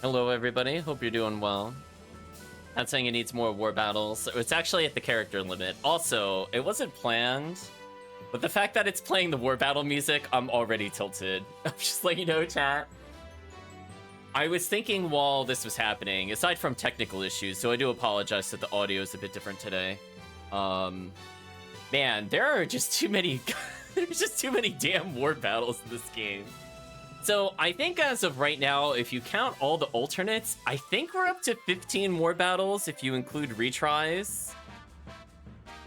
Hello, everybody. Hope you're doing well. Not saying it needs more war battles. It's actually at the character limit. Also, it wasn't planned, but the fact that it's playing the war battle music, I'm already tilted. I'm just letting you know, chat. I was thinking while this was happening, aside from technical issues, so I do apologize that the audio is a bit different today. Man, there are just too many... there's just too many damn war battles in this game. So I think as of right now, if you count all the alternates, I think we're up to 15 more battles if you include retries.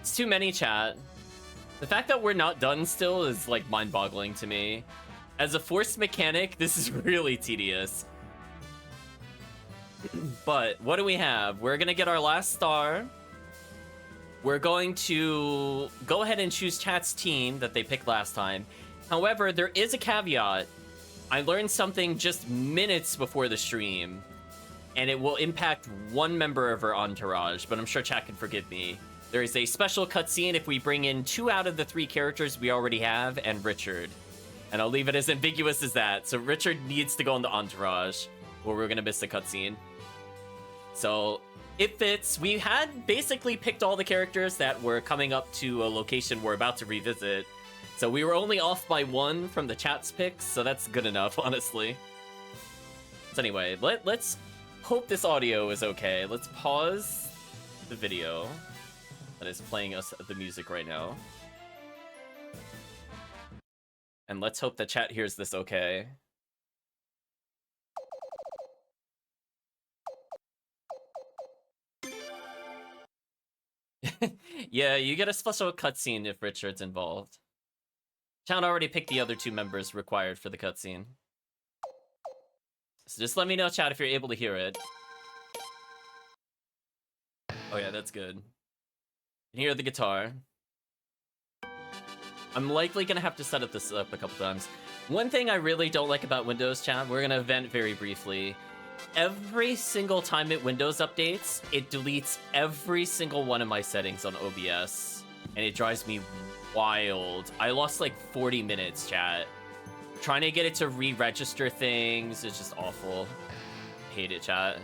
It's too many, chat. The fact that we're not done still is like mind-boggling to me. As a forced mechanic, this is really tedious. But what do we have? We're gonna get our last star. We're going to go ahead and choose chat's team that they picked last time. However, there is a caveat. I learned something just minutes before the stream, and it will impact one member of our entourage, but I'm sure chat can forgive me. There is a special cutscene if we bring in 2 out of the 3 characters we already have, and Richard. And I'll leave it as ambiguous as that. So Richard needs to go in the entourage, or we're gonna miss the cutscene. So it fits. We had basically picked all the characters that were coming up to a location we're about to revisit. So we were only off by 1 from the chat's picks, so that's good enough, honestly. So anyway, let's hope this audio is okay. Let's pause the video that is playing us the music right now. And let's hope that chat hears this okay. Yeah, you get a special cutscene if Richard's involved. Chat already picked the other 2 members required for the cutscene. So just let me know, chat, if you're able to hear it. Oh yeah, that's good. You can hear the guitar. I'm likely gonna have to set this up a couple times. One thing I really don't like about Windows, chat, we're gonna vent very briefly. Every single time it Windows updates, it deletes every single one of my settings on OBS. And it drives me wild. I lost like 40 minutes, chat. Trying to get it to re-register things is just awful. Hate it, chat.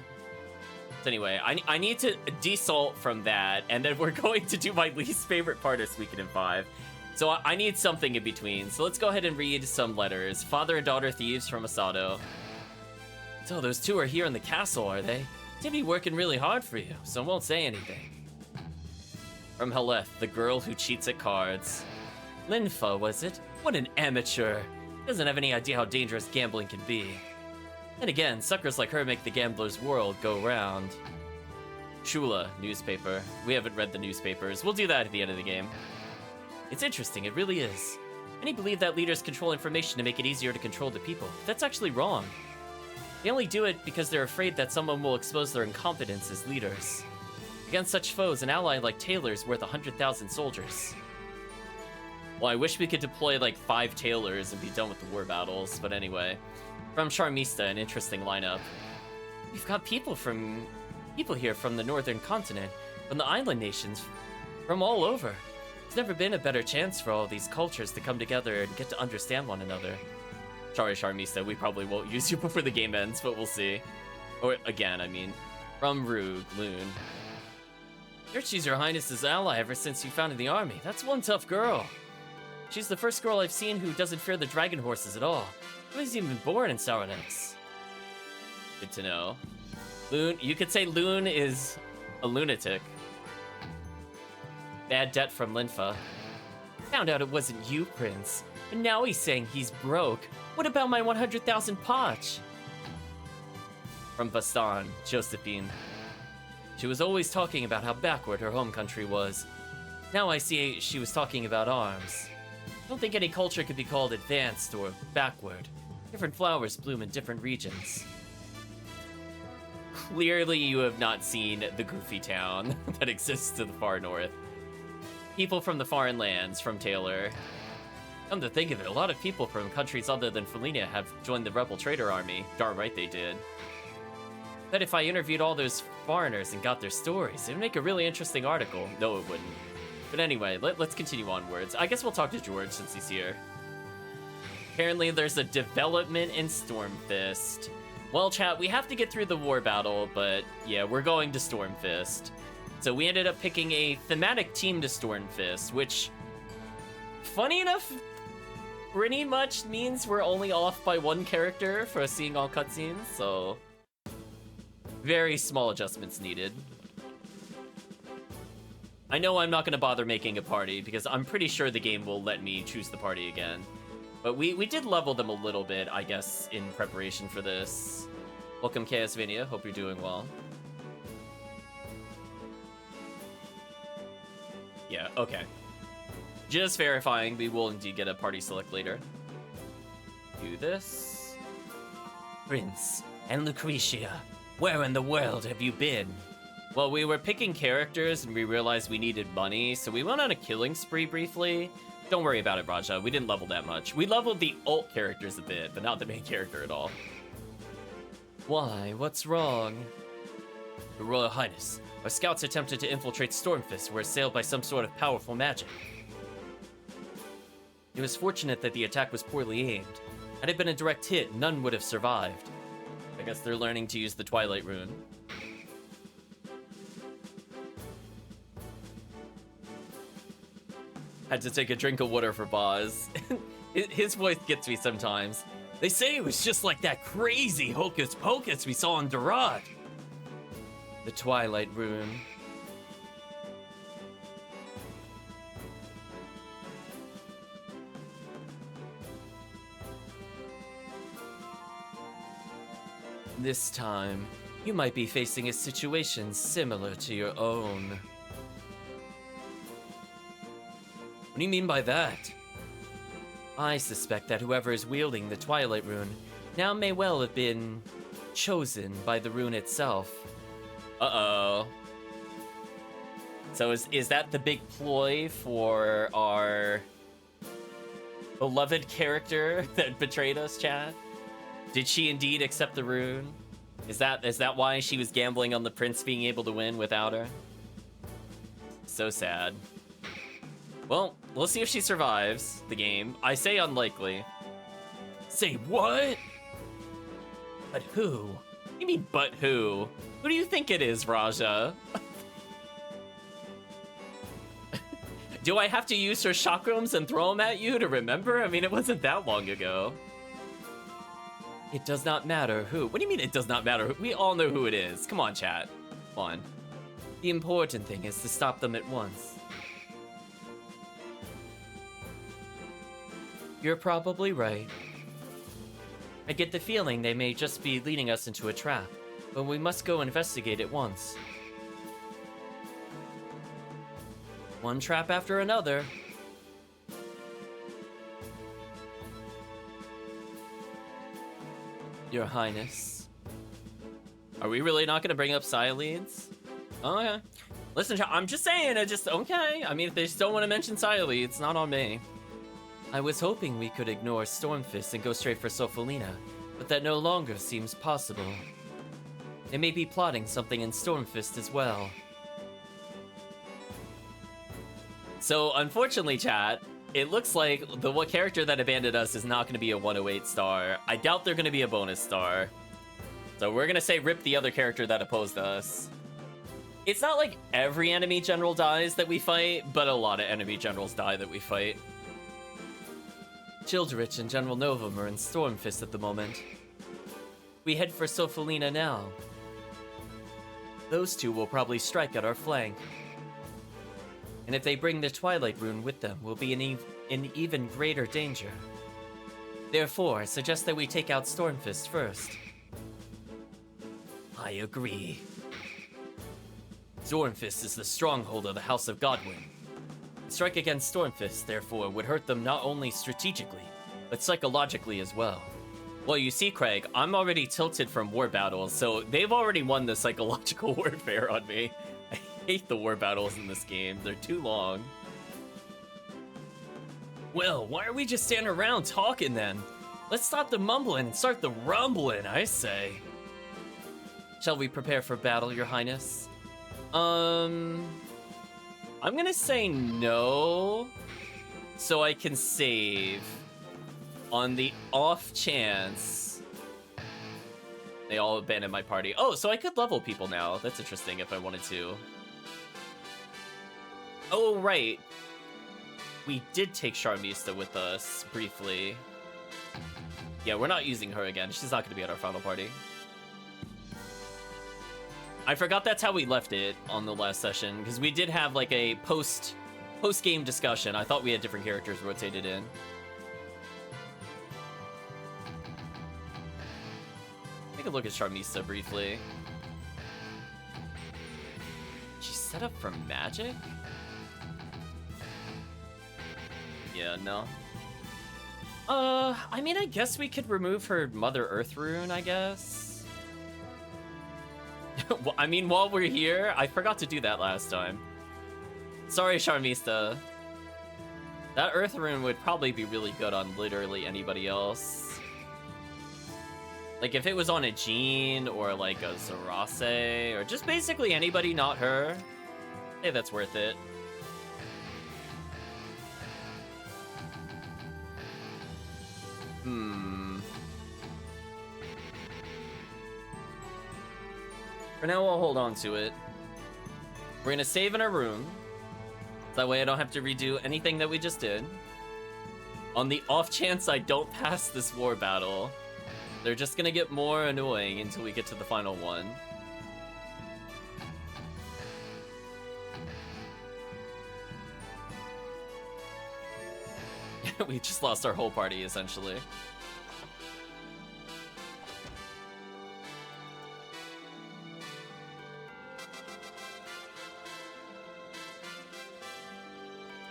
So anyway, I need to desalt from that, and then we're going to do my least favorite part of Suikoden in 5. So I need something in between. So let's go ahead and read some letters. Father and daughter thieves from Asado. So those 2 are here in the castle, are they? They'd be working really hard for you, so I won't say anything. From Heleth, the girl who cheats at cards. Linfa, was it? What an amateur. Doesn't have any idea how dangerous gambling can be. And again, suckers like her make the gambler's world go round. Shula, newspaper. We haven't read the newspapers. We'll do that at the end of the game. It's interesting, it really is. Many believe that leaders control information to make it easier to control the people. That's actually wrong. They only do it because they're afraid that someone will expose their incompetence as leaders. Against such foes, an ally like Taylor's worth 100,000 soldiers. Well, I wish we could deploy like 5 Taylors and be done with the war battles, but anyway. From Charmista, an interesting lineup. We've got people here from the northern continent, from the island nations, from all over. There's never been a better chance for all these cultures to come together and get to understand one another. Sorry, Charmista, we probably won't use you before the game ends, but we'll see. Or, again, I mean. From Rug, Loon. She's Your Highness's ally ever since you founded the army. That's one tough girl. She's the first girl I've seen who doesn't fear the dragon horses at all. She wasn't even born in Sauronex. Good to know. Loon, you could say Loon is a lunatic. Bad debt from Linfa. Found out it wasn't you, Prince. But now he's saying he's broke. What about my 100,000 potch? From Bastan, Josephine. She was always talking about how backward her home country was. Now I see she was talking about arms. I don't think any culture could be called advanced or backward. Different flowers bloom in different regions. Clearly you have not seen the goofy town that exists to the far north. People from the foreign lands, from Taylor. Come to think of it, a lot of people from countries other than Felina have joined the rebel trader army. Darn right they did. Bet if I interviewed all those foreigners and got their stories, it would make a really interesting article. No, it wouldn't. But anyway, let's continue onwards. I guess we'll talk to George since he's here. Apparently there's a development in Stormfist. Well, chat, we have to get through the war battle, but yeah, we're going to Stormfist. So we ended up picking a thematic team to Stormfist, which, funny enough, pretty much means we're only off by one character for seeing all cutscenes, so very small adjustments needed. I know I'm not going to bother making a party because I'm pretty sure the game will let me choose the party again. But we did level them a little bit, I guess, in preparation for this. Welcome, Chaosvania. Hope you're doing well. Yeah, okay. Just verifying, we will indeed get a party select later. Do this. Prince and Lucretia, where in the world have you been? Well, we were picking characters and we realized we needed money, so we went on a killing spree briefly. Don't worry about it, Raja. We didn't level that much. We leveled the alt characters a bit, but not the main character at all. Why? What's wrong? Your Royal Highness, our scouts attempted to infiltrate Stormfist, were assailed by some sort of powerful magic. It was fortunate that the attack was poorly aimed. Had it been a direct hit, none would have survived. I guess they're learning to use the Twilight Rune. Had to take a drink of water for Boz. His voice gets me sometimes. They say it was just like that crazy hocus pocus we saw in Durad. The Twilight Rune. This time, you might be facing a situation similar to your own. What do you mean by that? I suspect that whoever is wielding the Twilight Rune now may well have been chosen by the rune itself. Uh-oh. So is that the big ploy for our beloved character that betrayed us, chat? Did she indeed accept the rune? Is that why she was gambling on the prince being able to win without her? So sad. Well, we'll see if she survives the game. I say unlikely. Say what? But who? What do you mean, but who? Who do you think it is, Raja? Do I have to use her chakrams and throw them at you to remember? I mean, it wasn't that long ago. It does not matter who. What do you mean it does not matter who? We all know who it is. Come on, chat. Come on. The important thing is to stop them at once. You're probably right. I get the feeling they may just be leading us into a trap, but we must go investigate at once. One trap after another. Your Highness. Are we really not going to bring up Psyleads? Okay. Listen, I'm just saying, okay. I mean, if they just don't want to mention Psyleads, it's not on me. I was hoping we could ignore Stormfist and go straight for Sophalina, but that no longer seems possible. They may be plotting something in Stormfist as well. So, unfortunately, chat, it looks like the character that abandoned us is not going to be a 108 star. I doubt they're going to be a bonus star. So we're going to say rip the other character that opposed us. It's not like every enemy general dies that we fight, but a lot of enemy generals die that we fight. Childrich and General Novum are in Stormfist at the moment. We head for Sophalina now. Those two will probably strike at our flank. And if they bring the Twilight Rune with them, we'll be in even greater danger. Therefore, I suggest that we take out Stormfist first. I agree. Stormfist is the stronghold of the House of Godwin. Strike against Stormfist, therefore, would hurt them not only strategically, but psychologically as well. Well, you see, Craig, I'm already tilted from war battles, so they've already won the psychological warfare on me. I hate the war battles in this game. They're too long. Well, why are we just standing around talking then? Let's stop the mumbling and start the rumbling, I say. Shall we prepare for battle, Your Highness? I'm gonna say no, so I can save on the off chance They all abandoned my party. Oh, so I could level people now. That's interesting if I wanted to. Oh, right. We did take Charmista with us briefly. Yeah, we're not using her again. She's not going to be at our final party. I forgot that's how we left it on the last session, because we did have like a post-game discussion. I thought we had different characters rotated in. Take a look at Charmista briefly. She's set up for magic? Yeah, no. I mean, I guess we could remove her Mother Earth rune, I guess. Well, I mean, while we're here, I forgot to do that last time. Sorry, Charmista. That Earth rune would probably be really good on literally anybody else. Like, if it was on a Jean, or like a Zarase, or just basically anybody not her, hey, that's worth it. For now, I'll hold on to it. We're gonna save in our room. That way I don't have to redo anything that we just did. On the off chance I don't pass this war battle, they're just gonna get more annoying until we get to the final one. We just lost our whole party, essentially.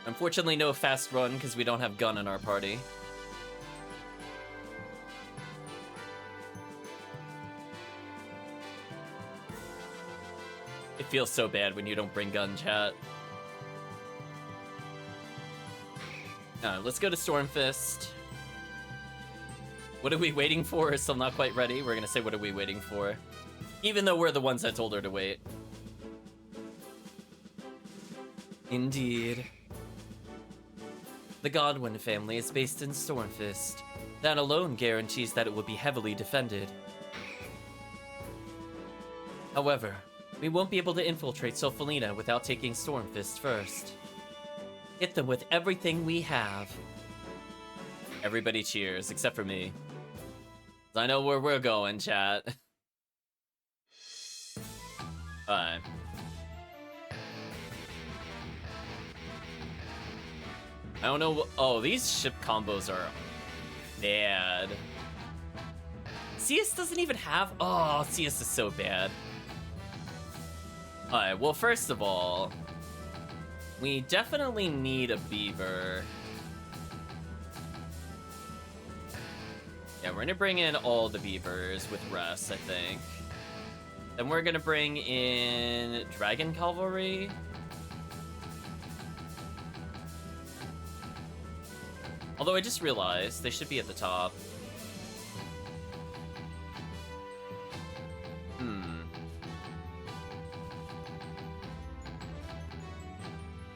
Unfortunately, no fast run, because we don't have gun in our party. It feels so bad when you don't bring gun, chat. Let's go to Stormfist. What are we waiting for? Still not quite ready. We're gonna say, what are we waiting for? Even though we're the ones that told her to wait. Indeed. The Godwin family is based in Stormfist. That alone guarantees that it will be heavily defended. However, we won't be able to infiltrate Sophalina without taking Stormfist first. Hit them with everything we have. Everybody cheers, except for me. I know where we're going, chat. Alright. I don't know. Oh, these ship combos are bad. CS doesn't even have. Oh, CS is so bad. Alright, well, first of all, we definitely need a beaver. Yeah, we're gonna bring in all the beavers with rest, I think. Then we're gonna bring in Dragon Cavalry. Although I just realized they should be at the top.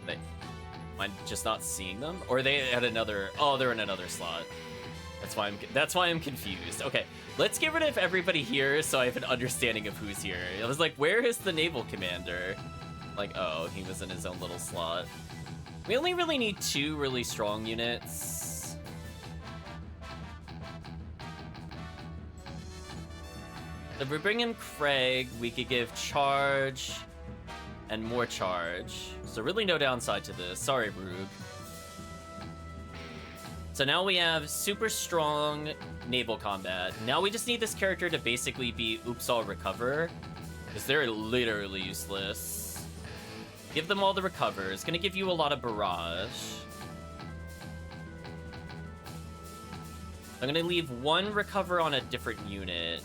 Wait, am I just not seeing them? Or are they at another? Oh, they're in another slot. That's why I'm confused. Okay, let's get rid of everybody here so I have an understanding of who's here. I was like, where is the naval commander? Like, oh, he was in his own little slot. We only really need 2 really strong units. So if we bring in Craig, we could give charge and more charge. So really no downside to this. Sorry, Rug. So now we have super strong naval combat. Now we just need this character to basically be Oops, I'll recover, because they're literally useless. Give them all the recover. It's gonna give you a lot of barrage. I'm gonna leave 1 recover on a different unit.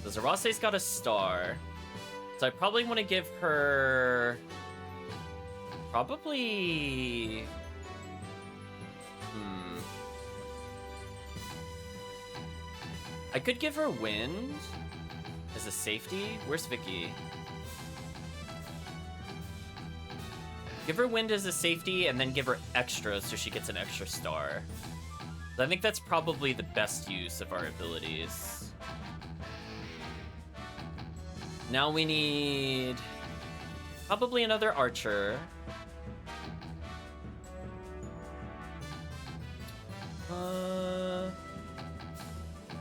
The Zarase's got a star, so I probably want to give her... Probably... I could give her wind as a safety. Where's Vicky? Give her wind as a safety and then give her extra so she gets an extra star. I think that's probably the best use of our abilities. Now we need probably another archer. Do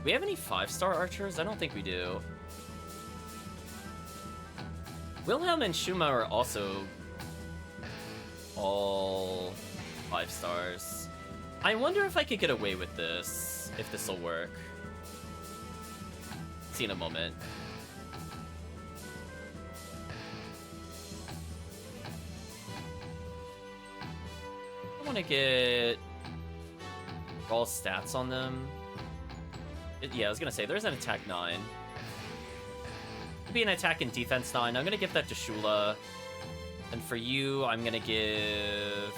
we have any 5-star archers? I don't think we do. Wilhelm and Shuma are also all 5 stars. I wonder if I could get away with this, if this will work. See in a moment. I want to get raw stats on them. Yeah, I was gonna say, there's an attack 9. Could be an attack and defense 9. I'm gonna give that to Shula. And for you, I'm gonna give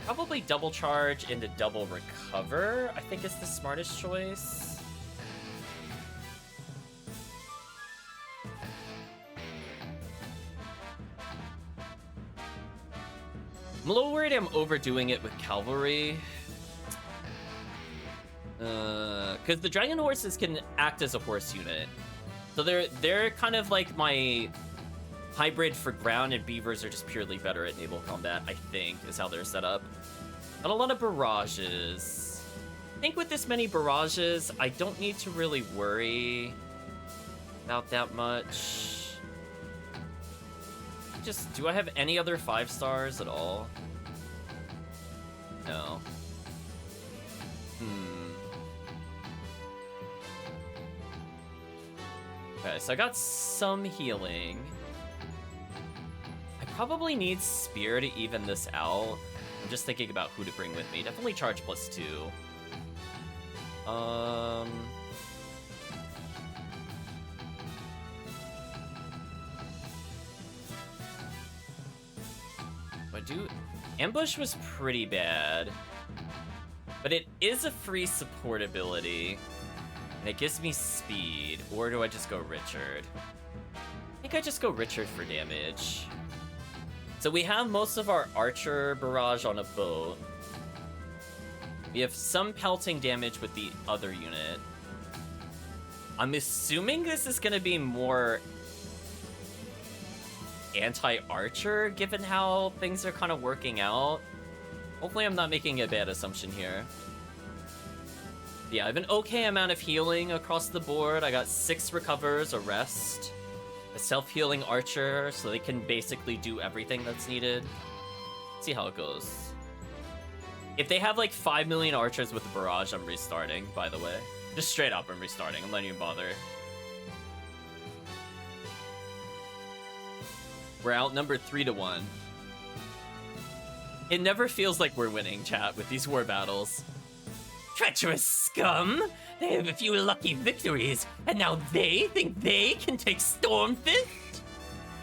probably double charge into double recover, I think is the smartest choice. I'm a little worried I'm overdoing it with cavalry. Because the dragon horses can act as a horse unit. So they're kind of like my hybrid for ground, and beavers are just purely better at naval combat, I think, is how they're set up. And a lot of barrages. I think with this many barrages, I don't need to really worry about that much. Just, do I have any other 5 stars at all? No. Okay, so I got some healing. I probably need Spear to even this out. I'm just thinking about who to bring with me. Definitely charge +2. But Ambush was pretty bad. But it is a free support ability. And it gives me speed. Or do I just go Richard? I think I just go Richard for damage. So we have most of our archer barrage on a boat. We have some pelting damage with the other unit. I'm assuming this is going to be more anti-archer, given how things are kind of working out. Hopefully I'm not making a bad assumption here. Yeah, I have an okay amount of healing across the board. I got 6 recovers, a rest, a self-healing archer, so they can basically do everything that's needed. See how it goes. If they have like 5 million archers with the barrage, I'm restarting, by the way. Just straight up, I'm restarting. I'm not even bother. We're outnumbered 3-1. It never feels like we're winning, chat, with these war battles. Treacherous scum! They have a few lucky victories, and now they think they can take Stormfist?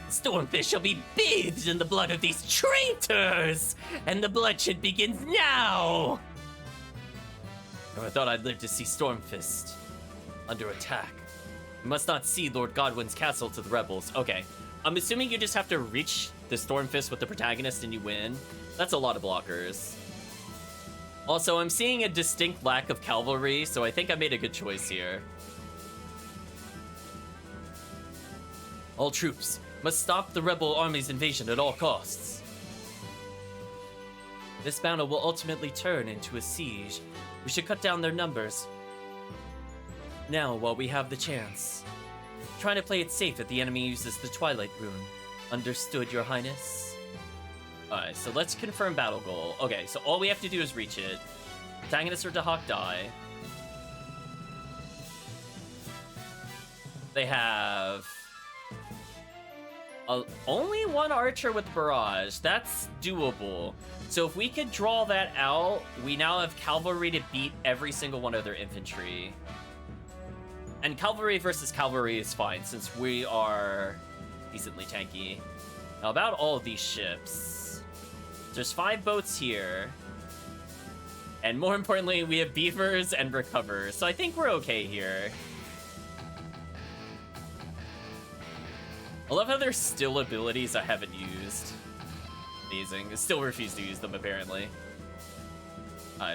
Stormfist shall be bathed in the blood of these traitors, and the bloodshed begins now! I thought I'd live to see Stormfist under attack. We must not cede Lord Godwin's castle to the rebels. Okay, I'm assuming you just have to reach the Stormfist with the protagonist and you win. That's a lot of blockers. Also, I'm seeing a distinct lack of cavalry, so I think I made a good choice here. All troops must stop the rebel army's invasion at all costs. This battle will ultimately turn into a siege. We should cut down their numbers. Now, while we have the chance. Try to play it safe if the enemy uses the Twilight Rune. Understood, Your Highness? Alright, so let's confirm battle goal. Okay, so all we have to do is reach it. Protagonist or Dahak die. They have only 1 archer with barrage. That's doable. So if we could draw that out, we now have cavalry to beat every single one of their infantry. And cavalry versus cavalry is fine, since we are decently tanky. Now about all of these ships. There's 5 boats here. And more importantly, we have beavers and recovers. So I think we're okay here. I love how there's still abilities I haven't used. Amazing. I still refuse to use them, apparently.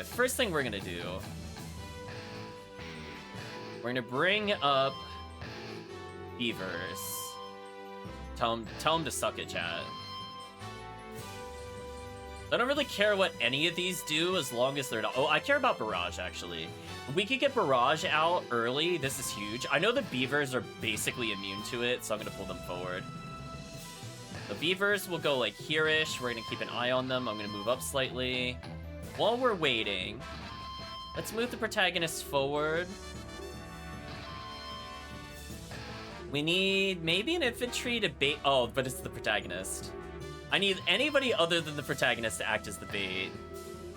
First thing we're gonna do We're gonna bring up beavers. Tell them to suck it, chat. I don't really care what any of these do as long as they're not... Oh, I care about Barrage, actually. If we could get Barrage out early, this is huge. I know the beavers are basically immune to it, so I'm going to pull them forward. The beavers will go, like, here-ish. We're going to keep an eye on them. I'm going to move up slightly. While we're waiting, let's move the protagonists forward. We need maybe an infantry to bait... Oh, but it's the protagonist. I need anybody other than the protagonist to act as the bait.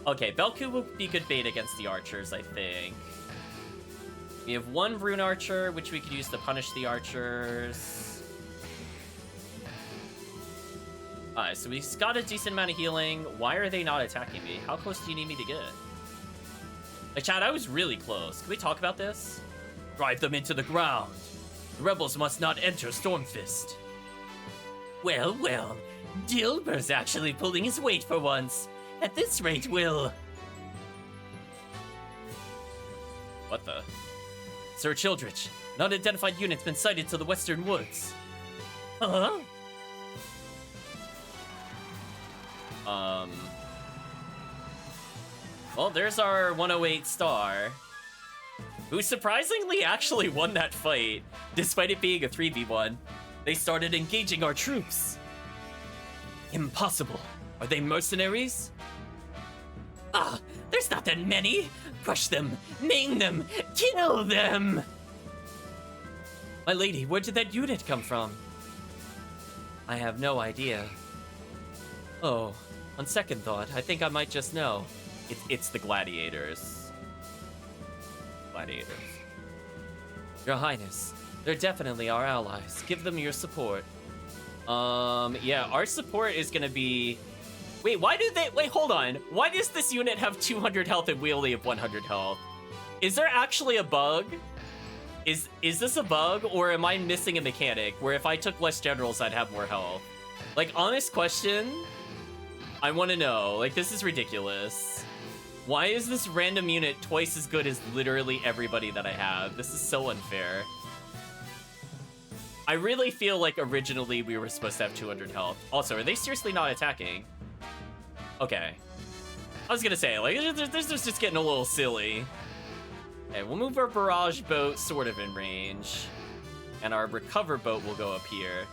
Okay, Belku will be good bait against the archers, I think. We have one rune archer, which we could use to punish the archers. Alright, so we've got a decent amount of healing. Why are they not attacking me? How close do you need me to get? Like, Chad, I was really close. Can we talk about this? Drive them into the ground. The rebels must not enter Stormfist. Well, well. Dilber's actually pulling his weight for once. At this rate, Will. What the? Sir Childrich, an unidentified unit's been sighted to the western woods. Huh? Well, there's our 108 star, who surprisingly actually won that fight, despite it being a 3v1. They started engaging our troops. Impossible. Are they mercenaries? Ah, there's not that many. Crush them, maim them, kill them. My lady, where did that unit come from? I have no idea. Oh, on second thought, I think I might just know. It's the gladiators. Gladiators. Your Highness, they're definitely our allies. Give them your support. Yeah, our support is gonna be... Wait, why do they... Wait, hold on. Why does this unit have 200 health and we only have 100 health? Is there actually a bug? Is this a bug, or am I missing a mechanic where if I took less generals, I'd have more health? Like, honest question, I want to know. Like, this is ridiculous. Why is this random unit twice as good as literally everybody that I have? This is so unfair. I really feel like originally we were supposed to have 200 health. Also, are they seriously not attacking? Okay. I was gonna say, like, this is just getting a little silly. Okay, we'll move our barrage boat sort of in range. And our recover boat will go up here.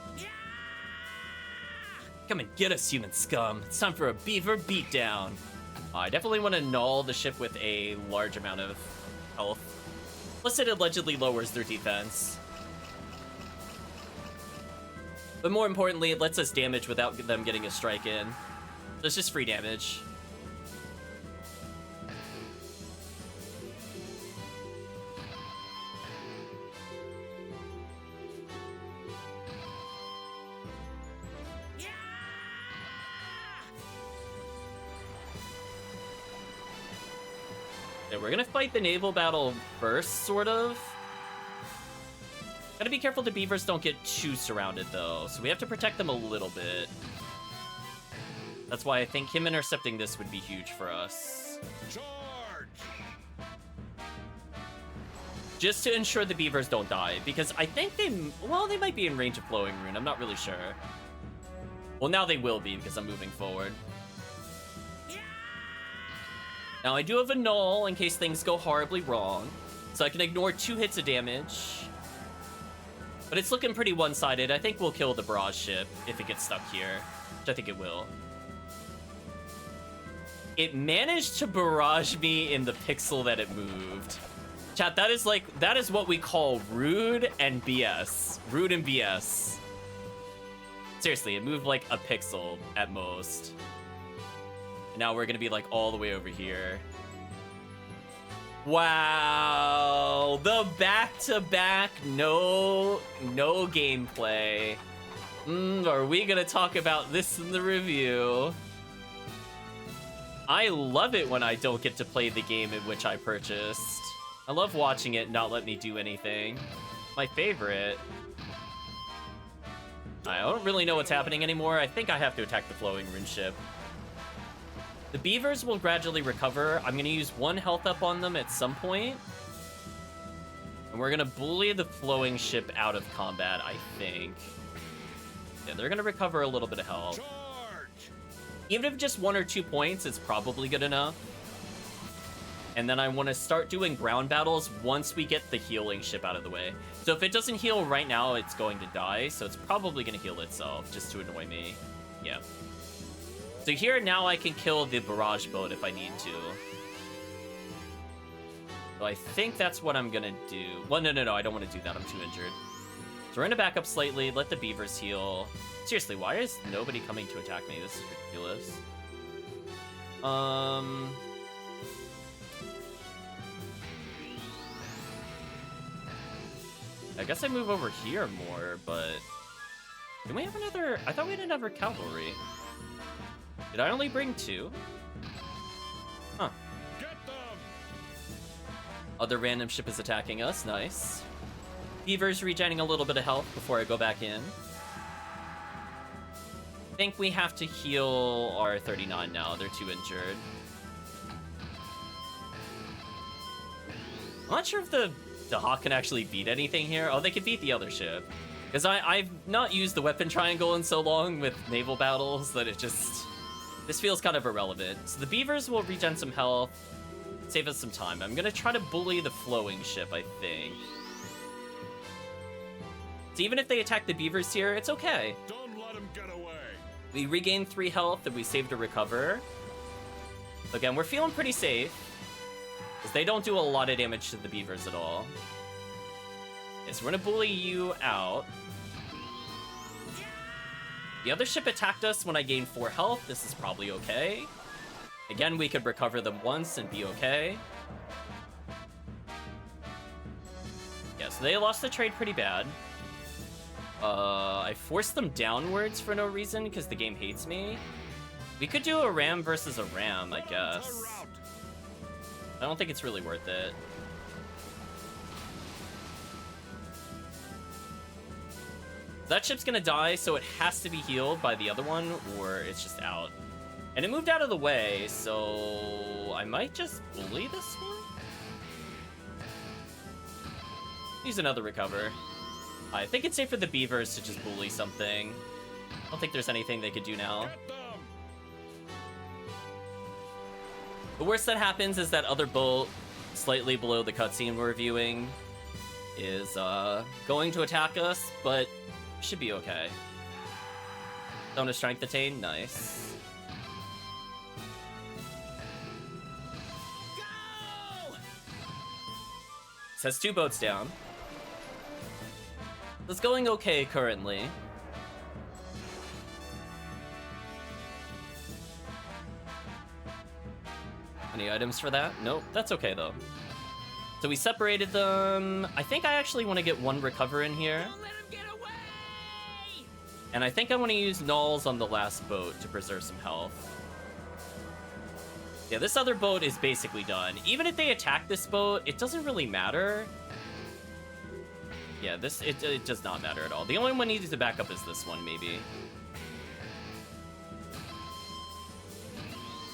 Come and get us, human scum. It's time for a beaver beatdown. I definitely want to null the ship with a large amount of health. Plus it allegedly lowers their defense. But more importantly, it lets us damage without them getting a strike in. So it's just free damage. Okay, we're gonna fight the naval battle first, sort of. Gotta be careful the beavers don't get too surrounded, though, so we have to protect them a little bit. That's why I think him intercepting this would be huge for us. Charge! Just to ensure the beavers don't die, because I think they might be in range of Flowing Rune, I'm not really sure. Well, now they will be, because I'm moving forward. Now, I do have a null in case things go horribly wrong, so I can ignore 2 hits of damage. But it's looking pretty one-sided. I think we'll kill the barrage ship if it gets stuck here, which I think it will. It managed to barrage me in the pixel that it moved. Chat, that is what we call rude and BS. Rude and BS. Seriously, it moved like a pixel at most. And now we're gonna be like all the way over here. Wow, the back-to-back no gameplay. Are we gonna talk about this in the review? I love it when I don't get to play the game in which I purchased. I love watching it not let me do anything. My favorite. I don't really know what's happening anymore. I think I have to attack the Flowing Rune ship. The beavers will gradually recover. I'm going to use 1 health up on them at some point. And And we're gonna bully the flowing ship out of combat, I think. Yeah, they're gonna recover a little bit of health. Even if just 1 or 2 points, it's probably good enough. And then I want to start doing ground battles once we get the healing ship out of the way. So if it doesn't heal right now, it's going to die. So it's probably going to heal itself just to annoy me. Yeah. So here now I can kill the barrage boat if I need to. So I think that's what I'm going to do. Well, no, I don't want to do that. I'm too injured. So we're going to back up slightly, let the beavers heal. Seriously, why is nobody coming to attack me? This is ridiculous. I guess I move over here more, but... Do we have another... I thought we had another cavalry. Did I only bring 2? Huh. Get them! Other random ship is attacking us. Nice. Beaver's regenerating a little bit of health before I go back in. I think we have to heal our 39 now. They're too injured. I'm not sure if the Hawk can actually beat anything here. Oh, they can beat the other ship. Because I've not used the weapon triangle in so long with naval battles that it just... This feels kind of irrelevant. So the beavers will regen some health, save us some time. I'm going to try to bully the flowing ship, I think. So even if they attack the beavers here, it's okay. Don't let them get away. We regain 3 health that we saved to recover. Again, we're feeling pretty safe. Because they don't do a lot of damage to the beavers at all. Okay, so we're going to bully you out. The other ship attacked us when I gained 4 health. This is probably okay. Again, we could recover them once and be okay. Yeah, so they lost the trade pretty bad. I forced them downwards for no reason because the game hates me. We could do a ram versus a ram, I guess. I don't think it's really worth it. That ship's gonna die, so it has to be healed by the other one, or it's just out. And it moved out of the way, so I might just bully this one? Use another recover. I think it's safe for the beavers to just bully something. I don't think there's anything they could do now. The worst that happens is that other boat, slightly below the cutscene we're viewing, is going to attack us, but should be okay. Zone of Strength attained, nice. Go! Says 2 boats down. It's going okay currently. Any items for that? Nope, that's okay though. So we separated them. I think I actually want to get 1 recover in here. Don't let him get away! And I think I want to use nulls on the last boat to preserve some health. Yeah, this other boat is basically done. Even if they attack this boat, it doesn't really matter. Yeah, it does not matter at all. The only one needed to back up is this one, maybe.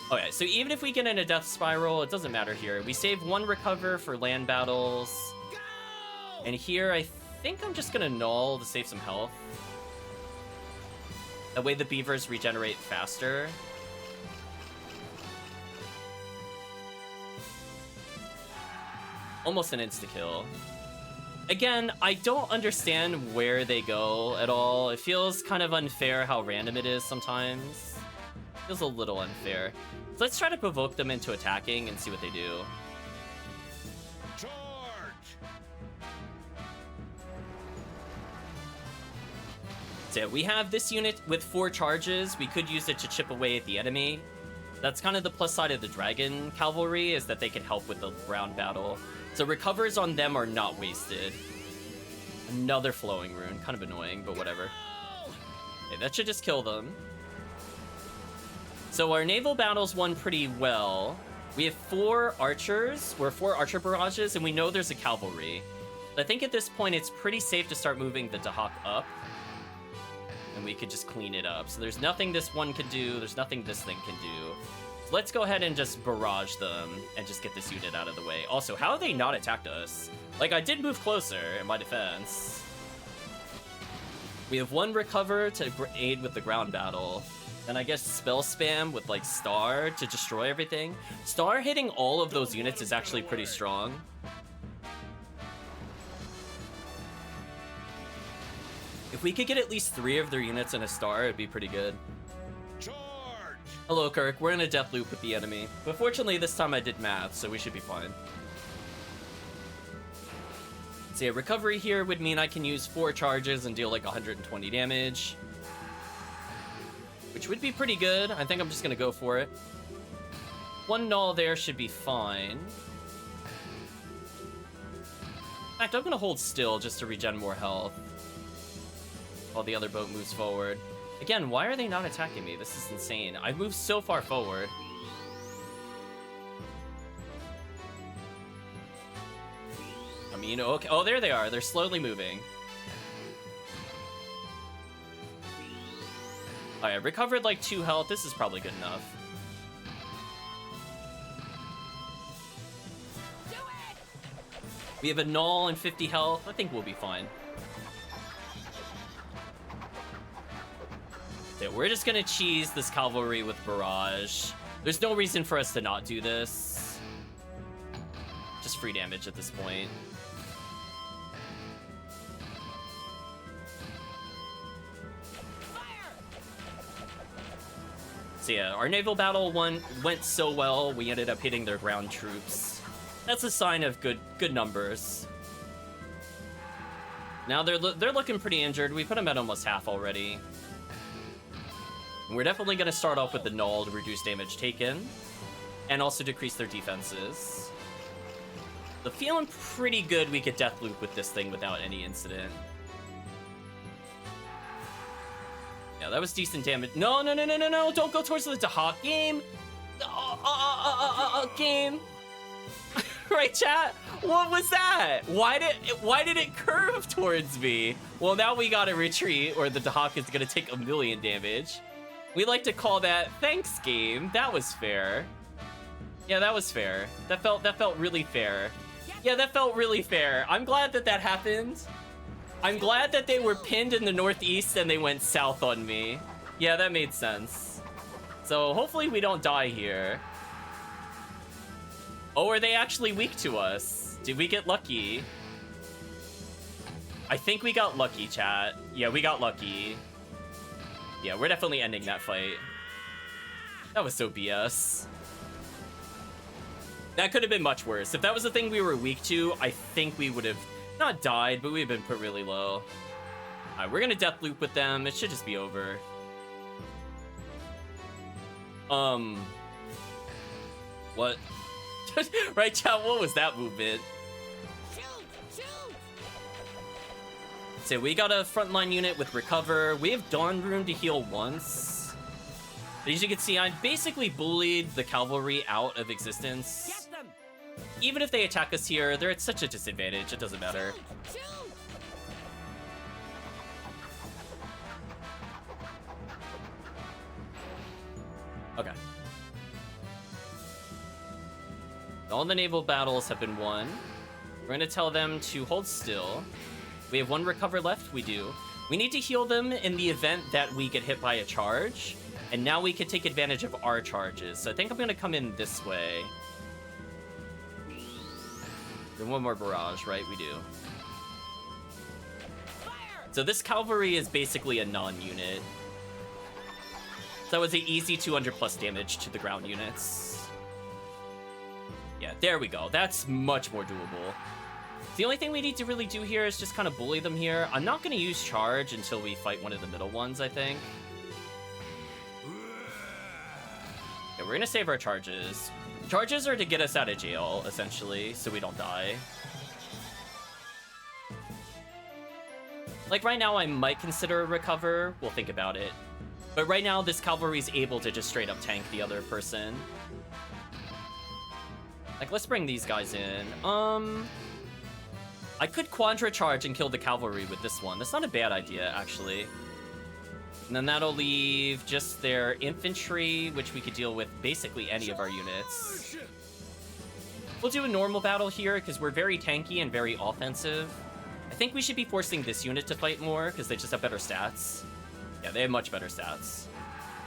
Okay, so even if we get in a death spiral, it doesn't matter here. We save 1 recover for land battles. Go! And here, I think I'm just gonna null to save some health. That way the beavers regenerate faster. Almost an insta-kill. Again, I don't understand where they go at all. It feels kind of unfair how random it is sometimes. Feels a little unfair. So let's try to provoke them into attacking and see what they do. Charge! So we have this unit with 4 charges. We could use it to chip away at the enemy. That's kind of the plus side of the dragon cavalry, is that they can help with the ground battle. So recovers on them are not wasted. Another flowing rune, kind of annoying, but whatever. Okay, that should just kill them. So our naval battles won pretty well. We have 4 archers, we're 4 archer barrages, and we know there's a cavalry. I think at this point it's pretty safe to start moving the Dahak up. And we could just clean it up. So there's nothing this one could do, there's nothing this thing can do. It's Let's go ahead and just barrage them and just get this unit out of the way. Also, how have they not attacked us? Like, I did move closer in my defense. We have 1 recover to aid with the ground battle. And I guess spell spam with, like, Star to destroy everything. Star hitting all of those units is actually pretty strong. If we could get at least 3 of their units in a Star, it'd be pretty good. Charge! Hello, Kirk. We're in a death loop with the enemy. But fortunately, this time I did math, so we should be fine. So yeah, recovery here would mean I can use 4 charges and deal like 120 damage. Which would be pretty good. I think I'm just gonna go for it. 1 null there should be fine. In fact, I'm gonna hold still just to regen more health while the other boat moves forward. Again, why are they not attacking me? This is insane. I've moved so far forward. I mean, okay. Oh, there they are. They're slowly moving. Alright, recovered like 2 health. This is probably good enough. We have a null and 50 health. I think we'll be fine. Yeah, we're just gonna cheese this cavalry with barrage. There's no reason for us to not do this. Just free damage at this point. So yeah, our naval battle went so well, we ended up hitting their ground troops. That's a sign of good numbers. Now they're looking pretty injured. We put them at almost half already. We're definitely going to start off with the null to reduce damage taken, and also decrease their defenses. So feeling pretty good we could death loop with this thing without any incident. Yeah, that was decent damage. No, no, no, no, no, no! Don't go towards the Dahak game! Game! Right, chat? What was that? Why did it curve towards me? Well, now we gotta retreat, or the Dahak is gonna take 1,000,000 damage. We like to call that thanks game. That was fair. Yeah, that was fair. That felt really fair. Yeah, that felt really fair. I'm glad that happened. I'm glad that they were pinned in the northeast and they went south on me. Yeah, that made sense. So hopefully we don't die here. Oh, are they actually weak to us? Did we get lucky? I think we got lucky, chat. Yeah, we got lucky. Yeah, we're definitely ending that fight. That was so BS. That could have been much worse. If that was the thing we were weak to, I think we would have not died, but we've been put really low. Alright, we're gonna death loop with them. It should just be over. What? Right, chat, what was that movement? So we got a frontline unit with recover. We have Dawn Rune to heal once. But as you can see, I basically bullied the cavalry out of existence. Get them. Even if they attack us here, they're at such a disadvantage, it doesn't matter. Okay. All the naval battles have been won. We're gonna tell them to hold still. We have 1 recover left, we do. We need to heal them in the event that we get hit by a charge. And now we can take advantage of our charges. So I think I'm gonna come in this way. Then 1 more barrage, right? We do. So this cavalry is basically a non-unit. So that was an easy 200 plus damage to the ground units. Yeah, there we go. That's much more doable. The only thing we need to really do here is just kind of bully them here. I'm not going to use charge until we fight one of the middle ones, I think. Yeah, we're going to save our charges. Charges are to get us out of jail, essentially, so we don't die. Like, right now, I might consider a recover. We'll think about it. But right now, this cavalry is able to just straight up tank the other person. Like, let's bring these guys in. I could Quadra charge and kill the cavalry with this one. That's not a bad idea, actually. And then that'll leave just their infantry, which we could deal with basically any of our units. We'll do a normal battle here because we're very tanky and very offensive. I think we should be forcing this unit to fight more because they just have better stats. Yeah, they have much better stats.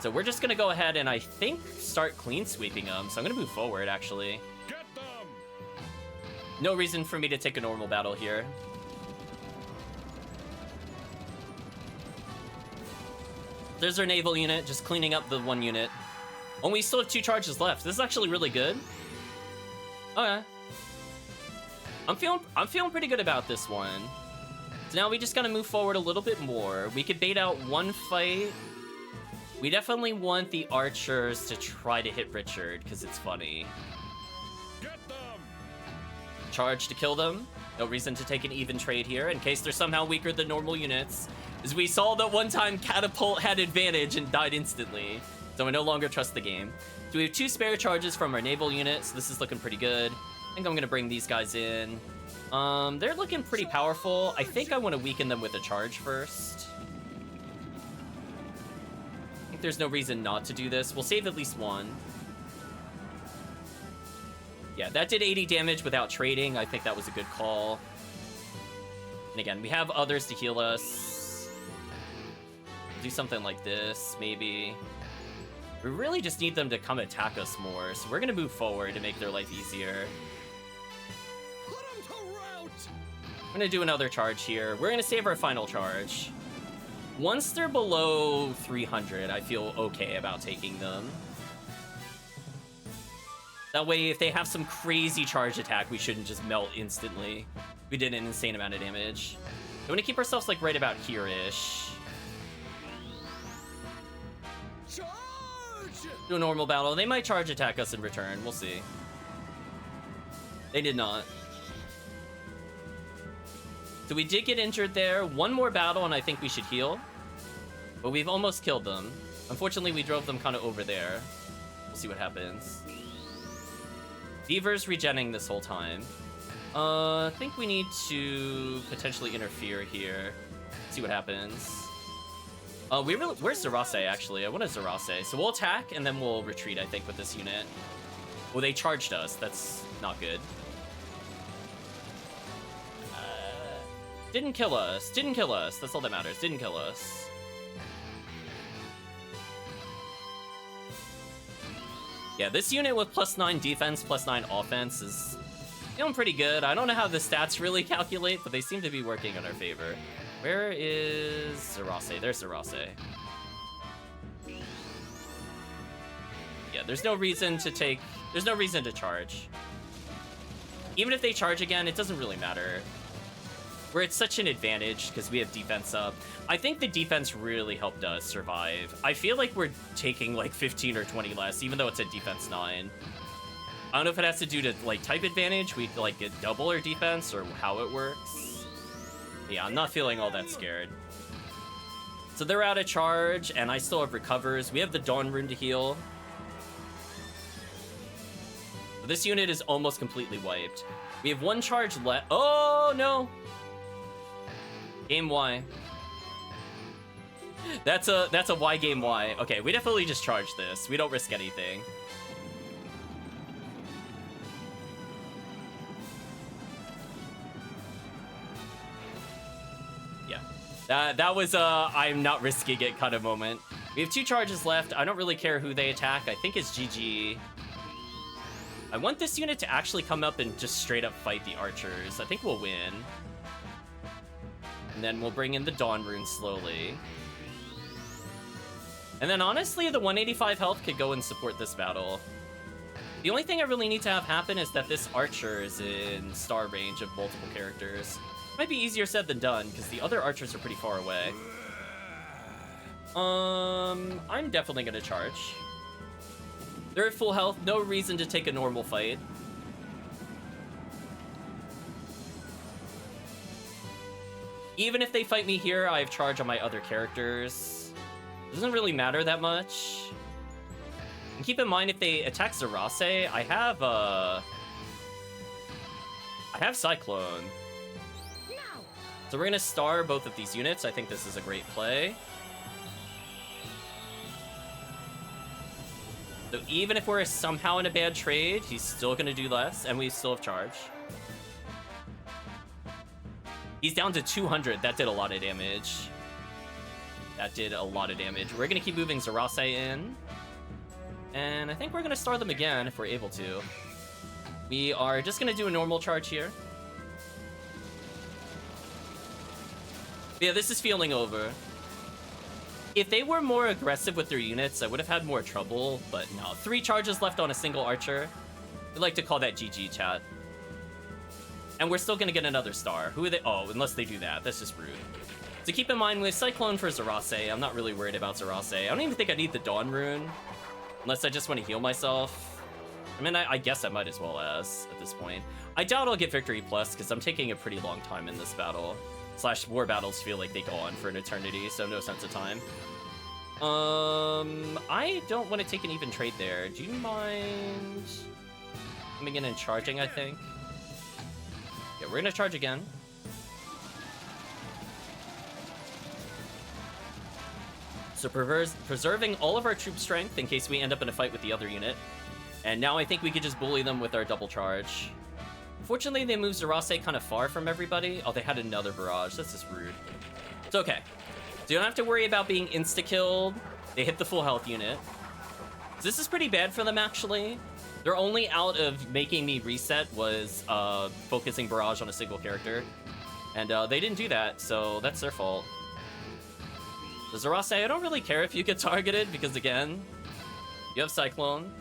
So we're just going to go ahead and I think start clean sweeping them. So I'm going to move forward, actually. Get them! No reason for me to take a normal battle here. There's our naval unit, just cleaning up the one unit. Oh, we still have 2 charges left. This is actually really good. Okay. I'm feeling pretty good about this one. So now we just gotta move forward a little bit more. We could bait out one fight. We definitely want the archers to try to hit Richard, because it's funny. Get them! Charge to kill them. No reason to take an even trade here, in case they're somehow weaker than normal units. As we saw that one time Catapult had advantage and died instantly. So I no longer trust the game. So we have 2 spare charges from our naval unit, so this is looking pretty good. I think I'm gonna bring these guys in. They're looking pretty powerful. I think I want to weaken them with a charge first. I think there's no reason not to do this. We'll save at least one. Yeah, that did 80 damage without trading. I think that was a good call. And again, we have others to heal us. Do something like this, maybe. We really just need them to come attack us more, so we're gonna move forward to make their life easier. Put 'em to rout! I'm gonna do another charge here. We're gonna save our final charge. Once they're below 300, I feel okay about taking them. That way, if they have some crazy charge attack, we shouldn't just melt instantly. We did an insane amount of damage. We want to keep ourselves like right about here-ish. Charge! Do a normal battle. They might charge attack us in return. We'll see. They did not. So we did get injured there. One more battle and I think we should heal. But we've almost killed them. Unfortunately, we drove them kind of over there. We'll see what happens. Beaver's regenning this whole time. I think we need to potentially interfere here. See what happens. Where's Zarase, actually? I want a Zarase. So we'll attack, and then we'll retreat, I think, with this unit. Well, they charged us. That's not good. Didn't kill us. Didn't kill us. That's all that matters. Didn't kill us. Yeah, this unit with +9 defense, +9 offense is feeling pretty good. I don't know how the stats really calculate, but they seem to be working in our favor. Where is Zarase? There's Zarase. Yeah, there's no reason to charge. Even if they charge again, it doesn't really matter. We're at such an advantage because we have defense up. I think the defense really helped us survive. I feel like we're taking like 15 or 20 less, even though it's a defense 9. I don't know if it has to do to like type advantage, we like get double our defense, or how it works. Yeah, I'm not feeling all that scared. So they're out of charge, and I still have recovers. We have the Dawn Rune to heal. This unit is almost completely wiped. We have 1 charge left. Oh, no! Game Y. That's a Y game Y. Okay, we definitely just charge this. We don't risk anything. Yeah. That was I'm not risking it kind of moment. We have 2 charges left. I don't really care who they attack. I think it's GG. I want this unit to actually come up and just straight up fight the archers. I think we'll win. And then we'll bring in the Dawn Rune slowly. And then honestly, the 185 health could go and support this battle. The only thing I really need to have happen is that this archer is in star range of multiple characters. Might be easier said than done, because the other archers are pretty far away. I'm definitely gonna charge. They're at full health, no reason to take a normal fight. Even if they fight me here, I have charge on my other characters. Doesn't really matter that much. And keep in mind, if they attack Zarase, I have Cyclone. So we're gonna star both of these units. I think this is a great play. So even if we're somehow in a bad trade, he's still gonna do less, and we still have charge. He's down to 200. That did a lot of damage. That did a lot of damage. We're gonna keep moving Zarase in. And I think we're gonna start them again if we're able to. We are just gonna do a normal charge here. Yeah, this is feeling over. If they were more aggressive with their units, I would have had more trouble, but no. 3 charges left on a single archer. We like to call that GG, chat. And we're still gonna get another star. Who are they? Oh, unless they do that. That's just rude. So keep in mind, with Cyclone for Zarase, I'm not really worried about Zarase. I don't even think I need the Dawn Rune. Unless I just want to heal myself. I mean, I guess I might as well as, at this point. I doubt I'll get Victory Plus, because I'm taking a pretty long time in this battle. / war battles feel like they go on for an eternity, so no sense of time. I don't want to take an even trade there. Do you mind coming in and charging, I think? Yeah, we're gonna charge again. So preserving all of our troop strength in case we end up in a fight with the other unit. And now I think we could just bully them with our double charge. Fortunately, they moved Zarase kind of far from everybody. Oh, they had another barrage. That's just rude. It's okay. So you don't have to worry about being insta-killed. They hit the full health unit. So this is pretty bad for them, actually. Their only out of making me reset was focusing barrage on a single character. And they didn't do that, so that's their fault. The Zarase, I don't really care if you get targeted, because again, you have Cyclone.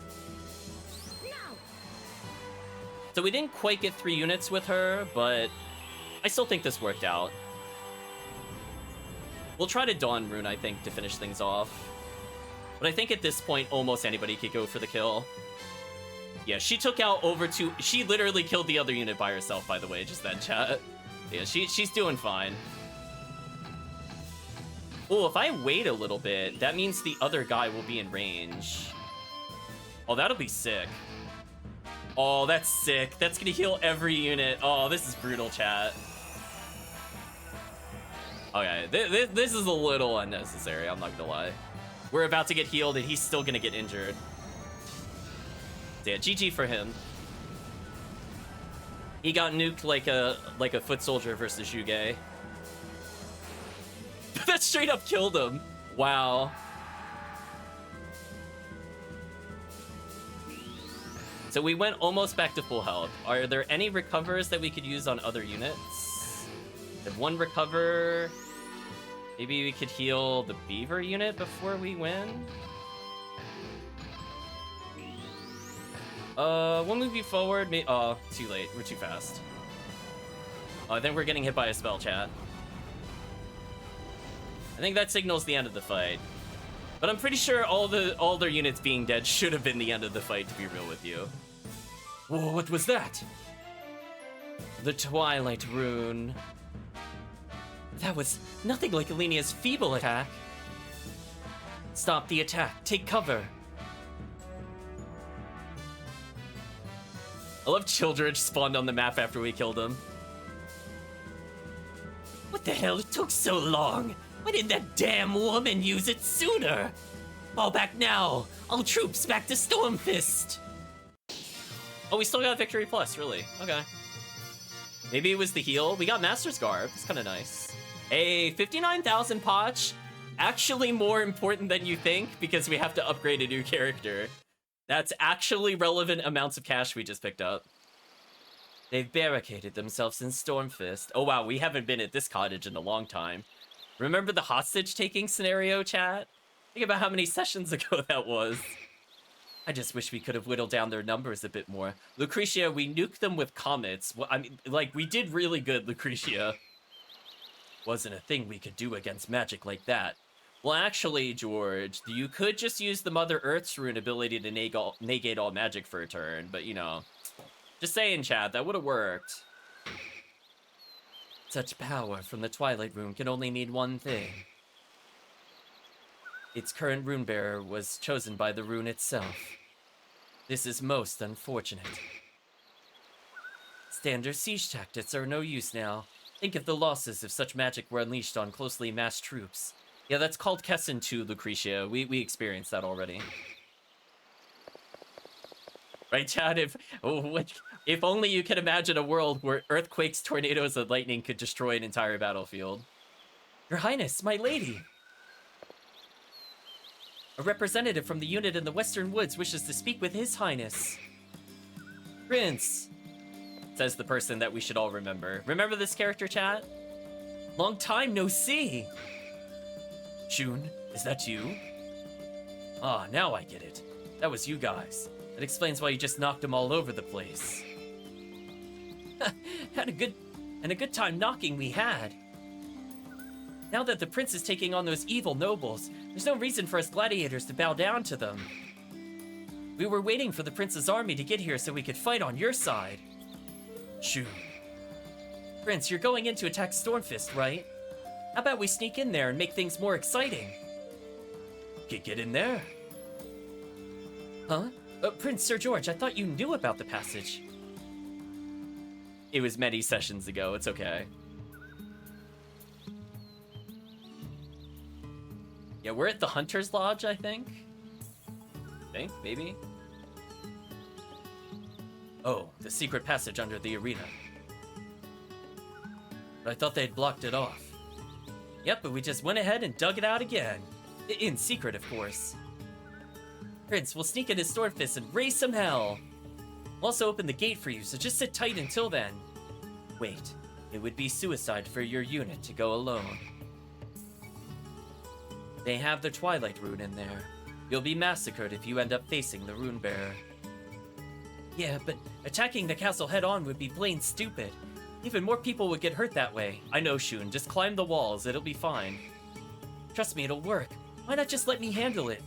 So we didn't quite get 3 units with her, but I still think this worked out. We'll try to Dawn Rune, I think, to finish things off. But I think at this point, almost anybody could go for the kill. Yeah, she took out over 2... She literally killed the other unit by herself, by the way, just then, chat. Yeah, she's doing fine. Oh, if I wait a little bit, that means the other guy will be in range. Oh, that'll be sick. Oh, that's sick. That's gonna heal every unit. Oh, this is brutal, chat. Okay, this is a little unnecessary, I'm not gonna lie. We're about to get healed, and he's still gonna get injured. Yeah, GG for him. He got nuked like a foot soldier versus Shuge. That straight up killed him. Wow. So we went almost back to full health. Are there any recovers that we could use on other units? If one recover, maybe we could heal the beaver unit before we win? We'll move you forward. Oh, too late. We're too fast. Oh, I think we're getting hit by a spell, chat. I think that signals the end of the fight. But I'm pretty sure all their units being dead should have been the end of the fight, to be real with you. Whoa, what was that? The Twilight Rune. That was nothing like Alenia's feeble attack. Stop the attack. Take cover. I love Childridge spawned on the map after we killed him. What the hell? It took so long. Why didn't that damn woman use it sooner? Fall back now. All troops back to Stormfist. Oh, we still got Victory Plus, really? Okay. Maybe it was the heal. We got Master's Garb. It's kind of nice. Hey, 59,000 Potch. Actually more important than you think, because we have to upgrade a new character. That's actually relevant amounts of cash we just picked up. They've barricaded themselves in Stormfist. Oh wow, we haven't been at this cottage in a long time. Remember the hostage-taking scenario, chat? Think about how many sessions ago that was. I just wish we could have whittled down their numbers a bit more. Lucretia, we nuked them with comets. Well, I mean, like, we did really good, Lucretia. Wasn't a thing we could do against magic like that. Well, actually, George, you could just use the Mother Earth's rune ability to negate all magic for a turn, but, you know. Just saying, chat, that would have worked. Such power from the Twilight Rune can only need one thing. Its current rune bearer was chosen by the rune itself. This is most unfortunate. Standard siege tactics are no use now. Think of the losses if such magic were unleashed on closely massed troops. Yeah, that's called Kessen 2, Lucretia. We experienced that already. Right, Chad? If only you could imagine a world where earthquakes, tornadoes, and lightning could destroy an entire battlefield. Your Highness, my lady! A representative from the unit in the Western Woods wishes to speak with His Highness. Prince, says the person that we should all remember. Remember this character, chat? Long time no see! Shun, is that you? Ah, now I get it. That was you guys. That explains why you just knocked them all over the place. Had a good time knocking we had. Now that the prince is taking on those evil nobles, there's no reason for us gladiators to bow down to them. We were waiting for the prince's army to get here so we could fight on your side. Shoo. Prince, you're going in to attack Stormfist, right? How about we sneak in there and make things more exciting? Get in there. Huh? Prince Sir George, I thought you knew about the passage. It was many sessions ago, it's okay. Yeah, we're at the Hunter's Lodge, I think. Maybe? Oh, the secret passage under the arena. But I thought they'd blocked it off. Yep, but we just went ahead and dug it out again. In secret, of course. Prince, we'll sneak into Stormfist and raise some hell. We'll also open the gate for you, so just sit tight until then. Wait, it would be suicide for your unit to go alone. They have the Twilight Rune in there. You'll be massacred if you end up facing the Rune Bearer. Yeah, but attacking the castle head-on would be plain stupid. Even more people would get hurt that way. I know, Shun. Just climb the walls. It'll be fine. Trust me, it'll work. Why not just let me handle it?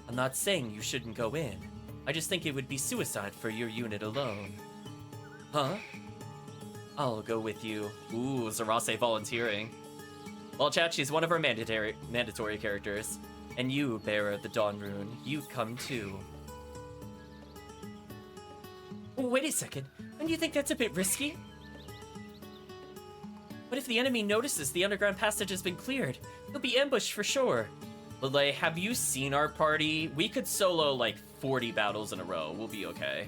I'm not saying you shouldn't go in. I just think it would be suicide for your unit alone. Huh? I'll go with you. Ooh, Zarase volunteering. Well, chat, she's one of our mandatory characters. And you, Bearer of the Dawn Rune, you come too. Wait a second. Don't you think that's a bit risky? What if the enemy notices the underground passage has been cleared? He'll be ambushed for sure. Lele, have you seen our party? We could solo like 40 battles in a row. We'll be okay.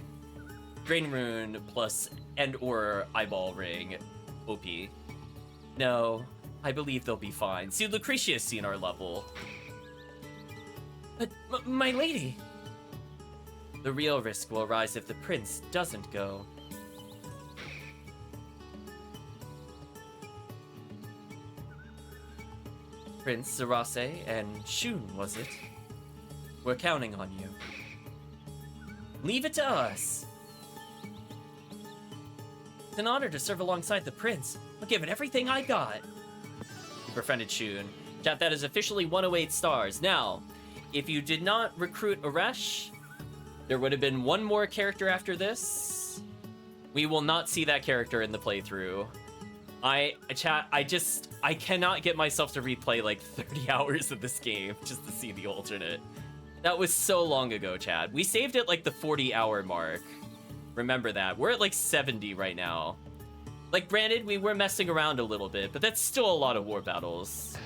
Drain Rune plus and/or Eyeball Ring. OP. No, I believe they'll be fine. See, Lucretia's seen our level. But, my lady! The real risk will arise if the prince doesn't go. Prince, Zarase, and Shun, was it? We're counting on you. Leave it to us! It's an honor to serve alongside the prince. I'll give it everything I got. You befriended Shun. Chat, that is officially 108 stars. Now, if you did not recruit Aresh, there would have been one more character after this. We will not see that character in the playthrough. I cannot get myself to replay like 30 hours of this game just to see the alternate. That was so long ago, Chad. We saved it like the 40-hour mark. Remember that. We're at like 70 right now. Like, granted, we were messing around a little bit, but that's still a lot of war battles.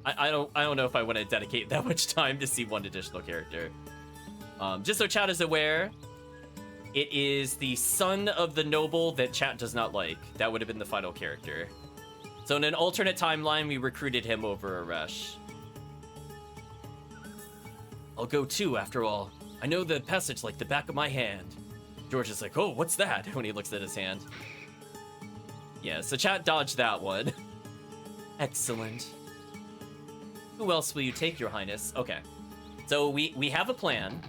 I don't know if I want to dedicate that much time to see one additional character. Just so chat is aware, it is the son of the noble that chat does not like. That would have been the final character. So in an alternate timeline, we recruited him over Aresh. I'll go too, after all. I know the passage like the back of my hand. George is like, oh, what's that? When he looks at his hand. Yeah, so chat dodged that one. Excellent. Who else will you take, Your Highness? Okay. So we have a plan.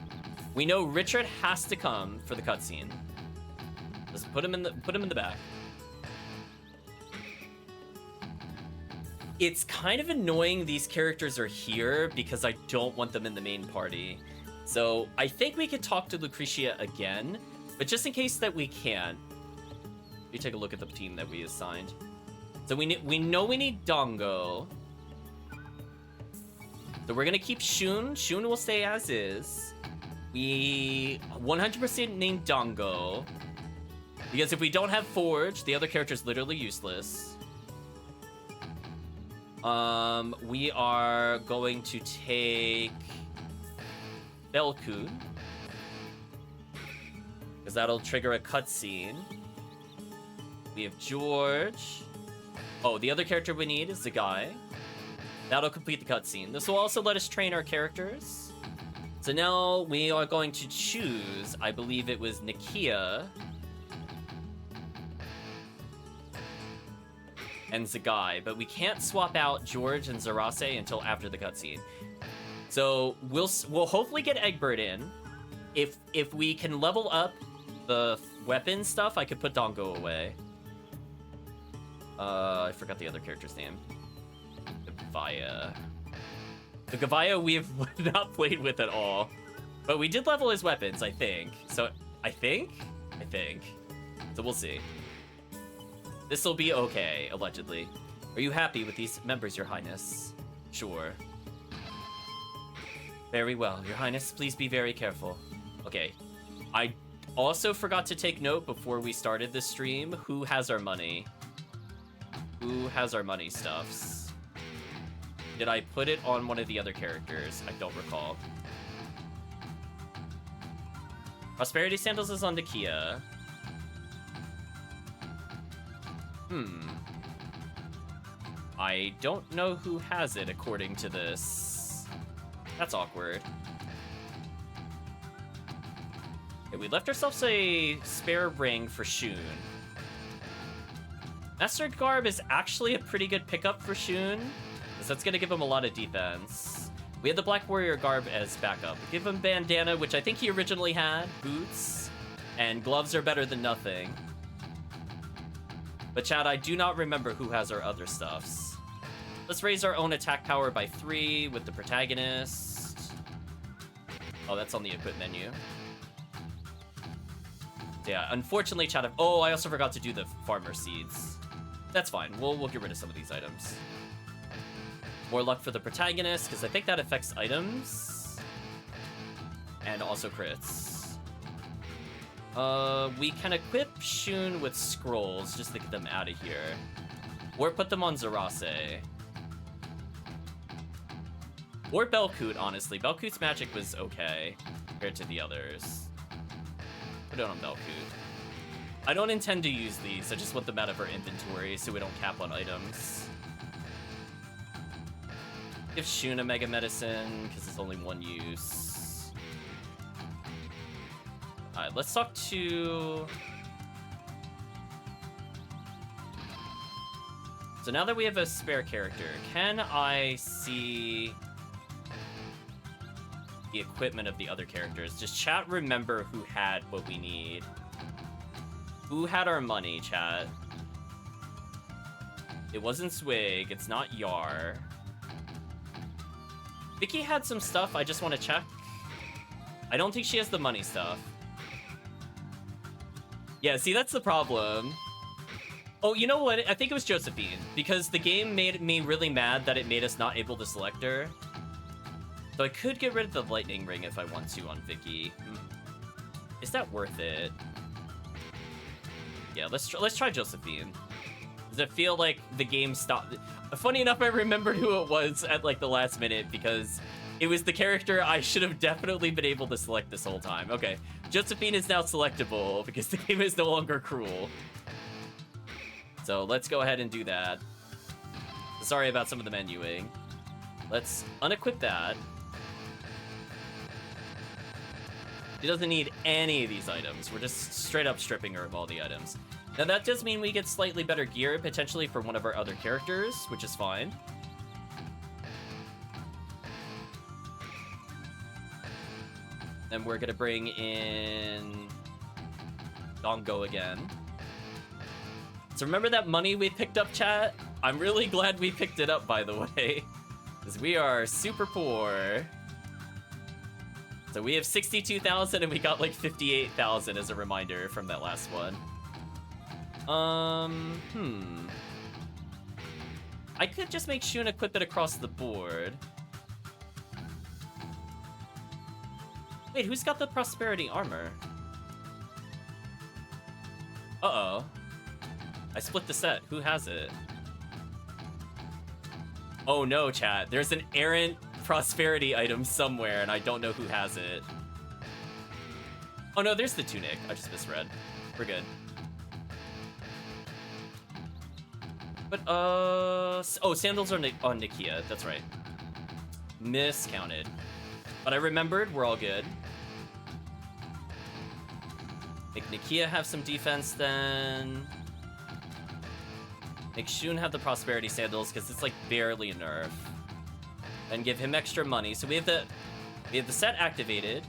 We know Richard has to come for the cutscene. Just put him in the back. It's kind of annoying these characters are here because I don't want them in the main party. So I think we could talk to Lucretia again, but just in case that we can't, let me take a look at the team that we assigned. So we know we need Dongo. So we're gonna keep Shun. Shun will stay as is. We 100% named Dongo. Because if we don't have Forge, the other character's literally useless. We are going to take Belkun. because that'll trigger a cutscene. We have George. Oh, the other character we need is the guy. That'll complete the cutscene. This will also let us train our characters. So now we are going to choose, I believe it was Nakia and Zagai, but we can't swap out George and Zarase until after the cutscene. So we'll hopefully get Egbert in. If we can level up the weapon stuff, I could put Dongo away. I forgot the other character's name. Gavaya. The Gavaya we have not played with at all. But we did level his weapons, I think. So, I think. So we'll see. This'll be okay, allegedly. Are you happy with these members, Your Highness? Sure. Very well, Your Highness, please be very careful. Okay. I also forgot to take note before we started this stream, who has our money? Who has our money stuffs? Did I put it on one of the other characters? I don't recall. Prosperity Sandals is on Nakia. I don't know who has it according to this. That's awkward. Okay, we left ourselves a spare ring for Shun. Master Garb is actually a pretty good pickup for Shun, because that's going to give him a lot of defense. We had the Black Warrior Garb as backup. We give him Bandana, which I think he originally had, boots, and gloves are better than nothing. But Chad, I do not remember who has our other stuffs. Let's raise our own attack power by 3 with the protagonist. Oh, that's on the equip menu. Yeah, unfortunately, Chad. Oh, I also forgot to do the farmer seeds. That's fine. We'll get rid of some of these items. More luck for the protagonist, because I think that affects items. And also crits. We can equip Shun with scrolls just to get them out of here. Or put them on Zarase. Or Belkut, honestly. Belkut's magic was okay compared to the others. Put it on Belkut. I don't intend to use these, I just want them out of our inventory so we don't cap on items. Give Shun a Mega Medicine, because it's only one use. Alright, let's talk to... So now that we have a spare character, can I see the equipment of the other characters? Just chat remember who had what we need. Who had our money, chat? It wasn't Swig, it's not Yar. Vicky had some stuff, I just want to check. I don't think she has the money stuff. Yeah, see, that's the problem. Oh, you know what? I think it was Josephine, because the game made me really mad that it made us not able to select her. So I could get rid of the lightning ring if I want to on Vicky. Is that worth it? Yeah, let's try Josephine. Does it feel like the game stopped? Funny enough, I remembered who it was at like the last minute because it was the character I should have definitely been able to select this whole time. Okay, Josephine is now selectable because the game is no longer cruel. So let's go ahead and do that. Sorry about some of the menuing. Let's unequip that. She doesn't need any of these items. We're just straight up stripping her of all the items. Now that does mean we get slightly better gear, potentially for one of our other characters, which is fine. Then we're gonna bring in Dongo again. So remember that money we picked up, chat? I'm really glad we picked it up, by the way, because we are super poor. So we have 62,000 and we got like 58,000 as a reminder from that last one. I could just make Shun equip it across the board. Wait, who's got the prosperity armor? Uh-oh. I split the set. Who has it? Oh no, chat. There's an errant prosperity item somewhere, and I don't know who has it. Oh no, there's the tunic. I just misread. We're good. But, oh, sandals are on Nakia. That's right. Miscounted. But I remembered. We're all good. Make Nakia have some defense then. Make Shun have the Prosperity Sandals because it's like barely a nerf. And give him extra money. So we have the set activated.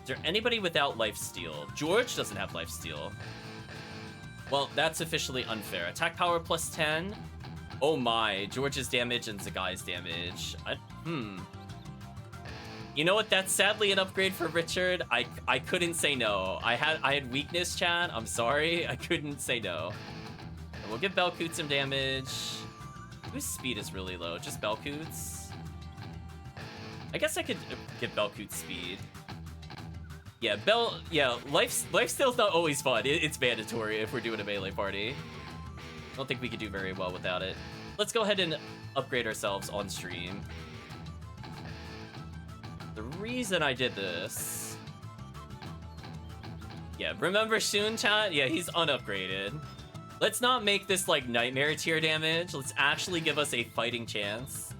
Is there anybody without lifesteal? George doesn't have lifesteal. Well, that's officially unfair. Attack power plus 10. Oh my, George's damage and Zagai's damage. You know what? That's sadly an upgrade for Richard. I couldn't say no. I had weakness, chat. I'm sorry. I couldn't say no. And we'll give Belkoot some damage. Whose speed is really low? Just Belkoot's? I guess I could give Belkoot speed. Yeah, lifesteal's not always fun. It's mandatory if we're doing a melee party. I don't think we could do very well without it. Let's go ahead and upgrade ourselves on stream. The reason I did this... Yeah, remember Shun, chat? Yeah, he's unupgraded. Let's not make this like nightmare tier damage. Let's actually give us a fighting chance.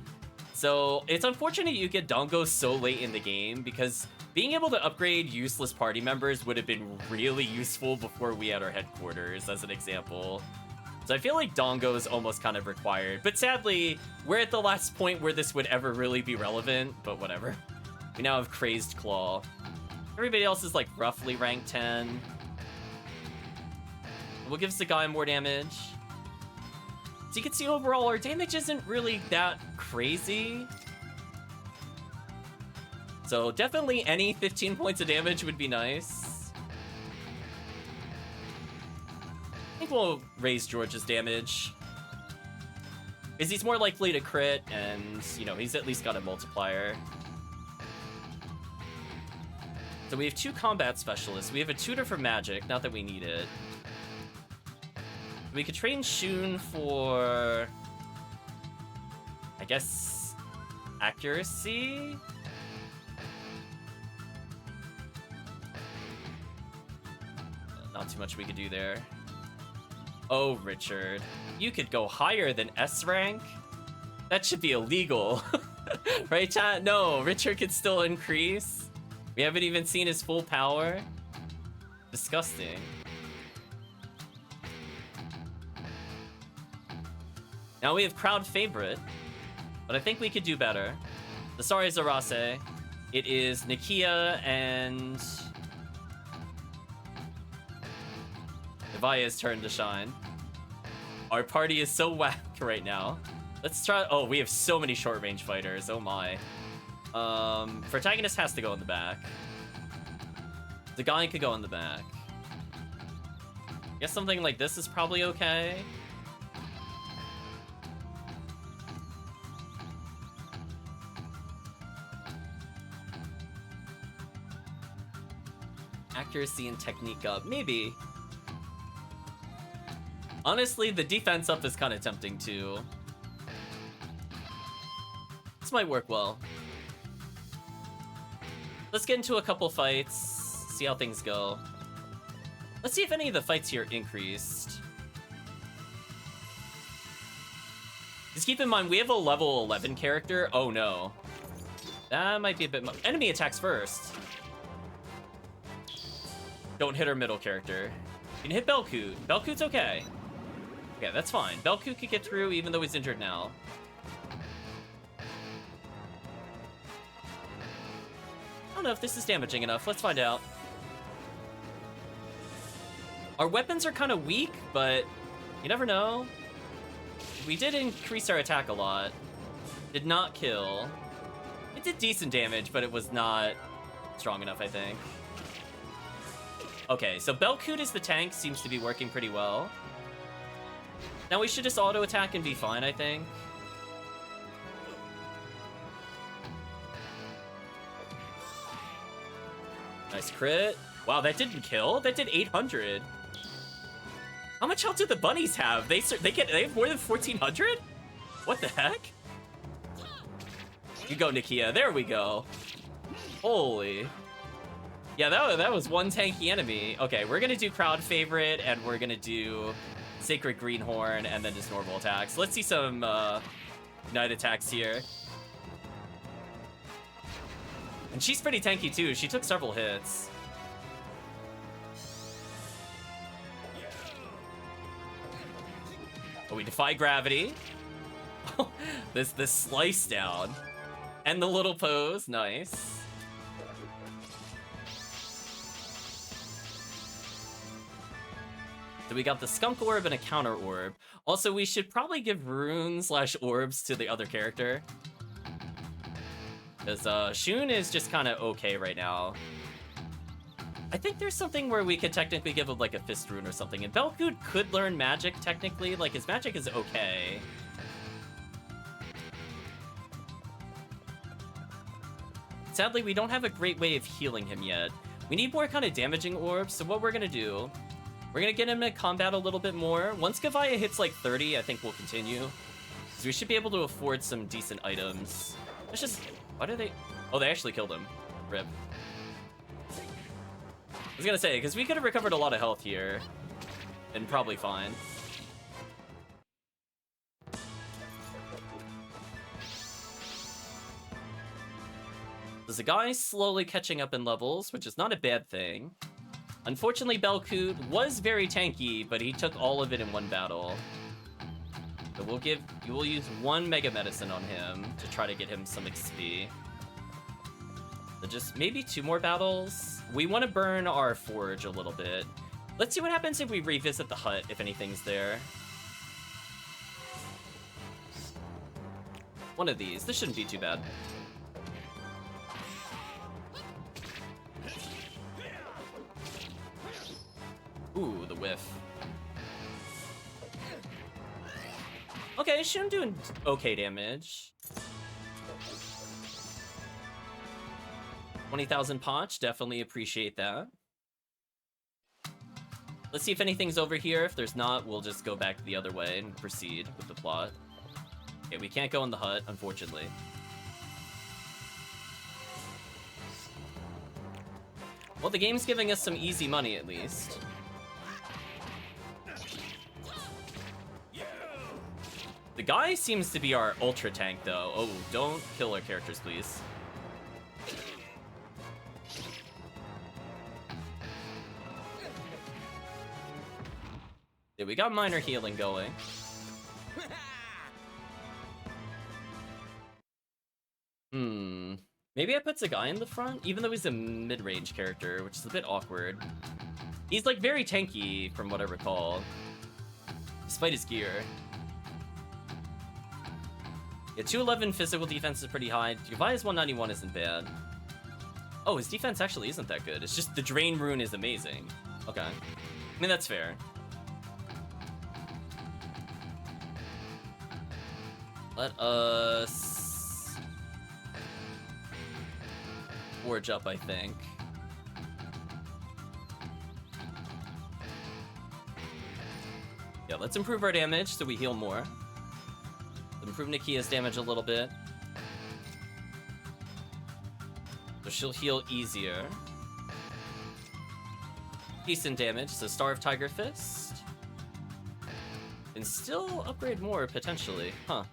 So, it's unfortunate you get Dongo so late in the game because being able to upgrade useless party members would have been really useful before we had our headquarters, as an example. So I feel like Dongo is almost kind of required. But sadly, we're at the last point where this would ever really be relevant, but whatever. We now have Crazed Claw. Everybody else is like roughly rank 10. We'll give Zagai more damage. So you can see overall our damage isn't really that crazy. So definitely any 15 points of damage would be nice. I think we'll raise George's damage. Because he's more likely to crit and, you know, he's at least got a multiplier. So we have 2 combat specialists. We have a tutor for magic, not that we need it. We could train Shun for... I guess... accuracy? Not too much we could do there. Oh, Richard. You could go higher than S rank? That should be illegal. Right, chat? No, Richard could still increase. We haven't even seen his full power. Disgusting. Now we have crowd favorite, but I think we could do better. The Sorry Zarase. It is Nakia and Evaya's turn to shine. Our party is so whack right now. Let's try. Oh, we have so many short range fighters. Oh my. Protagonist has to go in the back. The guy could go in the back. Guess something like this is probably okay. Accuracy and technique up, maybe. Honestly, the defense up is kind of tempting too. This might work well. Let's get into a couple fights, see how things go. Let's see if any of the fights here increased. Just keep in mind, we have a level 11 character. Oh no. That might be a bit much. Enemy attacks first. Don't hit our middle character. You can hit Belkoot. Belkoot's okay. Okay, that's fine. Belkoot could get through even though he's injured now. I don't know if this is damaging enough. Let's find out. Our weapons are kind of weak, but you never know. We did increase our attack a lot. Did not kill. It did decent damage, but it was not strong enough, I think. Okay, so Belkoot is the tank, seems to be working pretty well. Now we should just auto-attack and be fine, I think. Nice crit. Wow, that didn't kill. That did 800. How much health do the bunnies have? They have more than 1,400? What the heck? You go, Nakia. There we go. Holy. Yeah, that was one tanky enemy. Okay, we're gonna do crowd favorite, and we're gonna do Sacred Greenhorn, and then just normal attacks. Let's see some night attacks here. And she's pretty tanky too. She took several hits. Oh, we defy gravity. this slice down. And the little pose, nice. So we got the skunk orb and a counter orb. Also, we should probably give runes / orbs to the other character. Because Shun is just kind of okay right now. I think there's something where we could technically give him like a fist rune or something. And Belkut could learn magic technically. Like his magic is okay. Sadly, we don't have a great way of healing him yet. We need more kind of damaging orbs. So what we're going to do, we're going to get him in combat a little bit more. Once Gavaya hits like 30, I think we'll continue. So we should be able to afford some decent items. Let's just... Why do they... Oh, they actually killed him. Rip. I was going to say, because we could have recovered a lot of health here. And probably fine. There's a guy slowly catching up in levels, which is not a bad thing. Unfortunately, Belkut was very tanky, but he took all of it in one battle. So we'll use one Mega Medicine on him to try to get him some XP. So just maybe 2 more battles. We want to burn our forge a little bit. Let's see what happens if we revisit the hut, if anything's there. One of these. This shouldn't be too bad. Ooh, the whiff. Okay, Shun doing okay damage. 20,000 Potch, definitely appreciate that. Let's see if anything's over here. If there's not, we'll just go back the other way and proceed with the plot. Okay, we can't go in the hut, unfortunately. Well, the game's giving us some easy money, at least. The guy seems to be our ultra tank, though. Oh, don't kill our characters, please. Yeah, we got minor healing going. Maybe I put Zagai in the front, even though he's a mid-range character, which is a bit awkward. He's, like, very tanky, from what I recall. Despite his gear. Yeah, 211 physical defense is pretty high. Gavaya's 191 isn't bad. Oh, his defense actually isn't that good. It's just the Drain Rune is amazing. Okay. I mean, that's fair. Let us... forge up, I think. Yeah, let's improve our damage so we heal more. Improve Nakia's damage a little bit. So she'll heal easier. Decent damage, so Starve Tiger Fist. And still upgrade more, potentially. Huh.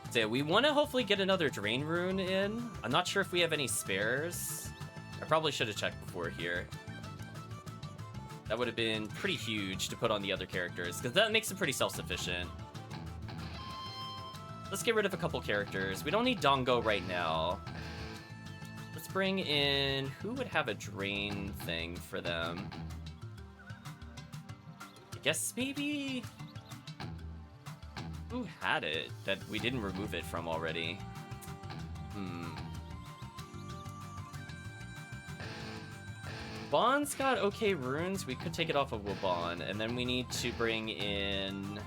So yeah, we want to hopefully get another Drain Rune in. I'm not sure if we have any spares. I probably should have checked before here. That would have been pretty huge to put on the other characters, because that makes them pretty self-sufficient. Let's get rid of a couple characters. We don't need Dongo right now. Let's bring in... Who would have a drain thing for them? I guess maybe... Who had it that we didn't remove it from already? Wobon's got okay runes. We could take it off of Wobon, and then we need to bring in...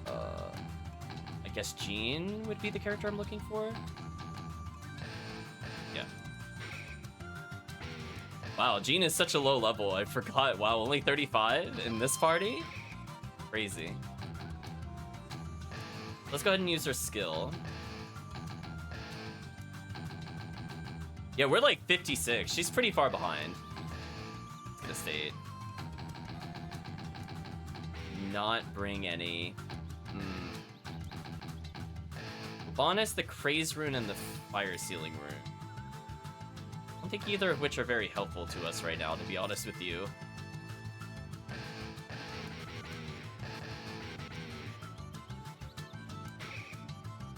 I guess Jean would be the character I'm looking for. Yeah. Wow, Jean is such a low level. I forgot. Wow, only 35 in this party? Crazy. Let's go ahead and use her skill. Yeah, we're like 56. She's pretty far behind. It's gonna state. Not bring any. Bonus the Craze Rune and the Fire Sealing Rune. I don't think either of which are very helpful to us right now, to be honest with you.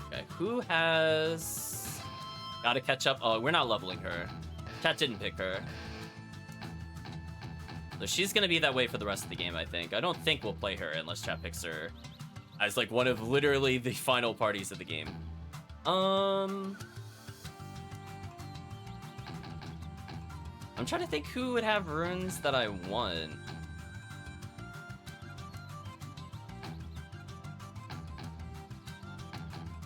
Okay, who has... Gotta catch up. Oh, we're not leveling her. Chat didn't pick her. So she's gonna be that way for the rest of the game, I think. I don't think we'll play her unless chat picks her as like one of literally the final parties of the game. I'm trying to think who would have runes that I want.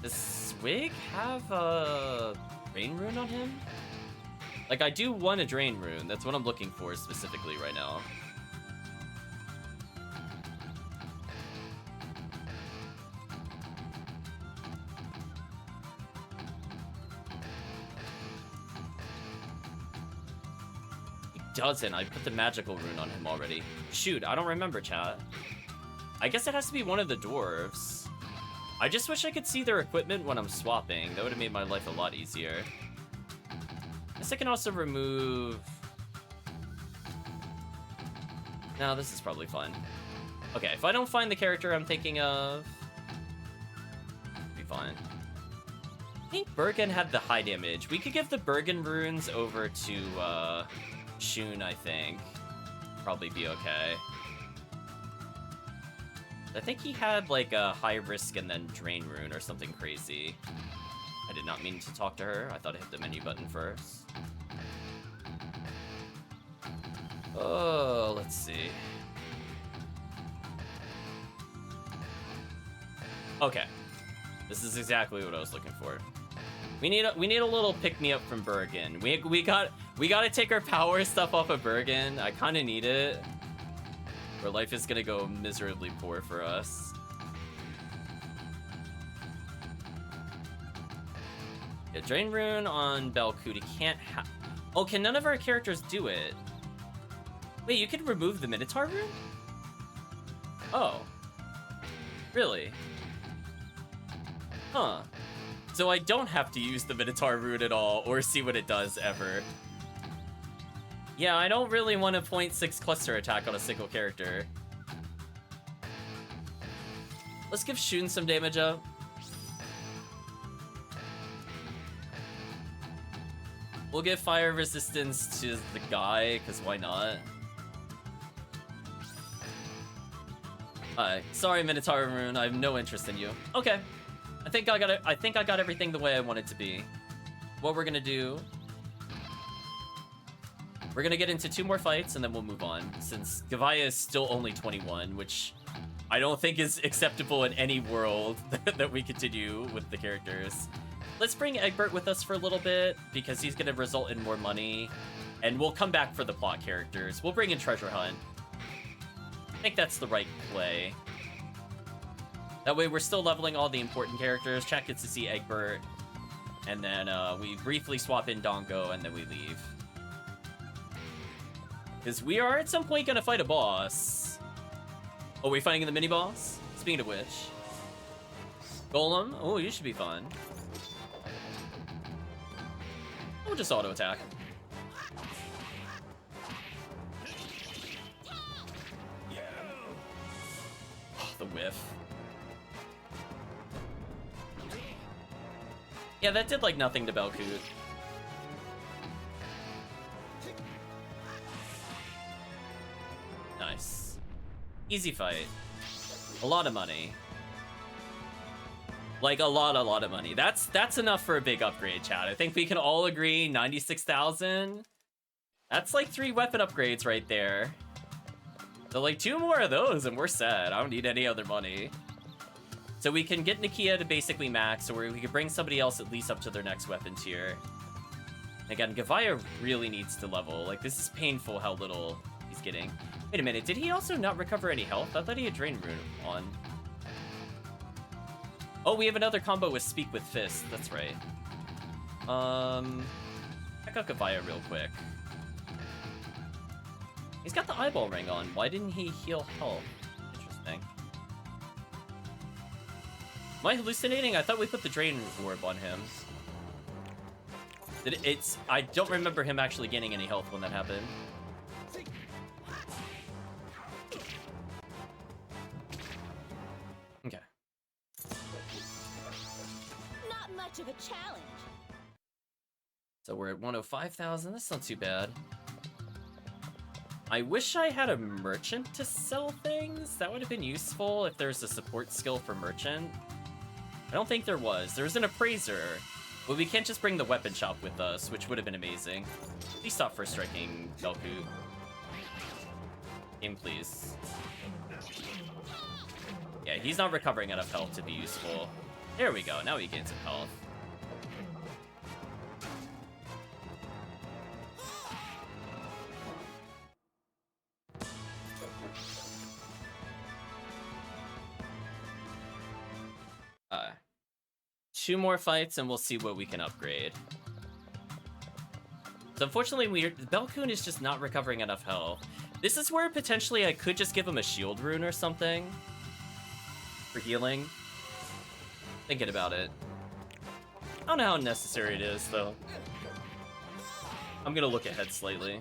Does Swig have a drain rune on him? Like, I do want a drain rune. That's what I'm looking for specifically right now. Doesn't. I put the magical rune on him already. Shoot, I don't remember, chat. I guess it has to be one of the dwarves. I just wish I could see their equipment when I'm swapping. That would have made my life a lot easier. I guess I can also remove... No, this is probably fun. Okay, if I don't find the character I'm thinking of... Be fine. I think Bergen had the high damage. We could give the Bergen runes over to, Shun, I think. Probably be okay. I think he had like a high risk and then drain rune or something crazy. I did not mean to talk to her. I thought I hit the menu button first. Oh, let's see. Okay. This is exactly what I was looking for. We need a little pick-me-up from Bergen. We gotta take our power stuff off of Bergen. I kinda need it. Or life is gonna go miserably poor for us. Yeah, Drain Rune on Belkuti can't have... Oh, can none of our characters do it? Wait, you can remove the Minotaur rune? Oh. Really? Huh. So I don't have to use the Minotaur rune at all, or see what it does ever. Yeah, I don't really want a 0.6 cluster attack on a single character. Let's give Shun some damage up. We'll give fire resistance to the guy, because why not? Sorry, Minotaur rune, I have no interest in you. Okay. I think I got everything the way I want it to be. What we're gonna do... We're gonna get into 2 more fights and then we'll move on, since Gavaya is still only 21, which I don't think is acceptable in any world that we continue with the characters. Let's bring Egbert with us for a little bit, because he's gonna result in more money, and we'll come back for the plot characters. We'll bring in Treasure Hunt. I think that's the right play. That way we're still leveling all the important characters. Chat gets to see Egbert, and then we briefly swap in Dongo, and then we leave. Because we are at some point gonna fight a boss. Oh, we fighting in the mini boss? Speaking of which. Golem? Oh, you should be fun. We'll just auto attack. Oh, the whiff. Yeah, that did like nothing to Belkut. Nice. Easy fight. A lot of money. Like, a lot of money. That's enough for a big upgrade, chat. I think we can all agree 96,000. That's like 3 weapon upgrades right there. So like 2 more of those and we're set. I don't need any other money. So we can get Nakia to basically max, or we can bring somebody else at least up to their next weapon tier. Again, Gavaya really needs to level. Like, this is painful how little he's getting. Wait a minute, did he also not recover any health? I thought he had Drain Rune on. Oh, we have another combo with Speak with Fist. That's right. check out Gavaya real quick. He's got the eyeball ring on. Why didn't he heal health? Interesting. Am I hallucinating? I thought we put the drain orb on him. I don't remember him actually gaining any health when that happened. Okay. Not much of a challenge. So we're at 105,000. That's not too bad. I wish I had a merchant to sell things. That would have been useful if there's a support skill for merchant. I don't think there was. There's an appraiser, but we can't just bring the weapon shop with us, which would have been amazing. Please stop first striking Belku. Game, please. Yeah, he's not recovering enough health to be useful. There we go. Now he gains some health. Two more fights and we'll see what we can upgrade. So unfortunately, Belkun is just not recovering enough health. This is where potentially I could just give him a shield rune or something for healing. Thinking about it. I don't know how necessary it is though. I'm gonna look ahead slightly.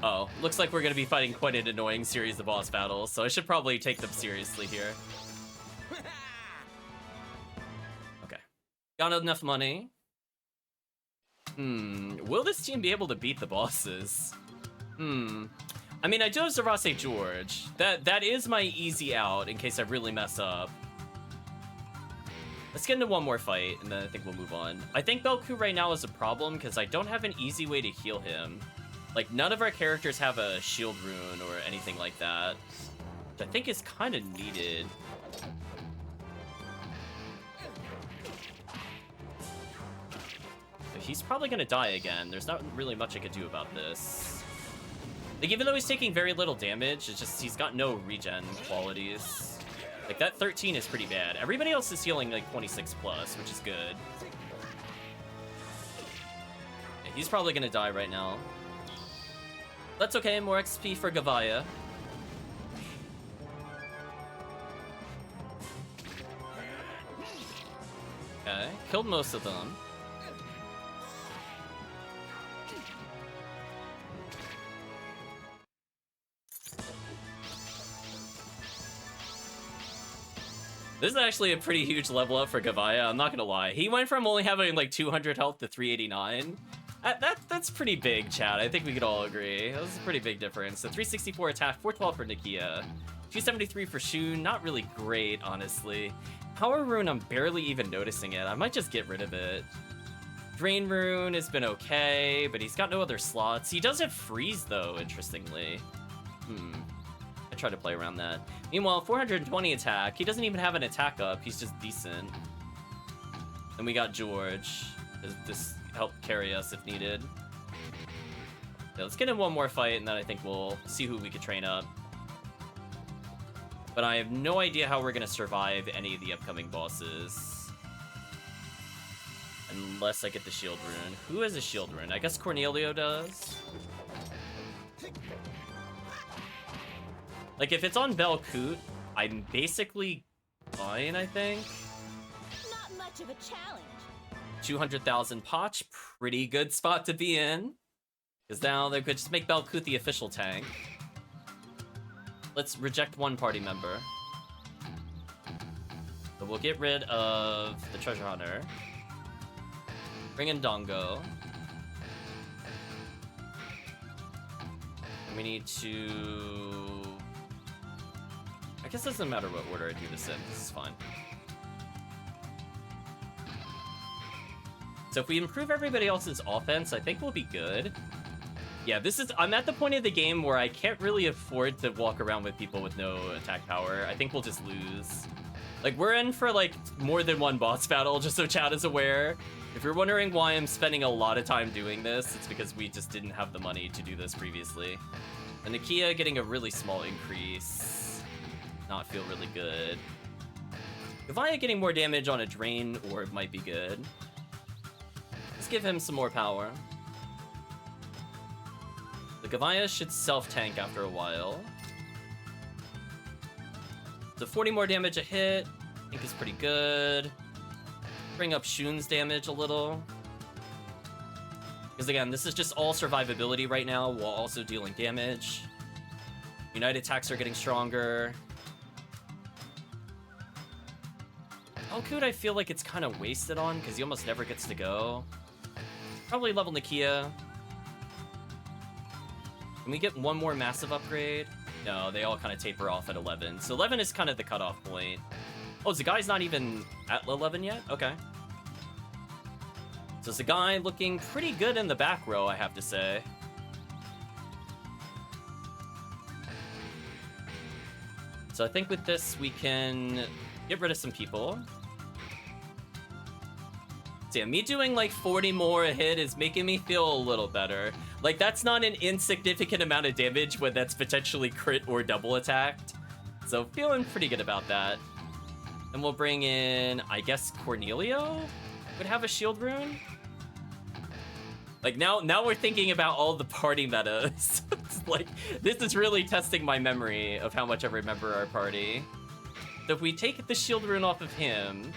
Oh, looks like we're gonna be fighting quite an annoying series of boss battles, so I should probably take them seriously here. Okay. Got enough money. Will this team be able to beat the bosses? I mean, I do have Zarase George. That is my easy out in case I really mess up. Let's get into one more fight, and then I think we'll move on. I think Belku right now is a problem, because I don't have an easy way to heal him. Like, none of our characters have a shield rune or anything like that, which I think is kind of needed. But he's probably going to die again. There's not really much I could do about this. Like, even though he's taking very little damage, it's just he's got no regen qualities. Like, that 13 is pretty bad. Everybody else is healing, like, 26 plus, which is good. Yeah, he's probably going to die right now. That's okay, more XP for Gavaya. Okay, killed most of them. This is actually a pretty huge level up for Gavaya, I'm not gonna lie. He went from only having like 200 health to 389. That's pretty big, chat. I think we could all agree. That was a pretty big difference. So 364 attack, 412 for Nakia. 273 for Shun, not really great, honestly. Power Rune, I'm barely even noticing it. I might just get rid of it. Drain Rune has been okay, but he's got no other slots. He does have Freeze, though, interestingly. I try to play around that. Meanwhile, 420 attack. He doesn't even have an attack up. He's just decent. And we got George. This help carry us if needed. Yeah, let's get in one more fight, and then I think we'll see who we could train up. But I have no idea how we're going to survive any of the upcoming bosses. Unless I get the shield rune. Who has a shield rune? I guess Cornelio does. Like, if it's on Belkut, I'm basically fine, I think. Not much of a challenge. 200,000 Potch, pretty good spot to be in. Because now they could just make Belkut the official tank. Let's reject one party member. So we'll get rid of the treasure hunter. Bring in Dongo. And we need to... I guess it doesn't matter what order I do this in. This is fine. So if we improve everybody else's offense, I think we'll be good. Yeah, I'm at the point of the game where I can't really afford to walk around with people with no attack power. I think we'll just lose. Like, we're in for, like, more than one boss battle, just so chat is aware. If you're wondering why I'm spending a lot of time doing this, it's because we just didn't have the money to do this previously. And Nakia getting a really small increase. Not feel really good. Gavaya getting more damage on a drain orb might be good. Let's give him some more power. The Gavaya should self-tank after a while. So 40 more damage a hit, I think is pretty good. Bring up Shun's damage a little. Because again, this is just all survivability right now while also dealing damage. United attacks are getting stronger. Belkut, I feel like it's kind of wasted on because he almost never gets to go. Probably level Nakia. Can we get one more massive upgrade? No, they all kind of taper off at 11. So 11 is kind of the cutoff point. Oh, Zagai's not even at 11 yet? Okay. So Zagai looking pretty good in the back row, I have to say. So I think with this, we can get rid of some people. So yeah, me doing like 40 more a hit is making me feel a little better. Like, that's not an insignificant amount of damage when that's potentially crit or double attacked. So feeling pretty good about that. And we'll bring in, I guess, Cornelio would have a shield rune. Like, now we're thinking about all the party metas. It's like, this is really testing my memory of how much I remember our party. So if we take the shield rune off of him,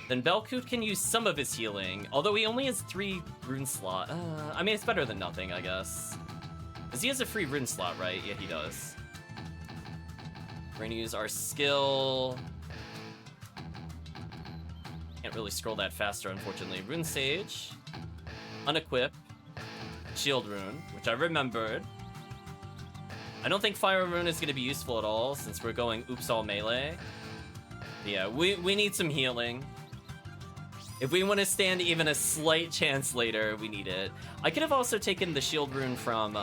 then Belkut can use some of his healing, although he only has 3 rune slot. I mean, it's better than nothing, I guess. Because he has a free rune slot, right? Yeah, he does. We're gonna use our skill. Can't really scroll that faster, unfortunately. Rune Sage. Unequip. Shield Rune, which I remembered. I don't think Fire Rune is gonna be useful at all, since we're going oops all melee. Yeah, we need some healing. If we want to stand even a slight chance later, we need it. I could have also taken the shield rune from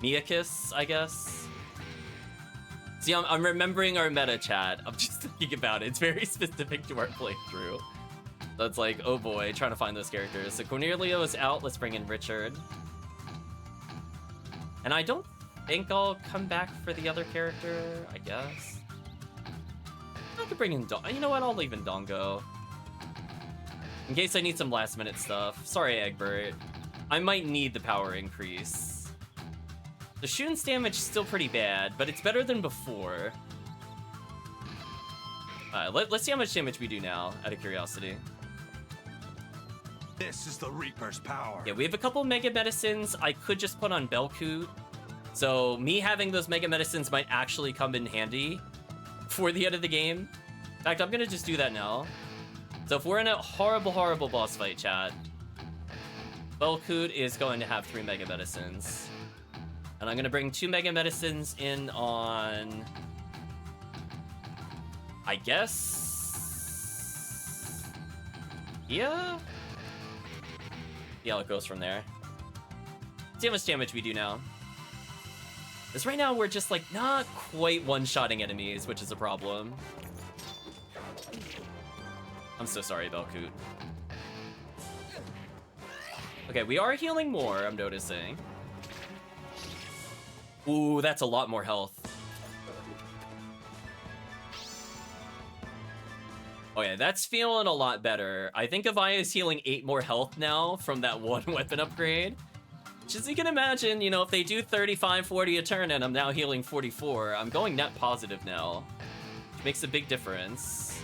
Miyakis, I guess. See, I'm remembering our meta chat. I'm just thinking about it. It's very specific to our playthrough. So it's like, oh boy, trying to find those characters. So Cornelio is out. Let's bring in Richard. And I don't think I'll come back for the other character, I guess. I could bring in you know what? I'll leave in Dongo. In case I need some last minute stuff. Sorry, Egbert. I might need the power increase. The Shun's damage is still pretty bad, but it's better than before. Let's see how much damage we do now, out of curiosity. This is the Reaper's power. Yeah, we have a couple Mega Medicines I could just put on Belkut. So me having those Mega Medicines might actually come in handy for the end of the game. In fact, I'm gonna just do that now. So if we're in a horrible, horrible boss fight, chat, Belkut is going to have 3 Mega Medicines. And I'm gonna bring 2 Mega Medicines in on, I guess, yeah? See how it goes from there. See how much damage we do now. Because right now we're just like not quite one-shotting enemies, which is a problem. I'm so sorry, Belkut. Okay, we are healing more, I'm noticing. Ooh, that's a lot more health. Oh yeah, that's feeling a lot better. I think Avaya is healing 8 more health now from that one weapon upgrade. Which, as you can imagine, you know, if they do 35, 40 a turn and I'm now healing 44, I'm going net positive now. Which makes a big difference.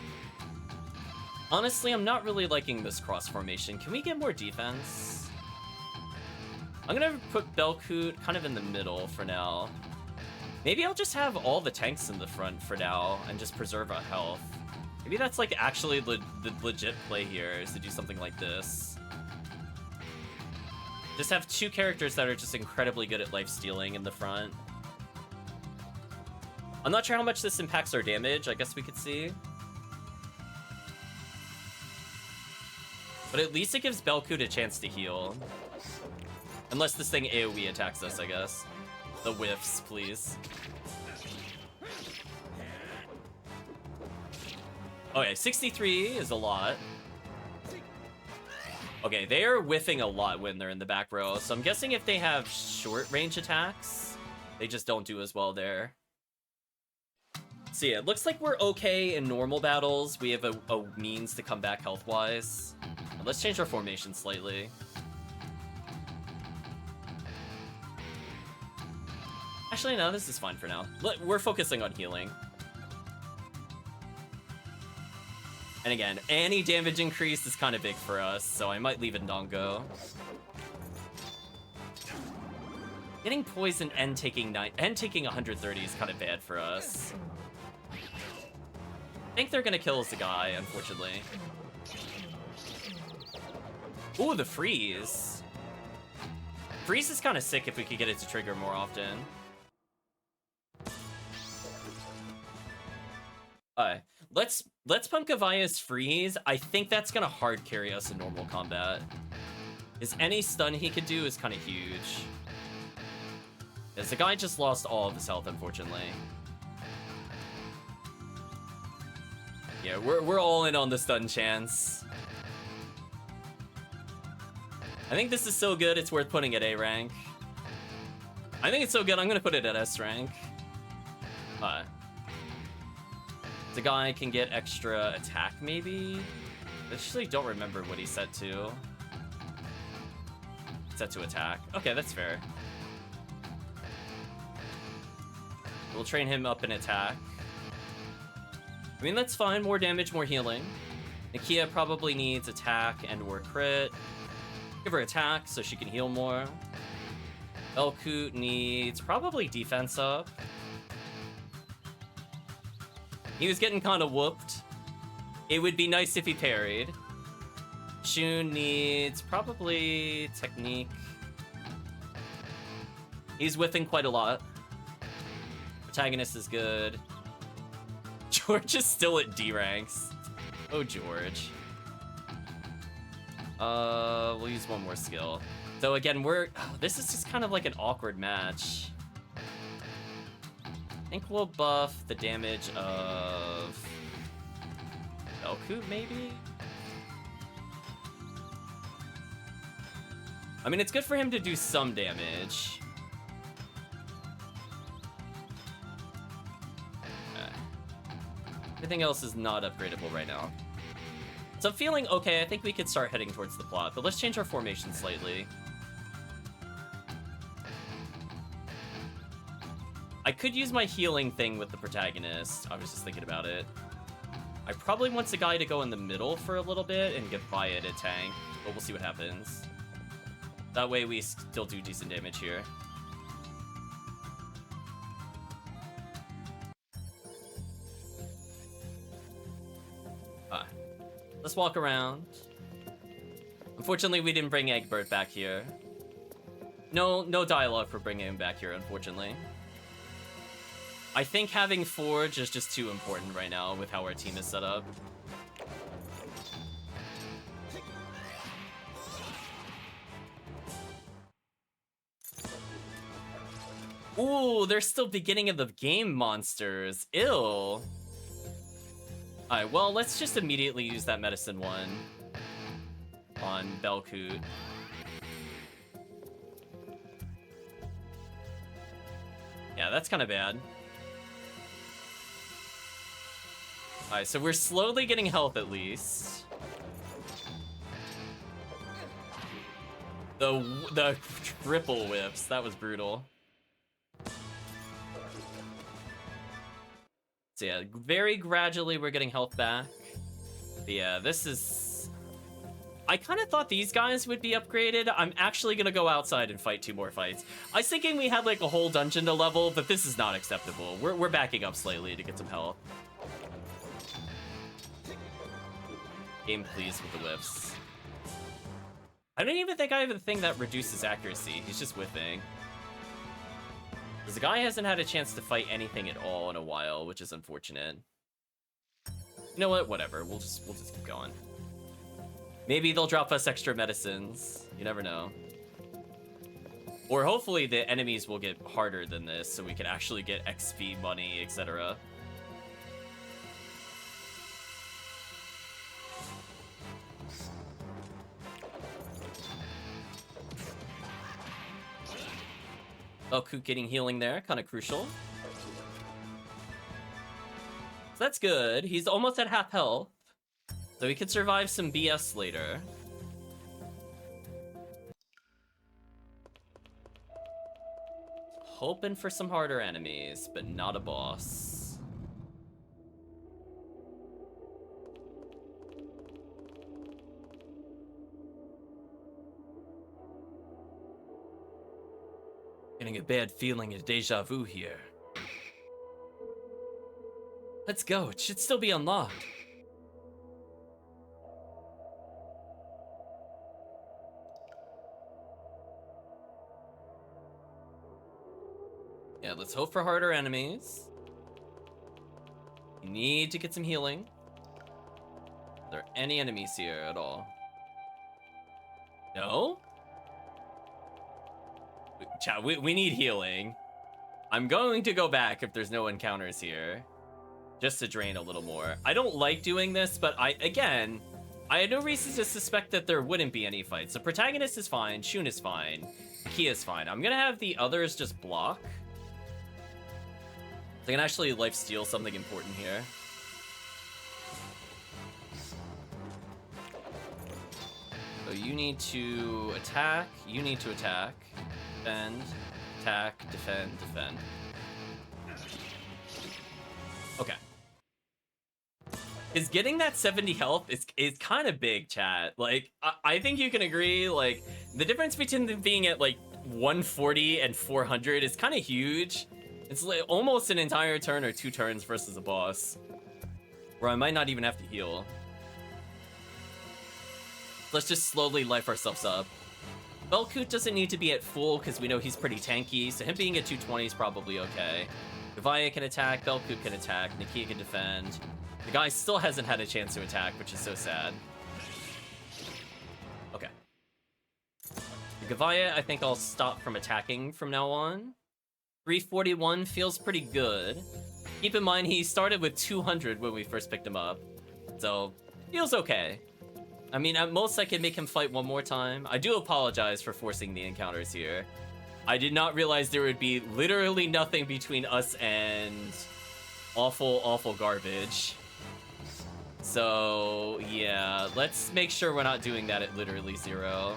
Honestly, I'm not really liking this cross formation. Can we get more defense? I'm gonna put Belkut kind of in the middle for now. Maybe I'll just have all the tanks in the front for now and just preserve our health. Maybe that's like actually the legit play here, is to do something like this. Just have 2 characters that are just incredibly good at life stealing in the front. I'm not sure how much this impacts our damage, I guess we could see. But at least it gives Belkut a chance to heal. Unless this thing AoE attacks us, I guess. The whiffs, please. Okay, 63 is a lot. Okay, they are whiffing a lot when they're in the back row, so I'm guessing if they have short range attacks, They just don't do as well there. So yeah, it looks like we're okay in normal battles. We have a means to come back health-wise. Let's change our formation slightly. Actually, no, this is fine for now. We're focusing on healing. And again, any damage increase is kind of big for us, so I might leave Ndongo. Getting poisoned and taking 130 is kind of bad for us. I think they're gonna kill the guy, unfortunately. Ooh, the freeze. Freeze is kind of sick if we could get it to trigger more often. Alright, let's pump Kavaya's freeze. I think that's gonna hard carry us in normal combat. Is any stun he could do is kind of huge. As the guy just lost all of his health, unfortunately. Yeah, we're all in on the stun chance. I think this is so good, it's worth putting at A rank. I think it's so good, I'm gonna put it at S rank. The guy can get extra attack, maybe? I actually don't remember what he set to. Set to attack. Okay, that's fair. We'll train him up in attack. I mean, that's fine. More damage, more healing. Nakia probably needs attack and or crit. Give her attack so she can heal more. Elkut needs probably defense up. He was getting kind of whooped. It would be nice if he parried. Shun needs probably technique. He's whiffing quite a lot. Protagonist is good. George is still at D ranks. Oh, George. We'll use one more skill. So again, this is just kind of like an awkward match. I think we'll buff the damage of Elkut, maybe? I mean, it's good for him to do some damage. Okay. Everything else is not upgradable right now. So I'm feeling okay. I think we could start heading towards the plot, but let's change our formation slightly. I could use my healing thing with the protagonist. I was just thinking about it. I probably want the guy to go in the middle for a little bit and get by it a tank, but we'll see what happens. That way we still do decent damage here. Let's walk around. Unfortunately, we didn't bring Egbert back here. No dialogue for bringing him back here, unfortunately. I think having Forge is just too important right now with how our team is set up. Ooh, they're still beginning of the game monsters. Ew. Alright, well, let's just immediately use that medicine one on Belkut. Yeah, that's kind of bad. Alright, so we're slowly getting health at least. The triple whips, that was brutal. So yeah, very gradually we're getting health back. But yeah, this is... I kind of thought these guys would be upgraded. I'm actually gonna go outside and fight 2 more fights. I was thinking we had like a whole dungeon to level, but this is not acceptable. We're backing up slightly to get some health. Game pleased with the whiffs. I don't even think I have a thing that reduces accuracy. He's just whiffing. Because the guy hasn't had a chance to fight anything at all in a while, which is unfortunate. You know what? Whatever. We'll just keep going. Maybe they'll drop us extra medicines. You never know. Or hopefully the enemies will get harder than this, so we can actually get XP, money, etc. Belkoot getting healing there, kind of crucial. So that's good. He's almost at half health. So he could survive some BS later. Hoping for some harder enemies, but not a boss. Getting a bad feeling of deja vu here. Let's go. It should still be unlocked. Yeah, let's hope for harder enemies. We need to get some healing. Are there any enemies here at all? No? Chat, we need healing. I'm going to go back if there's no encounters here. Just to drain a little more. I don't like doing this, but I had no reason to suspect that there wouldn't be any fights. The protagonist is fine, Shun is fine, Key is fine. I'm gonna have the others just block. They can actually life steal something important here. So you need to attack, you need to attack, defend, attack, defend, defend. Okay. Is getting that 70 health is kind of big, chat. Like, I think you can agree, like, the difference between them being at, like, 140 and 400 is kind of huge. It's like almost an entire turn or 2 turns versus a boss, where I might not even have to heal. Let's just slowly life ourselves up. Belkoot doesn't need to be at full because we know he's pretty tanky, so him being at 220 is probably okay. Gavaya can attack, Belkoot can attack, Nakia can defend. The guy still hasn't had a chance to attack, which is so sad. Okay. Gavaya, I think I'll stop from attacking from now on. 341 feels pretty good. Keep in mind, he started with 200 when we first picked him up. So, feels okay. I mean, at most I can make him fight one more time. I do apologize for forcing the encounters here. I did not realize there would be literally nothing between us and awful, awful garbage. So, yeah, let's make sure we're not doing that at literally 0.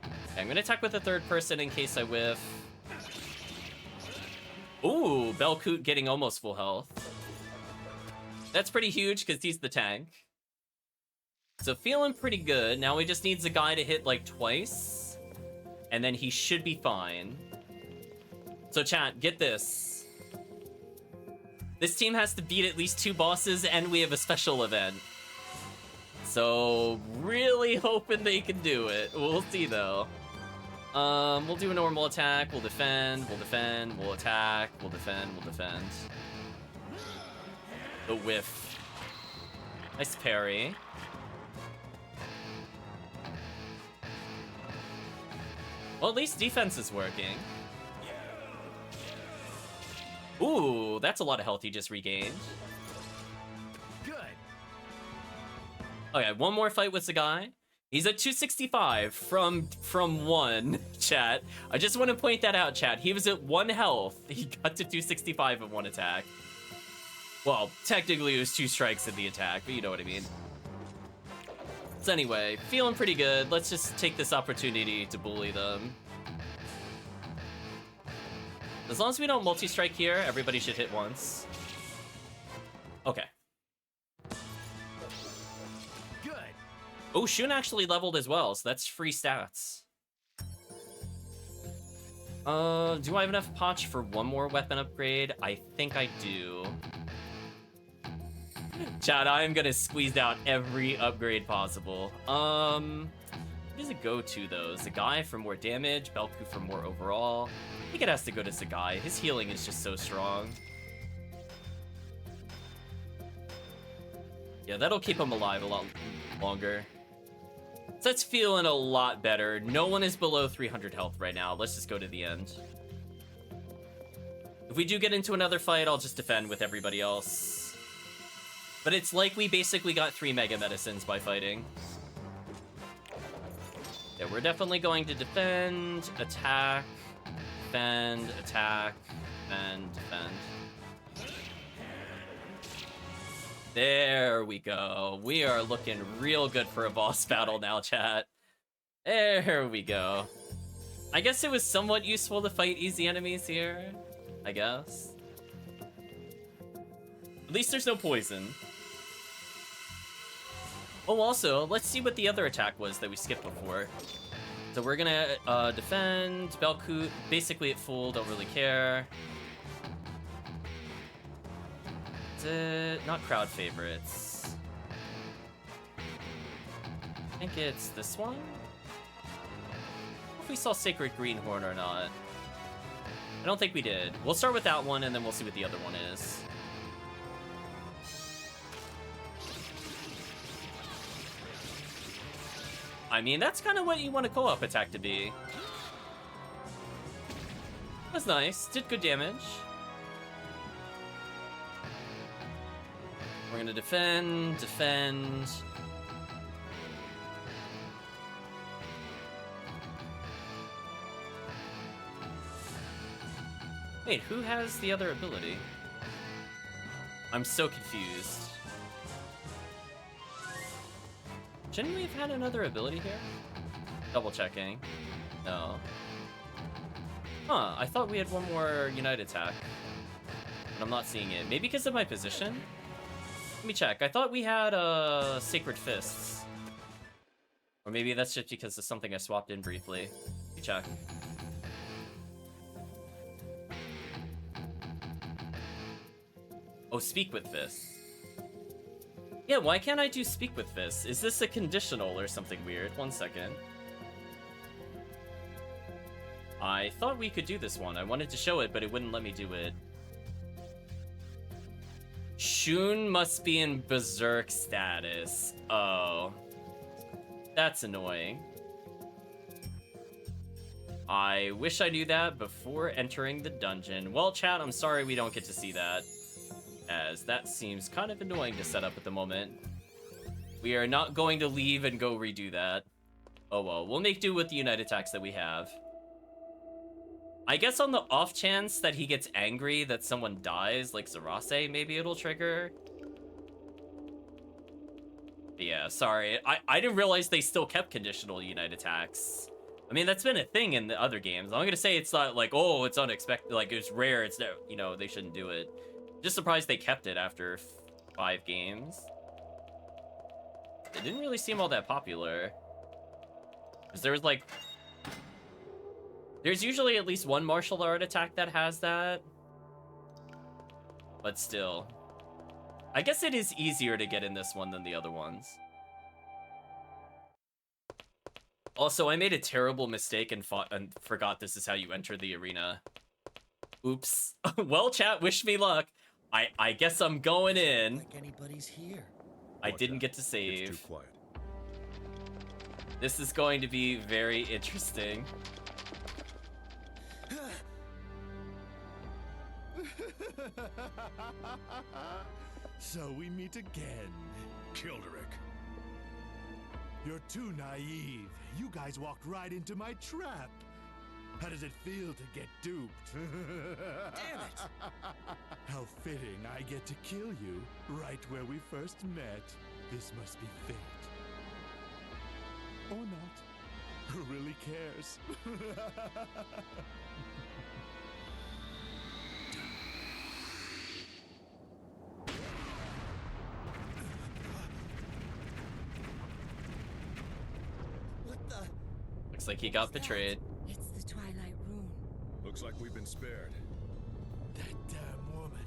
Okay, I'm gonna attack with a third person in case I whiff. Ooh, Belkoot getting almost full health. That's pretty huge because he's the tank. So feeling pretty good. Now he just needs a guy to hit like twice. And then he should be fine. So chat, get this. This team has to beat at least 2 bosses and we have a special event. So really hoping they can do it. We'll see though. We'll do a normal attack, we'll defend, we'll attack, we'll defend. The whiff. Nice parry. Well, at least defense is working. Ooh, that's a lot of health he just regained. Good. Okay, one more fight with the guy. He's at 265 from 1, chat. I just want to point that out, chat. He was at 1 health. He got to 265 in 1 attack. Well, technically it was 2 strikes in the attack, but you know what I mean. So anyway, feeling pretty good. Let's just take this opportunity to bully them. As long as we don't multi-strike here, everybody should hit once. Okay. Oh, Shun actually leveled as well, so that's free stats. Do I have enough potch for one more weapon upgrade? I think I do. Chat, I am gonna squeeze out every upgrade possible. What does it go to, though? Zagai for more damage, Belkoot for more overall. I think it has to go to Zagai. His healing is just so strong. Yeah, that'll keep him alive a lot longer. So that's feeling a lot better. No one is below 300 health right now. Let's just go to the end. If we do get into another fight, I'll just defend with everybody else. But it's like we basically got 3 Mega Medicines by fighting. Yeah, we're definitely going to defend, attack, defend, attack, and defend. There we go. We are looking real good for a boss battle now, chat. There we go. I guess it was somewhat useful to fight easy enemies here. I guess. At least there's no poison. Oh, also, let's see what the other attack was that we skipped before. So we're gonna defend, Belkut, basically at full, don't really care. That's it. Not crowd favorites. I think it's this one? I don't know if we saw Sacred Greenhorn or not. I don't think we did. We'll start with that one and then we'll see what the other one is. I mean, that's kind of what you want a co-op attack to be. That's nice. Did good damage. We're gonna defend. Wait, who has the other ability? I'm so confused. Shouldn't we have had another ability here? Double checking. No. Huh, I thought we had one more Unite attack. But I'm not seeing it. Maybe because of my position? Let me check. I thought we had Sacred Fists. Or maybe that's just because of something I swapped in briefly. Let me check. Oh, Speak with Fists. Yeah, why can't I do Speak with Fists? Is this a conditional or something weird? One second. I thought we could do this one. I wanted to show it, but it wouldn't let me do it. Shun must be in Berserk status. Oh. That's annoying. I wish I knew that before entering the dungeon. Well, chat, I'm sorry we don't get to see that, as that seems kind of annoying to set up at the moment. We are not going to leave and go redo that. Oh well, we'll make do with the Unite attacks that we have. I guess on the off chance that he gets angry that someone dies, like Zarase, maybe it'll trigger. But yeah, sorry. I didn't realize they still kept conditional Unite attacks. I mean, that's been a thing in the other games. I'm gonna say it's not like, oh, it's unexpected, like it's rare, it's, you know, they shouldn't do it. Just surprised they kept it after 5 games. It didn't really seem all that popular. Because there was like... There's usually at least one martial art attack that has that. But still. I guess it is easier to get in this one than the other ones. Also, I made a terrible mistake and forgot this is how you enter the arena. Oops. Well, chat, wish me luck. I guess I'm going in. Like anybody's here. I didn't get to save. It's too quiet. This is going to be very interesting. So we meet again. Kilderic. You're too naive. You guys walked right into my trap. How does it feel to get duped? Damn it! How fitting I get to kill you right where we first met. This must be fate. Or not. Who really cares? What the? Looks like he got betrayed. It's the Twilight Rune. Looks like we've been spared. That damn woman.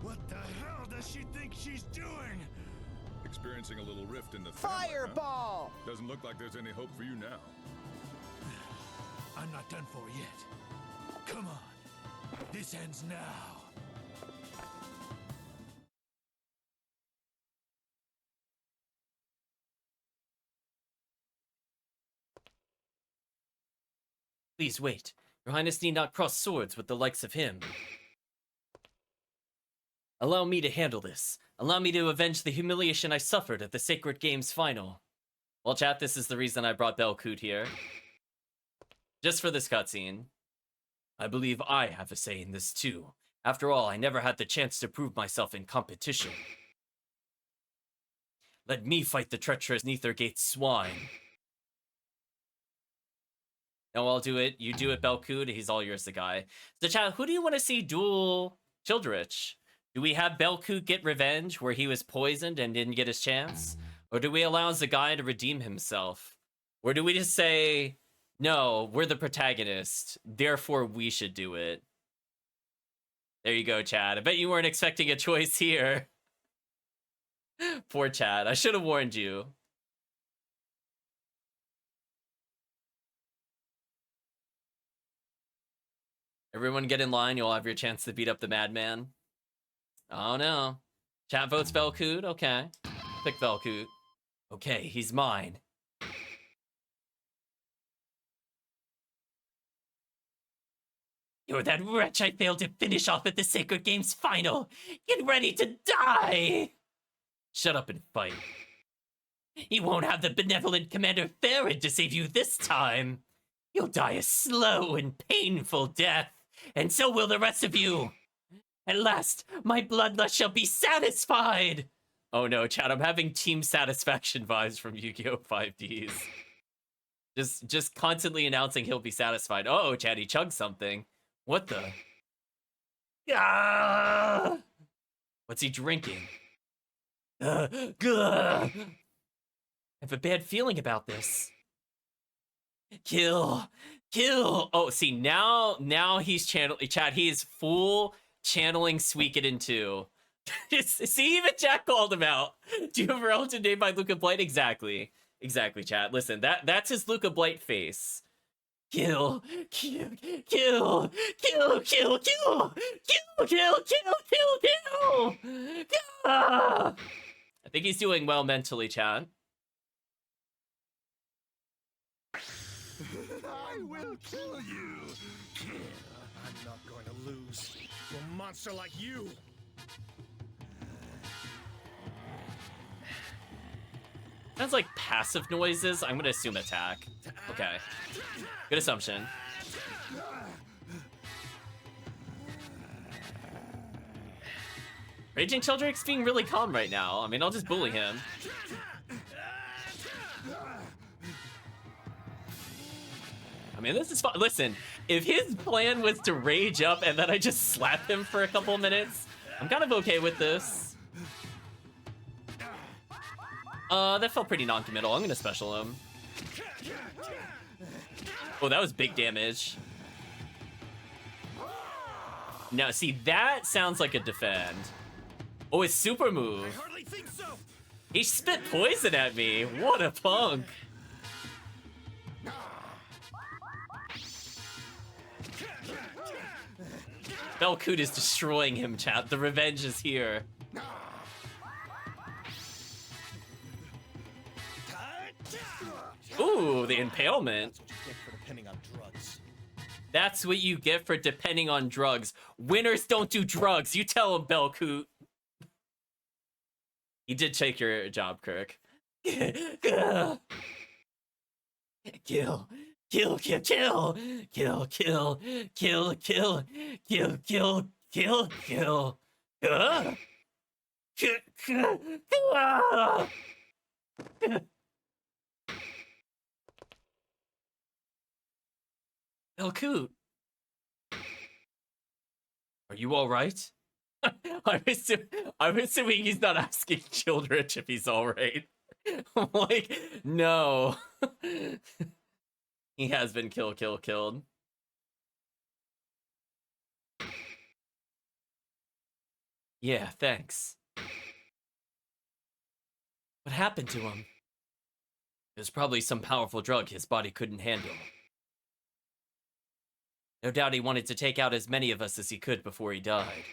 What the hell does she think she's doing? Experiencing a little rift in the family, huh? Fireball! Doesn't look like there's any hope for you now. I'm not done for yet. Come on. This ends now. Please wait. Your Highness need not cross swords with the likes of him. Allow me to handle this. Allow me to avenge the humiliation I suffered at the Sacred Games final. Well, chat, this is the reason I brought Belkut here. Just for this cutscene. I believe I have a say in this too. After all, I never had the chance to prove myself in competition. Let me fight the treacherous Nethergate swine. No, I'll do it. You do it, Belkud. He's all yours, the guy. So, chat, who do you want to see duel Childrich? Do we have Belkud get revenge where he was poisoned and didn't get his chance? Or do we allow the guy to redeem himself? Or do we just say, no, we're the protagonist, therefore we should do it? There you go, Chad. I bet you weren't expecting a choice here. Poor Chad. I should have warned you. Everyone get in line. You'll have your chance to beat up the madman. Oh, no. Chat votes Velkoot. Okay. Pick Velkoot. Okay, he's mine. You're that wretch I failed to finish off at the Sacred Games final. Get ready to die! Shut up and fight. You won't have the benevolent Commander Farron to save you this time. You'll die a slow and painful death, and so will the rest of you. At last, my bloodlust shall be satisfied. Oh no, chat, I'm having team satisfaction vibes from Yu-Gi-Oh! 5Ds. Just constantly announcing he'll be satisfied. Oh, chat, he chugged something. What the? Ah! What's he drinking? I have a bad feeling about this. Kill. Oh, see, now he's channeling. Chat, he is full channeling Suikoden 2. See, even Jack called him out. Do you have a relative named by Luca Blight? Exactly, chat. Listen, that's his Luca Blight face. Kill. Ah! I think he's doing well mentally, chat. I will kill you. I'm not going to lose to a monster like you. Sounds like passive noises. I'm gonna assume attack. Okay. Good assumption. Raging Childrix being really calm right now. I mean, I'll just bully him. I mean, this is fun. Listen, if his plan was to rage up and then I just slap him for a couple minutes, I'm kind of okay with this. That felt pretty non-committal. I'm gonna special him. Oh, that was big damage. Now, see, that sounds like a defend. Oh, his super move. I hardly think so. He spit poison at me. What a punk. Belkoot is destroying him, chat. The revenge is here. Ooh, the impalement. That's what you get for depending on drugs. Winners don't do drugs. You tell him, Belkoot. You did take your job, Kirk. Kill. Belkoot. Are you all right? I'm assuming he's not asking Childrich if he's all right. I'm like, no. He has been killed. Yeah, thanks. What happened to him? It was probably some powerful drug his body couldn't handle. No doubt he wanted to take out as many of us as he could before he died.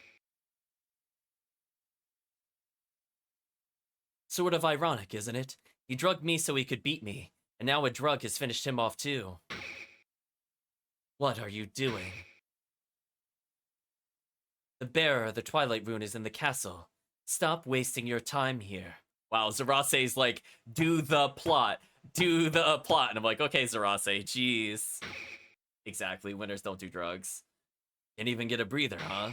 Sort of ironic, isn't it? He drugged me so he could beat me, and now a drug has finished him off too. What are you doing? The bearer of the Twilight Rune is in the castle. Stop wasting your time here. Wow, Zarase like, do the plot. And I'm like, okay, Zarase, jeez. Exactly, winners don't do drugs. Can't even get a breather, huh?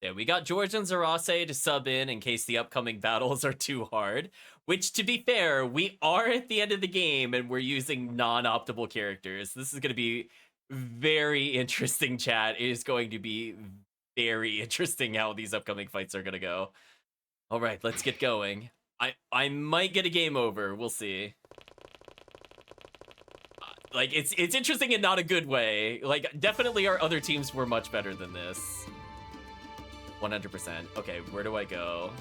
Yeah, we got George and Zarase to sub in case the upcoming battles are too hard. Which, to be fair, we are at the end of the game and we're using non-optimal characters. This is going to be very interesting, chat. It is going to be very interesting how these upcoming fights are going to go. All right, let's get going. I might get a game over. We'll see. Like, it's interesting in not a good way. Like, definitely our other teams were much better than this. 100%. Okay, where do I go?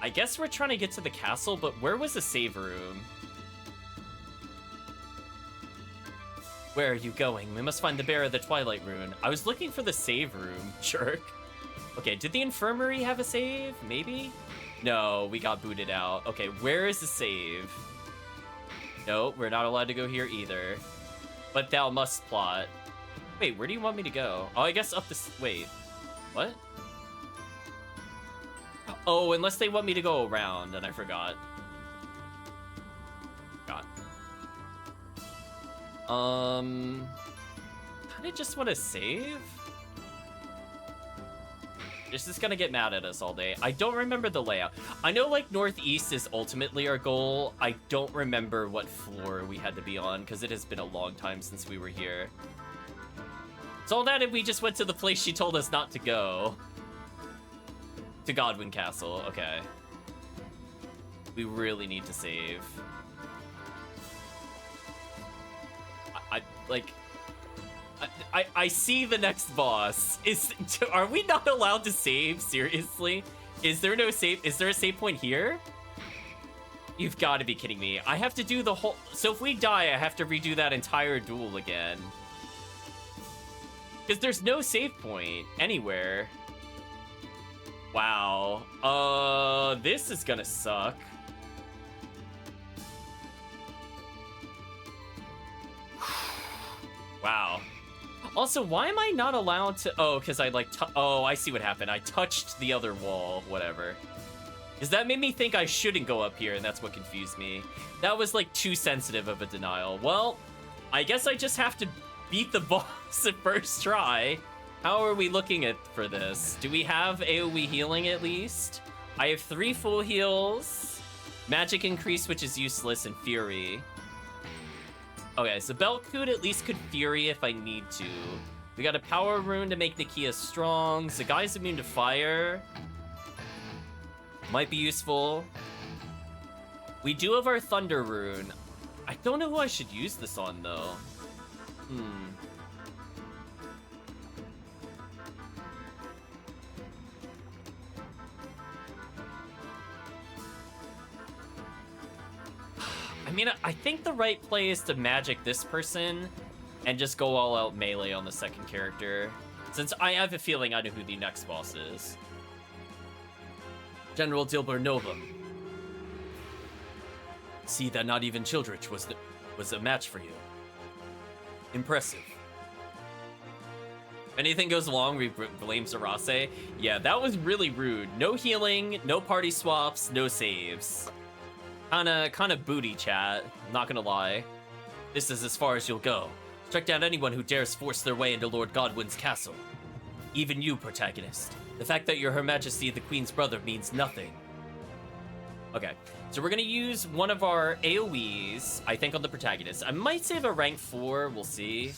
I guess we're trying to get to the castle, but where was the save room? Where are you going? We must find the bearer of the Twilight Rune. I was looking for the save room, jerk. Okay, did the infirmary have a save? Maybe? No, we got booted out. Okay, where is the save? No, we're not allowed to go here either. But thou must plot. Wait, where do you want me to go? Oh, I guess up this... Wait. What? Oh, unless they want me to go around, and I forgot. Kinda just want to save? This is gonna get mad at us all day. I don't remember the layout. I know, like, northeast is ultimately our goal. I don't remember what floor we had to be on, because it has been a long time since we were here. So that if we just went to the place she told us not to go. To Godwin Castle, okay. We really need to save. I see the next boss. Are we not allowed to save? Seriously? Is there no save? Is there a save point here? You've got to be kidding me. I have to do the whole... So if we die, I have to redo that entire duel again. Because there's no save point anywhere. Wow. This is gonna suck. Wow. Also, why am I not allowed to... Oh, because I, like... Oh, I see what happened. I touched the other wall. Whatever. Because that made me think I shouldn't go up here, and that's what confused me. That was, like, too sensitive of a denial. Well, I guess I just have to beat the boss at first try. How are we looking at for this? Do we have AoE healing at least? I have 3 full heals. Magic increase, which is useless, and Fury. Okay, so Belkhood at least could Fury if I need to. We got a power rune to make Nakia strong. Zagai's immune to fire. Might be useful. We do have our Thunder rune. I don't know who I should use this on, though. I mean, I think the right play is to magic this person and just go all out melee on the second character, since I have a feeling I know who the next boss is. General Dilber Novum. See that not even Childrich was a match for you. Impressive. If anything goes wrong, we blame Zarase. Yeah, that was really rude. No healing, no party swaps, no saves. Kinda booty, chat. Not gonna lie. This is as far as you'll go. Strike down anyone who dares force their way into Lord Godwin's castle. Even you, protagonist. The fact that you're Her Majesty the Queen's brother means nothing. Okay, so we're gonna use one of our AoEs, I think, on the protagonist. I might save a rank 4, we'll see.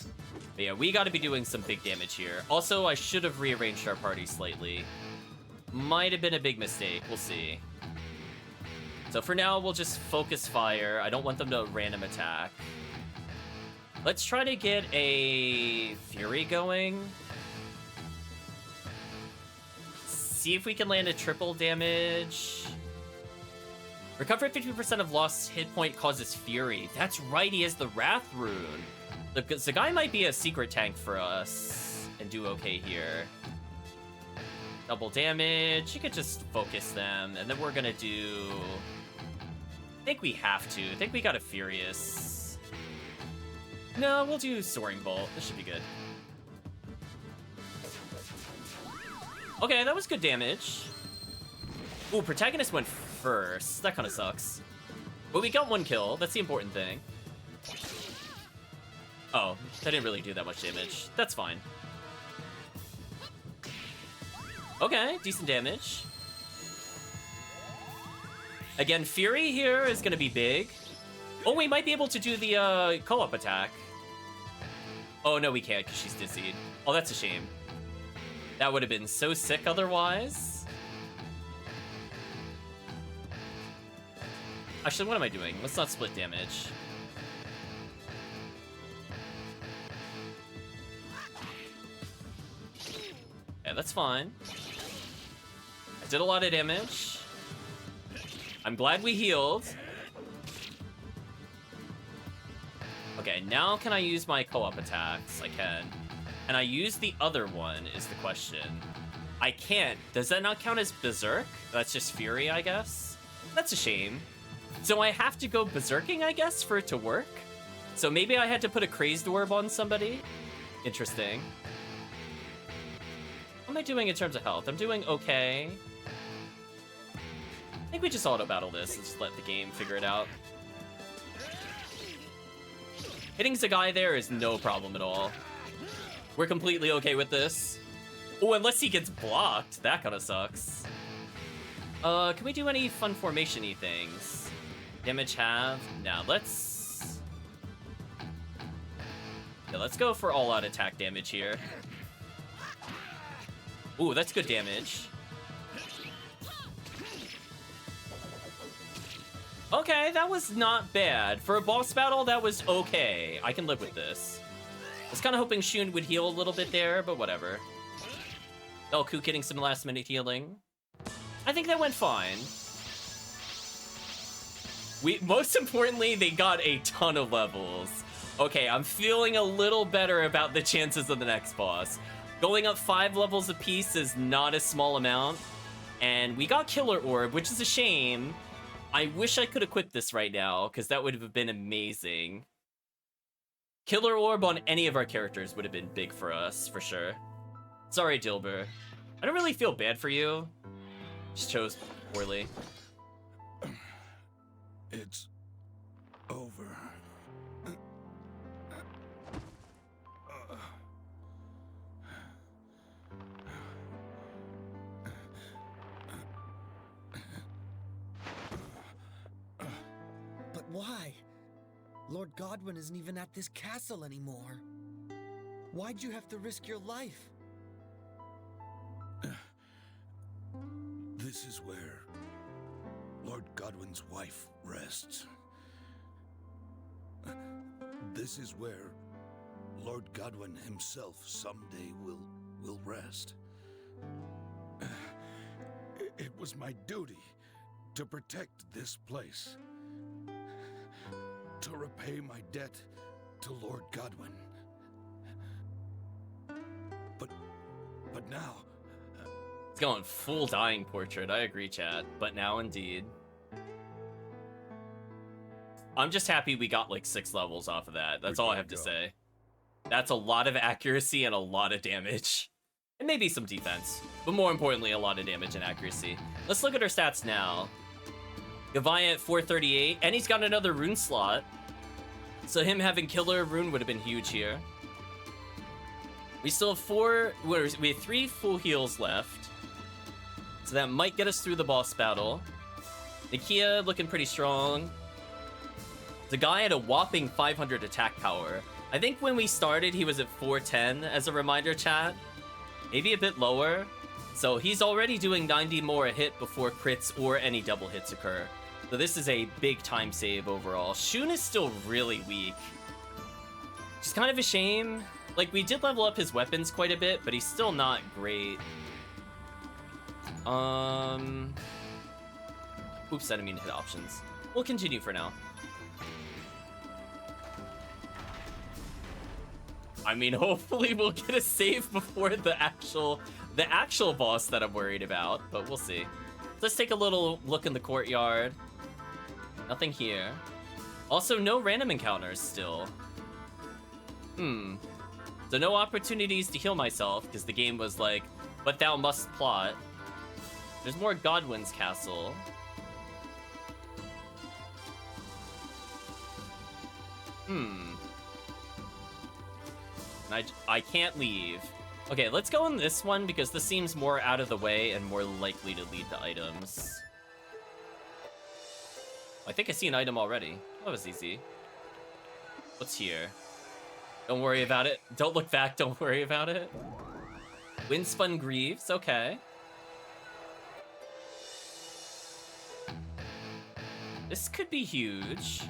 But yeah, we gotta be doing some big damage here. Also, I should have rearranged our party slightly. Might have been a big mistake, we'll see. So for now, we'll just focus fire. I don't want them to random attack. Let's try to get a Fury going. See if we can land a triple damage. Recover 50% of lost hit point causes Fury. That's right, he has the Wrath rune. The guy might be a secret tank for us and do okay here. Double damage. You could just focus them, and then we're gonna do... I think we have to. I think we got a Furious. No, we'll do Soaring Bolt. This should be good. Okay, that was good damage. Ooh, protagonist went first. That kind of sucks. But we got 1 kill. That's the important thing. Oh, that didn't really do that much damage. That's fine. Okay, decent damage. Again, Fury here is going to be big. Oh, we might be able to do the co-op attack. Oh, no, we can't because she's dizzied. Oh, that's a shame. That would have been so sick otherwise. Actually, what am I doing? Let's not split damage. Yeah, that's fine. I did a lot of damage. I'm glad we healed. Okay, now can I use my co-op attacks? I can. And I use the other one is the question. I can't. Does that not count as Berserk? That's just Fury, I guess? That's a shame. So I have to go Berserking, I guess, for it to work? So maybe I had to put a Crazed Orb on somebody? Interesting. What am I doing in terms of health? I'm doing okay. I think we just auto-battle this and just let the game figure it out. Hitting Zagai there is no problem at all. We're completely okay with this. Oh, unless he gets blocked. That kind of sucks. Can we do any fun formation-y things? Damage half? Nah, let's... Yeah, let's go for all-out attack damage here. Ooh, that's good damage. Okay, that was not bad. For a boss battle, that was okay. I can live with this. I was kind of hoping Shun would heal a little bit there, but whatever. Elku getting some last-minute healing. I think that went fine. Most importantly, they got a ton of levels. Okay, I'm feeling a little better about the chances of the next boss. Going up 5 levels apiece is not a small amount. And we got Killer Orb, which is a shame. I wish I could equip this right now, because that would have been amazing. Killer Orb on any of our characters would have been big for us, for sure. Sorry, Dilber. I don't really feel bad for you. Just chose poorly. It's over. But why? Lord Godwin isn't even at this castle anymore. Why'd you have to risk your life? This is where Lord Godwin's wife rests. This is where Lord Godwin himself someday will rest. It was my duty to protect this place, to repay my debt to Lord Godwin. But now... It's going full dying portrait. I agree, chat. But now, indeed. I'm just happy we got like 6 levels off of that. That's all I have to say. That's a lot of accuracy and a lot of damage. And maybe some defense. But more importantly, a lot of damage and accuracy. Let's look at our stats now. Gavaya at 438. And he's got another rune slot. So him having Killer Rune would have been huge here. We still have we have 3 full heals left. So that might get us through the boss battle. Nakia looking pretty strong. The guy had a whopping 500 attack power. I think when we started, he was at 410 as a reminder, chat. Maybe a bit lower. So he's already doing 90 more a hit before crits or any double hits occur. So this is a big time save overall. Shun is still really weak. Which is kind of a shame. Like, we did level up his weapons quite a bit, but he's still not great. Oops, I didn't mean to hit options. We'll continue for now. I mean, hopefully we'll get a save before the actual boss that I'm worried about, but we'll see. Let's take a little look in the courtyard. Nothing here. Also, no random encounters still. So no opportunities to heal myself, because the game was like, but thou must plot. There's more Godwin's castle. I can't leave. Okay, let's go in this one because this seems more out of the way and more likely to lead to items. I think I see an item already. That was easy. What's here? Don't worry about it. Don't look back. Don't worry about it. Windspun Greaves. Okay. This could be huge.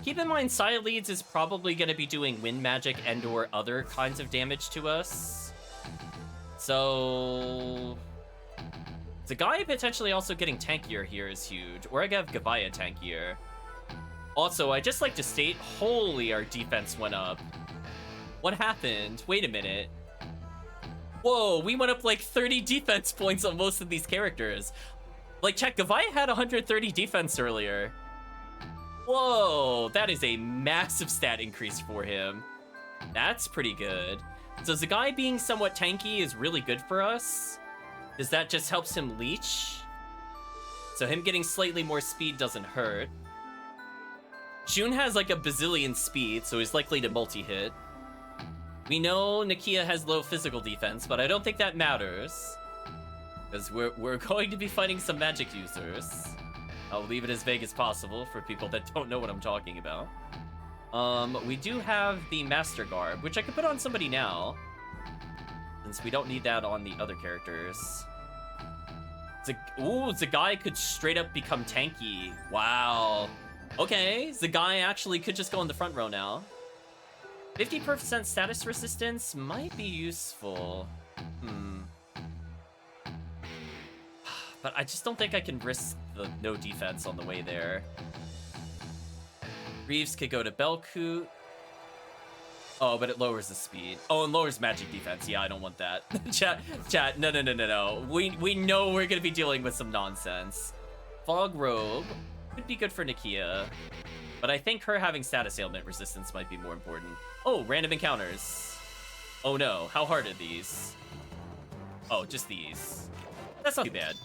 Keep in mind, Psyleads is probably going to be doing wind magic and or other kinds of damage to us. So... Zagai potentially also getting tankier here is huge. Or I have Gavaya tankier. Also, I just like to state, holy, our defense went up. What happened? Wait a minute. Whoa, we went up like 30 defense points on most of these characters. Like, check, Gavaya had 130 defense earlier. Whoa, that is a massive stat increase for him. That's pretty good. So Zagai being somewhat tanky is really good for us. Because that just helps him leech. So him getting slightly more speed doesn't hurt. Shun has like a bazillion speed, so he's likely to multi-hit. We know Nakia has low physical defense, but I don't think that matters. Because we're going to be fighting some magic users. I'll leave it as vague as possible for people that don't know what I'm talking about. We do have the Master Garb, which I could put on somebody now. Since we don't need that on the other characters. Ooh, Zagai could straight up become tanky. Wow. Okay, Zagai actually could just go in the front row now. 50% status resistance might be useful. But I just don't think I can risk the no defense on the way there. Reeves could go to Belcoot. Oh, but it lowers the speed. Oh, and lowers magic defense. Yeah, I don't want that. Chat, no. We know we're gonna be dealing with some nonsense. Fog Robe could be good for Nakia, but I think her having status ailment resistance might be more important. Oh, random encounters. Oh no, how hard are these? Oh, just these. That's not too bad.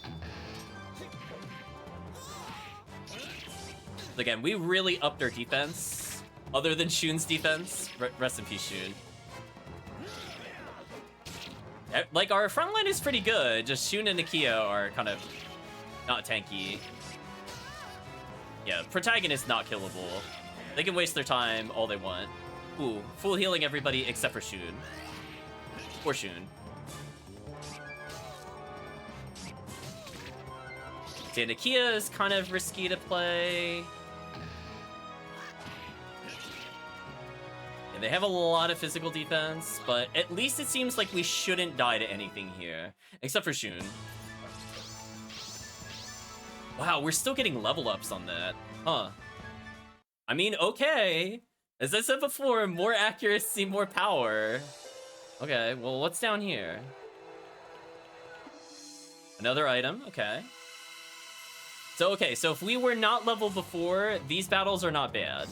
Again, we really upped our defense. Other than Shun's defense. Rest in peace, Shun. Like, our front line is pretty good. Just Shun and Nakia are kind of not tanky. Yeah, protagonists not killable. They can waste their time all they want. Ooh, full healing everybody except for Shun. Poor Shun. Okay, Nakia is kind of risky to play. Yeah, they have a lot of physical defense, but at least it seems like we shouldn't die to anything here. Except for Shun. Wow, we're still getting level ups on that. Huh. I mean, okay. As I said before, more accuracy, more power. Okay, well, what's down here? Another item, okay. So if we were not level before, these battles are not bad.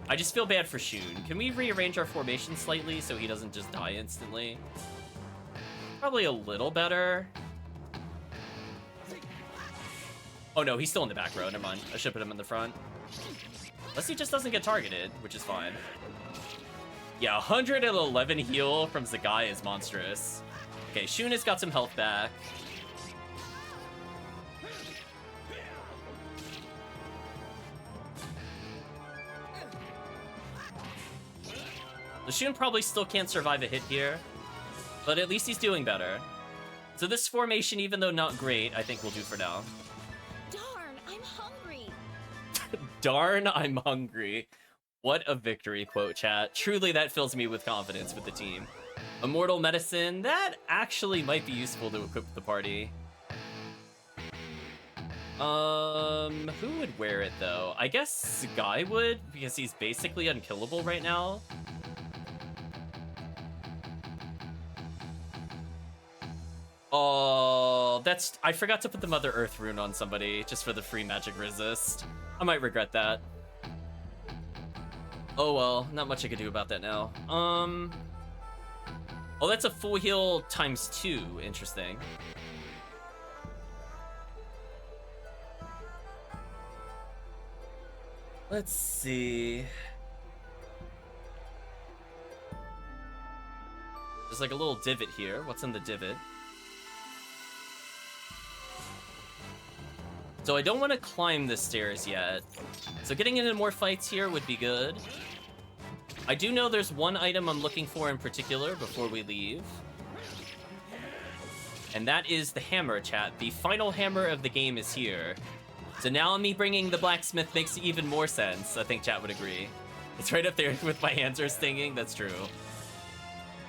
I just feel bad for Shun. Can we rearrange our formation slightly so he doesn't just die instantly? Probably a little better. Oh no, he's still in the back row. Never mind. I should put him in the front. Unless he just doesn't get targeted, which is fine. Yeah, 111 heal from Zagai is monstrous. Okay, Shun has got some health back. The Shun probably still can't survive a hit here, but at least he's doing better. So this formation, even though not great, I think will do for now. Darn, I'm hungry. Darn, I'm hungry. What a victory quote, chat. Truly, that fills me with confidence with the team. Immortal Medicine, that actually might be useful to equip the party. Who would wear it though? I guess Guy would, because he's basically unkillable right now. Oh, I forgot to put the Mother Earth rune on somebody just for the free magic resist. I might regret that. Oh well, not much I could do about that now. Oh, that's a full heal times 2. Interesting. Let's see. there's like a little divot here. What's in the divot? So I don't want to climb the stairs yet. So getting into more fights here would be good. I do know there's one item I'm looking for in particular before we leave. And that is the hammer, chat. The final hammer of the game is here. So now me bringing the blacksmith makes even more sense. I think chat would agree. It's right up there with my hands are stinging. That's true.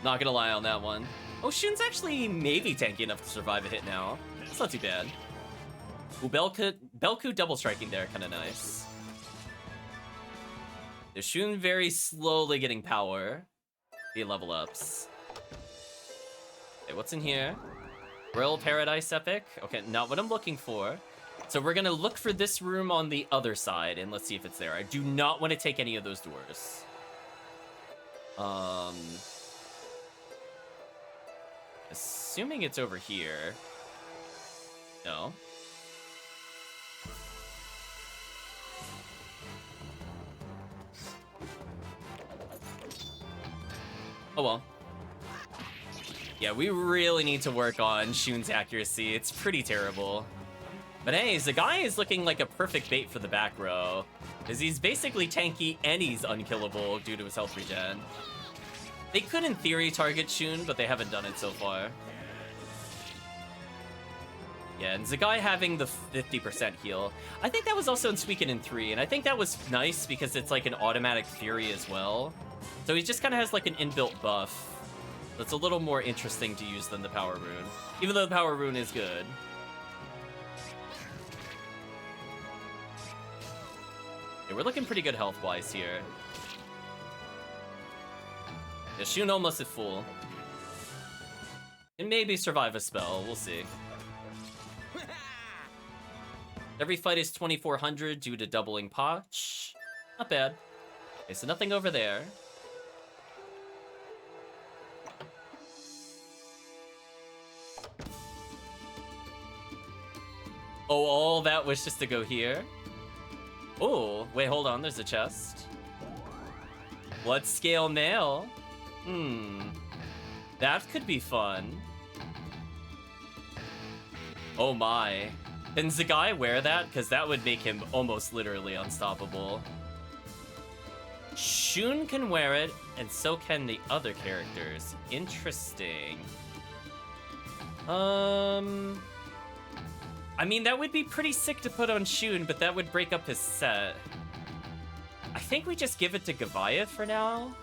Not gonna lie on that one. Oh, Shun's actually maybe tanky enough to survive a hit now. It's not too bad. Ooh, Belku double striking there, kind of nice. The Shun very slowly getting power. The level ups. Okay, what's in here? Royal Paradise Epic. Okay, not what I'm looking for. So we're gonna look for this room on the other side, and let's see if it's there. I do not want to take any of those doors. Assuming it's over here. No. Oh well. Yeah, we really need to work on Shun's accuracy. It's pretty terrible. But hey, Zagai is looking like a perfect bait for the back row, because he's basically tanky and he's unkillable due to his health regen. They could, in theory, target Shun, but they haven't done it so far. Yeah, and Zagai having the 50% heal. I think that was also in Suikoden 3, and I think that was nice because it's like an automatic Fury as well. So he just kind of has like an inbuilt buff that's a little more interesting to use than the Power Rune, even though the Power Rune is good. Yeah, we're looking pretty good health-wise here. Yeah, Shun almost at full. And maybe survive a spell, we'll see. Every fight is 2400 due to doubling Potch. Not bad. Okay, so nothing over there. Oh, all that was just to go here? Oh, wait, hold on, there's a chest. Blood scale nail? That could be fun. Oh my. Can Zagai wear that? Because that would make him almost literally unstoppable. Shun can wear it, and so can the other characters. Interesting. I mean, that would be pretty sick to put on Shun, but that would break up his set. I think we just give it to Gavaya for now,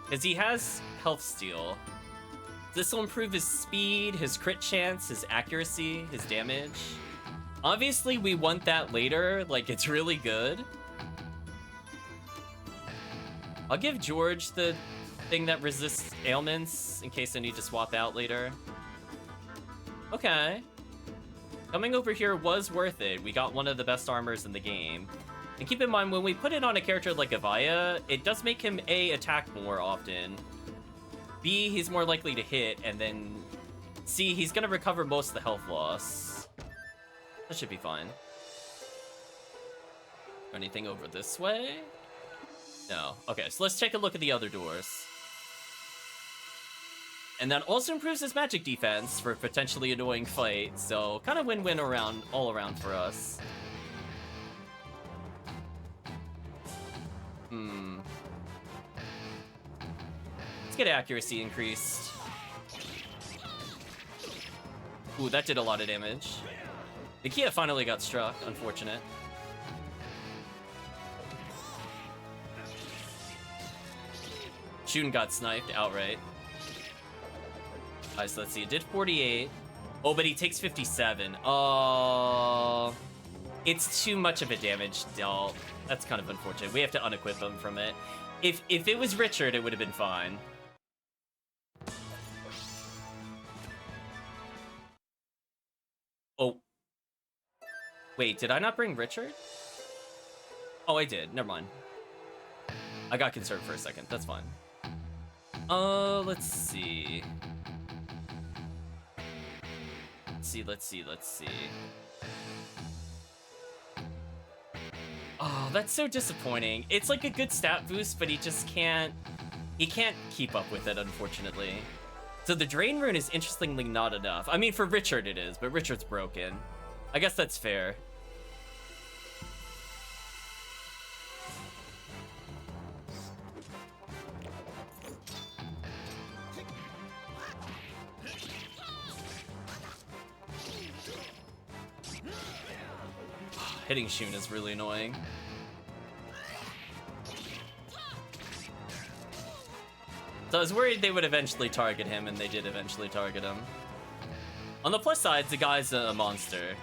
because he has health steal. This will improve his speed, his crit chance, his accuracy, his damage. Obviously, we want that later, like, it's really good. I'll give George the thing that resists ailments in case I need to swap out later. Okay. Coming over here was worth it. We got one of the best armors in the game. And keep in mind, when we put it on a character like Gavaya, it does make him A, attack more often. B, he's more likely to hit, and then C, he's gonna recover most of the health loss. That should be fine. Anything over this way? No. Okay, so let's take a look at the other doors. And that also improves his magic defense for a potentially annoying fight, so kind of win-win all around for us. Let's get accuracy increased. Ooh, that did a lot of damage. The Kia finally got struck, unfortunate. Shun got sniped outright. Alright, so let's see, it did 48. Oh, but he takes 57. Oh, it's too much of a damage dealt. That's kind of unfortunate. We have to unequip him from it. If it was Richard, it would have been fine. Oh. Wait, did I not bring Richard? Oh, I did. Never mind. I got concerned for a second. That's fine. Let's see. Let's see. Oh, that's so disappointing. It's like a good stat boost, but he just can't... He can't keep up with it, unfortunately. So the Drain Rune is interestingly not enough. I mean, for Richard it is, but Richard's broken. I guess that's fair. Hitting Shun is really annoying. So I was worried they would eventually target him, and they did eventually target him. On the plus side, the guy's a monster.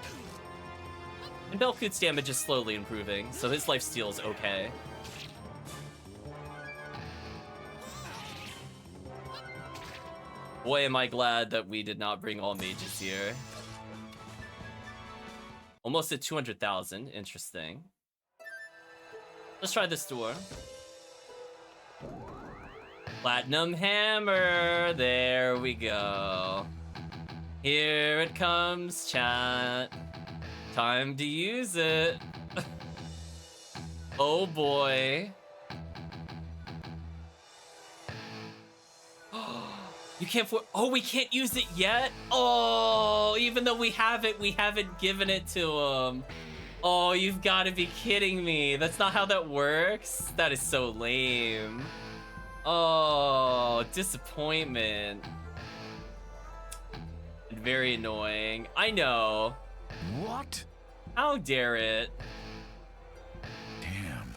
And Belkut's damage is slowly improving, so his lifesteal's okay. Boy, am I glad that we did not bring all mages here. Almost at 200,000. Interesting. Let's try this door. Platinum Hammer. There we go. Here it comes, chat. Time to use it. Oh boy. You can't oh, we can't use it yet? Oh, even though we have it, we haven't given it to him. Oh, you've got to be kidding me. That's not how that works. That is so lame. Oh, disappointment. Very annoying. I know. What? How dare it? Damn.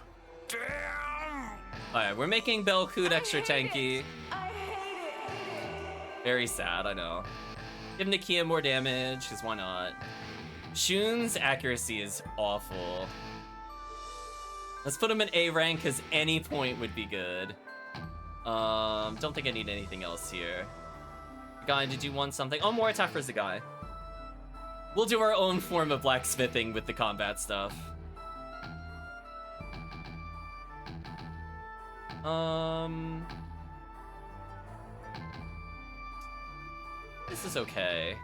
Alright, we're making Belkut extra tanky. Very sad, I know. Give Nakia more damage, because why not? Shun's accuracy is awful. Let's put him in A rank, because any point would be good. Don't think I need anything else here. Guy, did you want something? Oh, more attack for the guy. We'll do our own form of blacksmithing with the combat stuff. This is okay.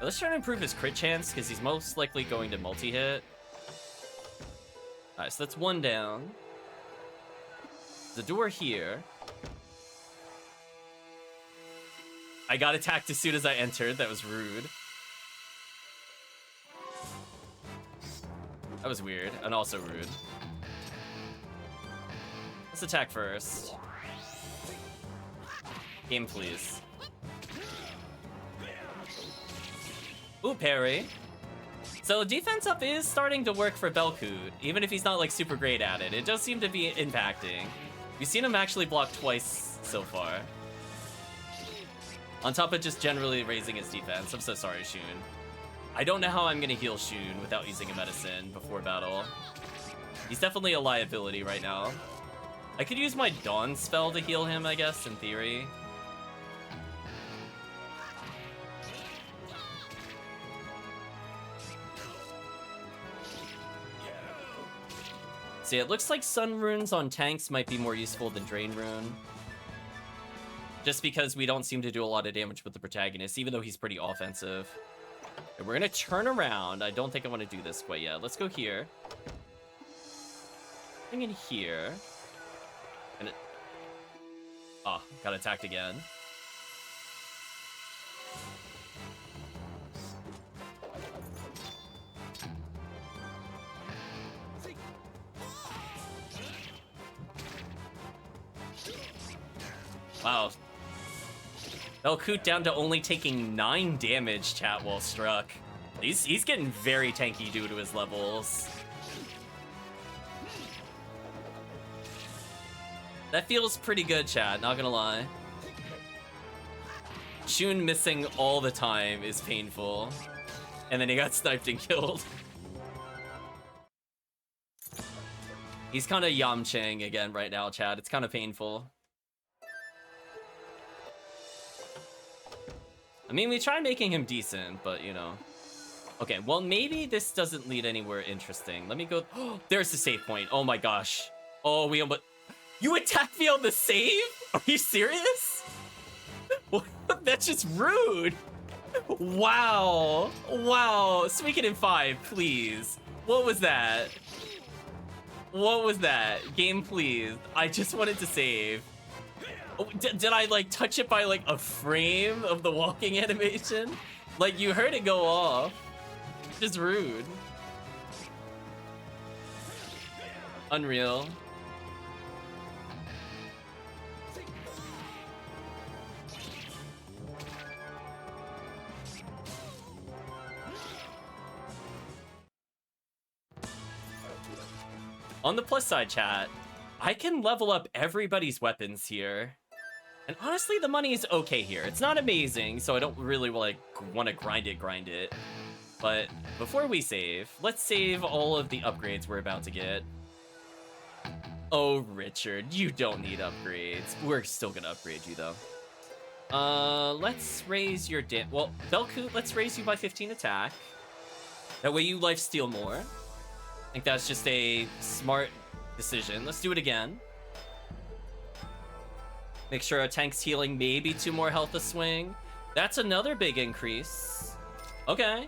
Let's try to improve his crit chance, because he's most likely going to multi-hit. Alright, so that's one down. The door here. I got attacked as soon as I entered. That was rude. That was weird, and also rude. Let's attack first. Game, please. Ooh, parry. So defense up is starting to work for Belkut, even if he's not like super great at it. It does seem to be impacting. We've seen him actually block twice so far. On top of just generally raising his defense. I'm so sorry, Shun. I don't know how I'm gonna heal Shun without using a medicine before battle. He's definitely a liability right now. I could use my Dawn spell to heal him, I guess, in theory. See, it looks like Sun Runes on tanks might be more useful than Drain Rune. Just because we don't seem to do a lot of damage with the protagonist, even though he's pretty offensive. And we're gonna turn around. I don't think I want to do this quite yet. Let's go here. I'm in here. And it... Oh, got attacked again. Wow. Belkut down to only taking 9 damage, chat, while struck. He's getting very tanky due to his levels. That feels pretty good, chat, not gonna lie. Shun missing all the time is painful. And then he got sniped and killed. He's kind of Yamchang again right now, chat. It's kind of painful. I mean, we tried making him decent, but, you know. Okay, well, maybe this doesn't lead anywhere interesting. Let me go... Oh, there's the save point. Oh my gosh. Oh, we almost... You attacked me on the save? Are you serious? That's just rude. Wow. Wow. Suikoden 5, please. What was that? What was that? Game, please. I just wanted to save. Oh, did I like touch it by like a frame of the walking animation? Like you heard it go off. Just rude. Unreal. On the plus side, chat, I can level up everybody's weapons here. And honestly, the money is okay here. It's not amazing, so I don't really like want to grind it. But before we save, let's save all of the upgrades we're about to get. Oh, Richard, you don't need upgrades. We're still gonna upgrade you though. Let's raise your well, Belcoot, let's raise you by 15 attack. That way you lifesteal more. I think that's just a smart decision. Let's do it again. Make sure our tank's healing maybe 2 more health a swing. That's another big increase. Okay.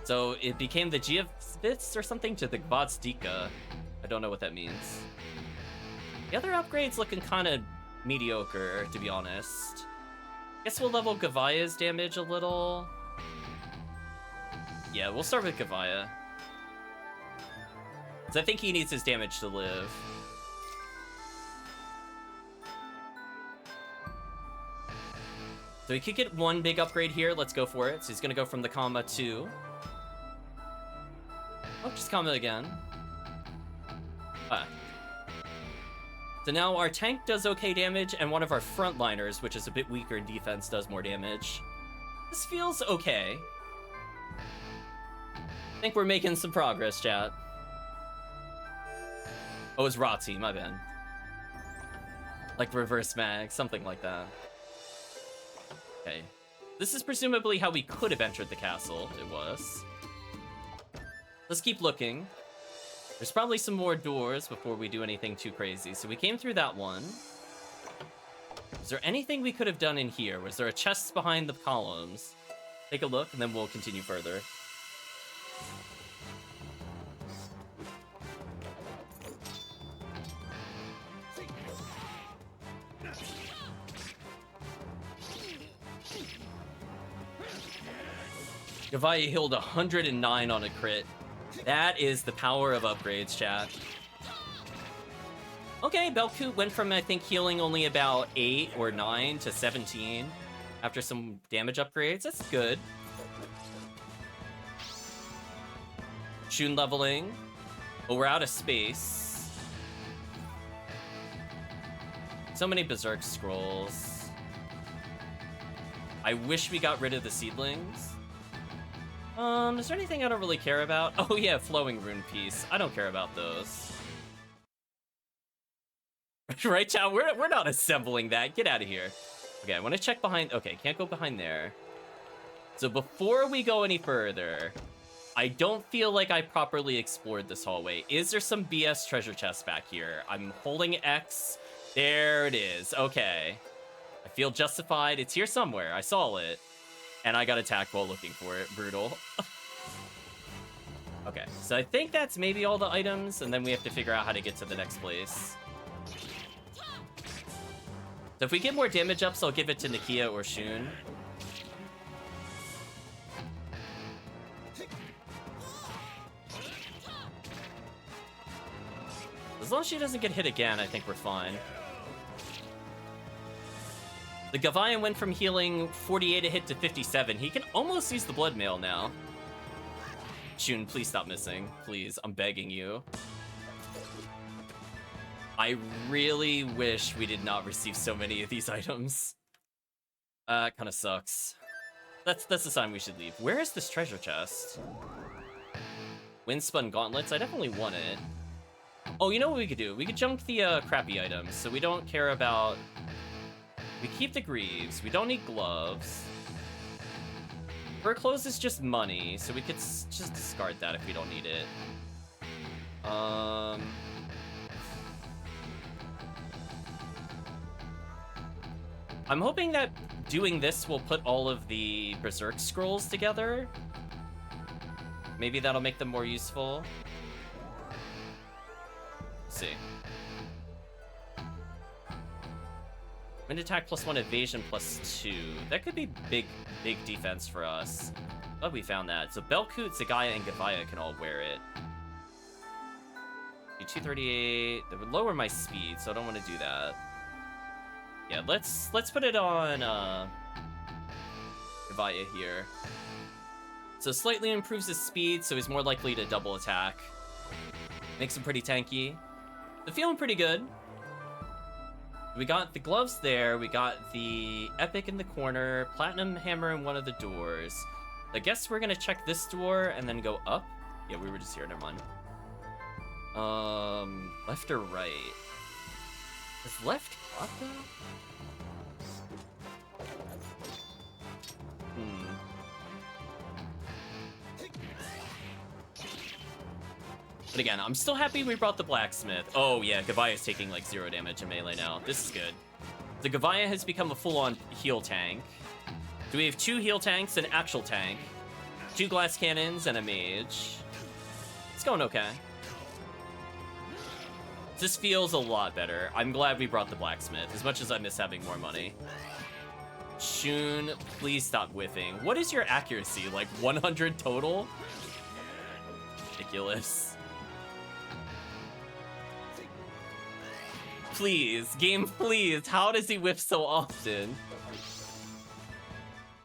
So it became the Giavits or something to the Gvozdika. I don't know what that means. The other upgrades looking kind of mediocre, to be honest. Guess we'll level Gavaya's damage a little. Yeah, we'll start with Gavaya. Because I think he needs his damage to live. So he could get 1 big upgrade here. Let's go for it. So he's going to go from the comma to... Oh, just comma again. So now our tank does okay damage, and one of our frontliners, which is a bit weaker in defense, does more damage. This feels okay. I think we're making some progress, chat. Oh, it's Rati, my bad. Like reverse mag, something like that. Okay. This is presumably how we could have entered the castle. It was. Let's keep looking. There's probably some more doors before we do anything too crazy. So we came through that one. Is there anything we could have done in here? Was there a chest behind the columns? Take a look, and then we'll continue further. Gavaya healed 109 on a crit. That is the power of upgrades, chat. Okay, Belcoot went from, I think, healing only about 8 or 9 to 17 after some damage upgrades. That's good. Shun leveling. Oh, we're out of space. So many Berserk scrolls. I wish we got rid of the seedlings. Is there anything I don't really care about? Oh yeah, flowing rune piece. I don't care about those. Right, chat? We're not assembling that. Get out of here. Okay, I want to check behind. Okay, can't go behind there. So before we go any further, I don't feel like I properly explored this hallway. Is there some BS treasure chest back here? I'm holding X. There it is. Okay. I feel justified. It's here somewhere. I saw it. And I got attacked while looking for it. Brutal. Okay, so I think that's maybe all the items, and then we have to figure out how to get to the next place. So if we get more damage ups, I'll give it to Nakia or Shun. As long as she doesn't get hit again, I think we're fine. The Gavayan went from healing 48 a hit to 57. He can almost use the blood mail now. Shun, please stop missing. Please, I'm begging you. I really wish we did not receive so many of these items. Kind of sucks. That's the sign we should leave. Where is this treasure chest? Windspun gauntlets? I definitely want it. Oh, you know what we could do? We could junk the crappy items, so we don't care about... We keep the greaves. We don't need gloves. Fur clothes is just money, so we could just discard that if we don't need it. I'm hoping that doing this will put all of the Berserk scrolls together. Maybe that'll make them more useful. Let's see. Wind attack +1, evasion +2. That could be big defense for us. Glad we found that. So Belkut, Zagaya, and Gavaya can all wear it. 238. That would lower my speed, so I don't want to do that. Yeah, let's put it on Gavaya here. So slightly improves his speed, so he's more likely to double attack. Makes him pretty tanky. So feeling pretty good. We got the gloves there, we got the epic in the corner, platinum hammer in one of the doors. I guess we're gonna check this door and then go up. Yeah, we were just here, never mind. Left or right? Is left up though? But again, I'm still happy we brought the blacksmith. Oh yeah, Gavaya's taking like 0 damage in melee now. This is good. The Gavaya has become a full-on heal tank. So we have 2 heal tanks, an actual tank, 2 glass cannons, and a mage. It's going okay. This feels a lot better. I'm glad we brought the blacksmith, as much as I miss having more money. Shun, please stop whiffing. What is your accuracy? Like 100 total? Ridiculous. Please, game, please. How does he whiff so often?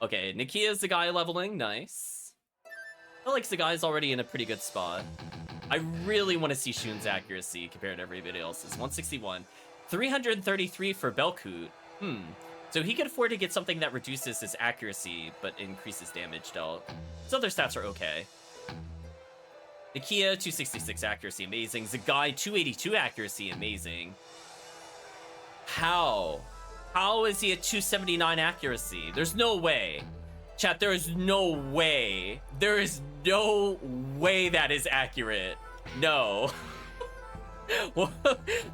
Okay, Nakia's the guy leveling. Nice. I feel like Zagai's already in a pretty good spot. I really want to see Shun's accuracy compared to everybody else's. 161. 333 for Belkut. So he could afford to get something that reduces his accuracy, but increases damage dealt. His other stats are okay. Nakia, 266 accuracy, amazing. Zagai, 282 accuracy, amazing. How? How is he at 279 accuracy? There's no way. Chat, there is no way. There is no way that is accurate. No.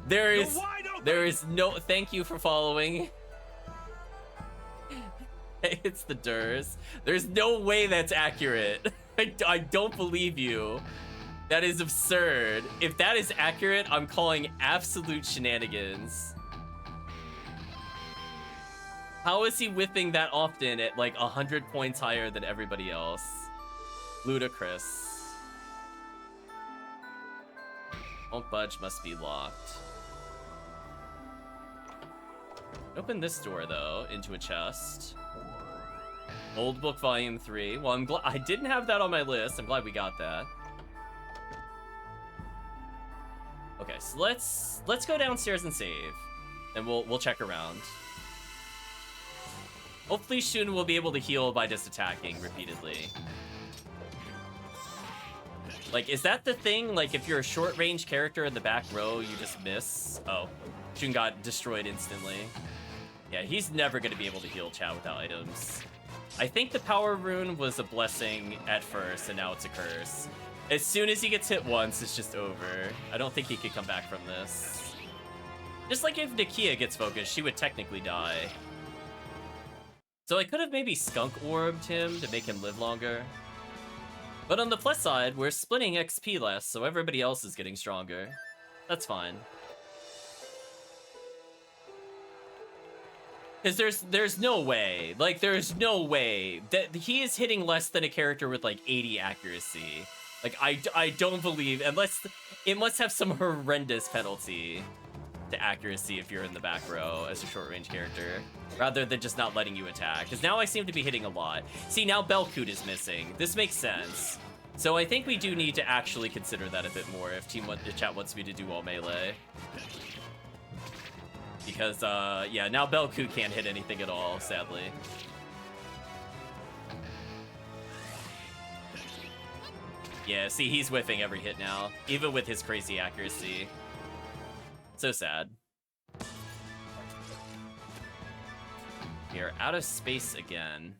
There is no, thank you for following. It's the Durs. There's no way that's accurate. I don't believe you. That is absurd. If that is accurate, I'm calling absolute shenanigans. How is he whipping that often at like 100 points higher than everybody else? Ludicrous. Won't budge, must be locked. Open this door though, into a chest. Old book volume 3. Well, I'm glad I didn't have that on my list. I'm glad we got that. Okay, so let's go downstairs and save, and we'll check around. Hopefully Shun will be able to heal by just attacking repeatedly. Like, is that the thing? Like, if you're a short-range character in the back row, you just miss? Oh, Shun got destroyed instantly. Yeah, he's never going to be able to heal Chao without items. I think the power rune was a blessing at first, and now it's a curse. As soon as he gets hit once, it's just over. I don't think he could come back from this. Just like if Nakia gets focused, she would technically die. So I could have maybe skunk orbed him to make him live longer. But on the plus side, we're splitting XP less, so everybody else is getting stronger. That's fine. Because there's no way, like there's no way that he is hitting less than a character with like 80 accuracy. Like I don't believe, unless it must have some horrendous penalty to accuracy if you're in the back row as a short range character, rather than just not letting you attack. Because now I seem to be hitting a lot. See, now Belkut is missing. This makes sense. So I think we do need to actually consider that a bit more if the chat wants me to do all melee. Because, yeah, now Belkut can't hit anything at all, sadly. Yeah, see, he's whiffing every hit now, even with his crazy accuracy. So sad. We are out of space again.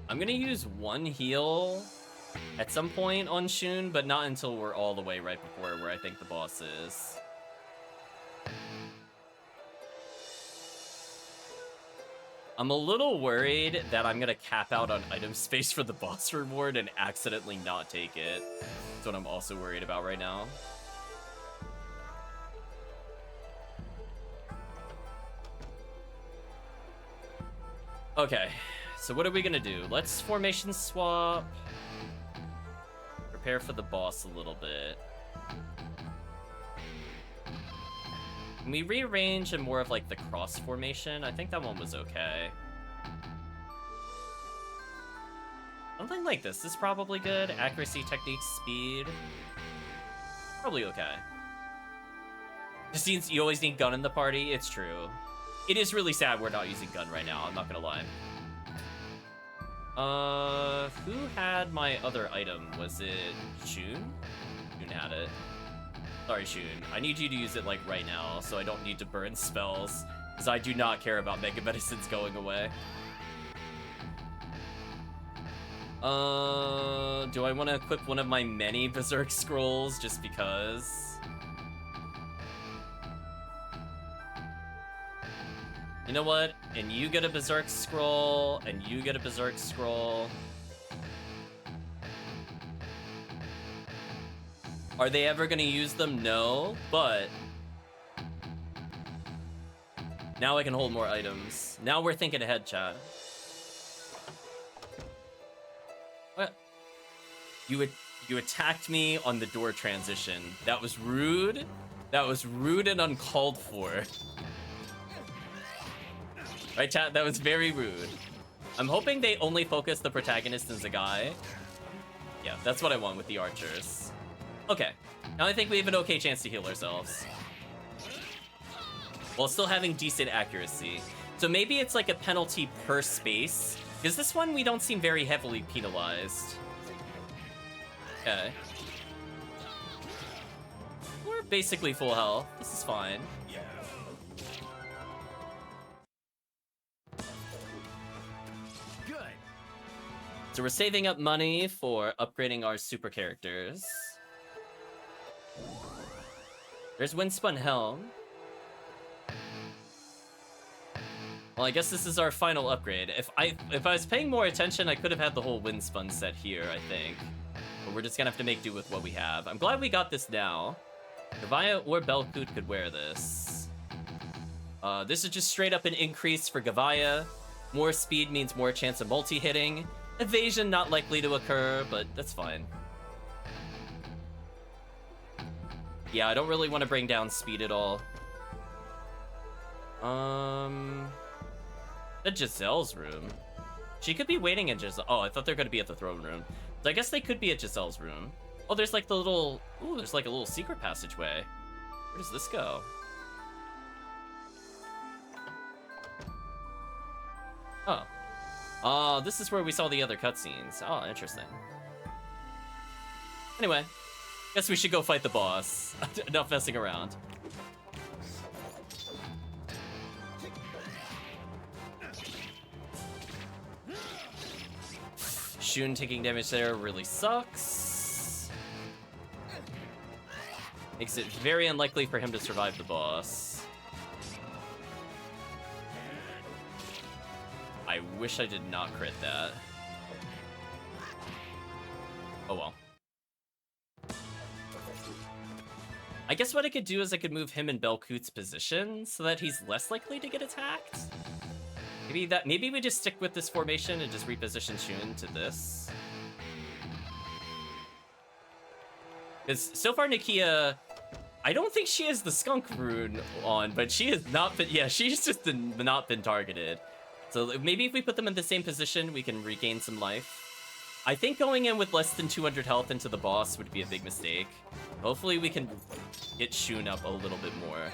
I'm gonna use one heal at some point on Shun, but not until we're all the way right before where I think the boss is. I'm a little worried that I'm gonna cap out on item space for the boss reward and accidentally not take it. That's what I'm also worried about right now. Okay, so what are we gonna do? Let's formation swap. Prepare for the boss a little bit. Can we rearrange in more of like the cross formation? I think that one was okay. Something like this is probably good. Accuracy, technique, speed. Probably okay. Just means you always need gun in the party. It's true. It is really sad we're not using gun right now. I'm not gonna lie. Who had my other item? Was it Shun? Shun had it. Sorry, Shun. I need you to use it, like, right now, so I don't need to burn spells, because I do not care about Mega Medicines going away. Do I want to equip one of my many Berserk Scrolls, just because? You know what? And you get a Berserk Scroll, and you get a Berserk Scroll. Are they ever gonna use them? No, but now I can hold more items. Now we're thinking ahead, chat. What? You attacked me on the door transition. That was rude. That was rude and uncalled for. Right, chat? That was very rude. I'm hoping they only focus the protagonist as a guy. Yeah, that's what I want with the archers. Okay, now I think we have an okay chance to heal ourselves. While still having decent accuracy. So maybe it's like a penalty per space. Because this one, we don't seem very heavily penalized. Okay. We're basically full health. This is fine. Good. So we're saving up money for upgrading our super characters. There's Windspun Helm. Well, I guess this is our final upgrade. If I was paying more attention, I could have had the whole Windspun set here, I think. But we're just gonna have to make do with what we have. I'm glad we got this now. Gavaya or Belkut could wear this. This is just straight up an increase for Gavaya. More speed means more chance of multi-hitting. Evasion not likely to occur, but that's fine. Yeah, I don't really want to bring down speed at all. The Giselle's room. She could be waiting in Giselle. Oh, I thought they were going to be at the throne room. So I guess they could be at Giselle's room. Oh, there's like the little... Ooh, there's like a little secret passageway. Where does this go? Oh. Oh, this is where we saw the other cutscenes. Oh, interesting. Anyway. Guess we should go fight the boss. Enough messing around. Shun taking damage there really sucks. Makes it very unlikely for him to survive the boss. I wish I did not crit that. Oh well. I guess what I could do is I could move him in Belkut's position so that he's less likely to get attacked. Maybe we just stick with this formation and just reposition Shun to this. Because so far Nakia, I don't think she has the skunk rune on, but she has not been, yeah, she's just not been targeted. So maybe if we put them in the same position, we can regain some life. I think going in with less than 200 health into the boss would be a big mistake. Hopefully we can get Shun up a little bit more.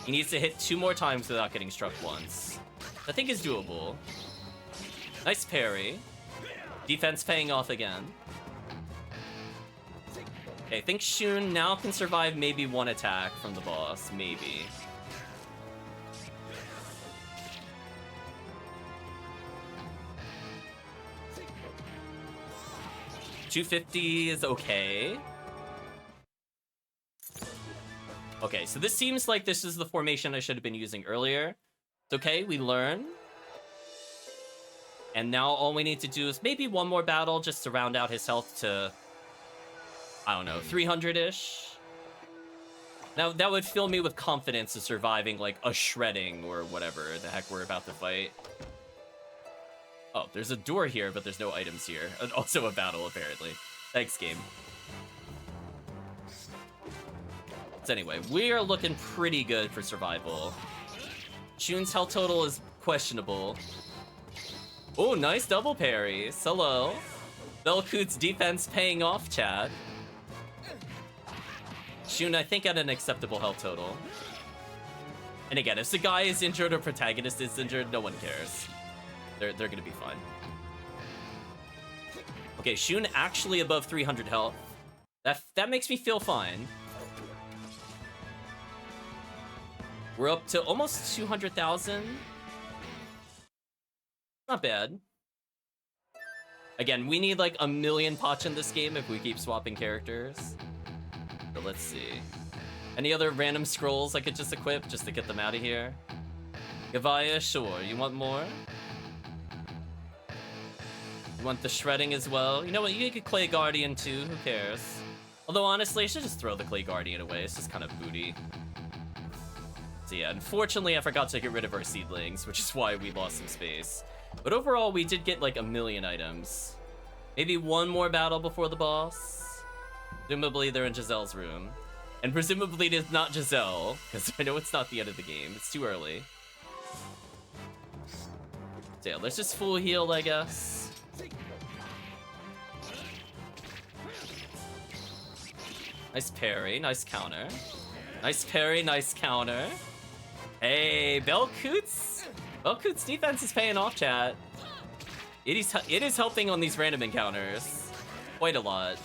He needs to hit 2 more times without getting struck once. I think is doable. Nice parry. Defense paying off again. Okay, I think Shun now can survive maybe 1 attack from the boss, maybe. $250 is okay. Okay, so this seems like this is the formation I should have been using earlier. It's okay, we learn. And now all we need to do is maybe one more battle just to round out his health to, I don't know, 300-ish. Now, that would fill me with confidence of surviving, like, a shredding or whatever the heck we're about to fight. Oh, there's a door here, but there's no items here. And also a battle, apparently. Thanks, game. So anyway, we are looking pretty good for survival. Shun's health total is questionable. Oh, nice double parries. Hello. Velkoot's defense paying off, chat. Shun, I think, at an acceptable health total. And again, if the guy is injured or protagonist is injured, no one cares. They're gonna be fine. Okay, Shun actually above 300 health. That makes me feel fine. We're up to almost 200,000. Not bad. Again, we need like a million pots in this game if we keep swapping characters. But let's see. Any other random scrolls I could just equip just to get them out of here? Gavaya, sure. You want more? You want the shredding as well? You know what? You could Clay Guardian too. Who cares? Although honestly, I should just throw the Clay Guardian away. It's just kind of booty. So yeah, unfortunately, I forgot to get rid of our seedlings, which is why we lost some space. But overall, we did get like a million items. Maybe one more battle before the boss. Presumably, they're in Giselle's room. And presumably, it is not Giselle, because I know it's not the end of the game. It's too early. So yeah, let's just full heal, I guess. Nice parry, nice counter. Nice parry, nice counter. Hey, Velkoot's defense is paying off, chat. It is helping on these random encounters. Quite a lot.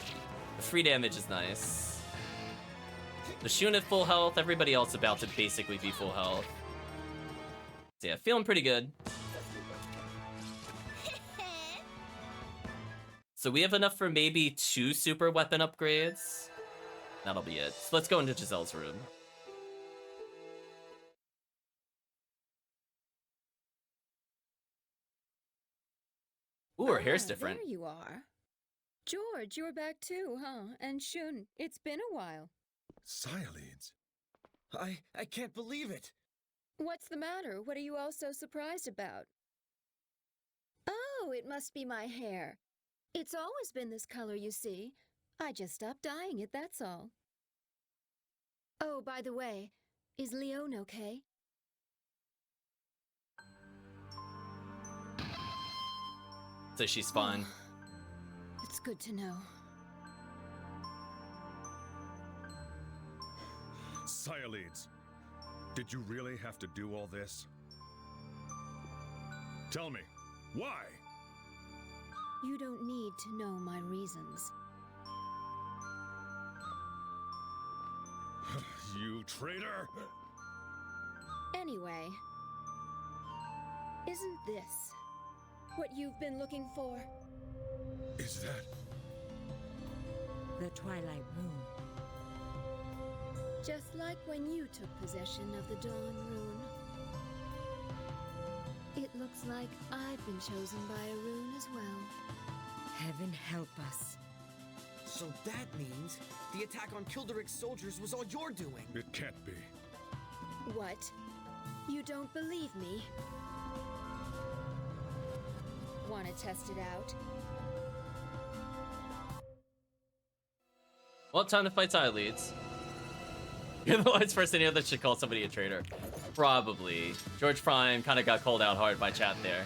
The free damage is nice. The Shun at full health, everybody else about to basically be full health. So yeah, feeling pretty good. So we have enough for maybe 2 super weapon upgrades. That'll be it. So let's go into Giselle's room. Ooh, her hair's different. There you are. George, you're back too, huh? And Shun, it's been a while. Sialids. I can't believe it. What's the matter? What are you all so surprised about? Oh, it must be my hair. It's always been this color, you see. I just stopped dyeing it, that's all. Oh, by the way, is Leone okay? So she's fine. It's good to know. Sialids, did you really have to do all this? Tell me, why? You don't need to know my reasons. You traitor! Anyway, isn't this what you've been looking for? Is that... The Twilight Rune. Just like when you took possession of the Dawn Rune. It looks like I've been chosen by a rune as well. Heaven help us. So that means the attack on Kilderic's soldiers was all your doing. It can't be. What? You don't believe me? Want to test it out? Well, time to fight Sialids. You're the last person here that should call somebody a traitor. Probably. George Prime kind of got called out hard by chat there.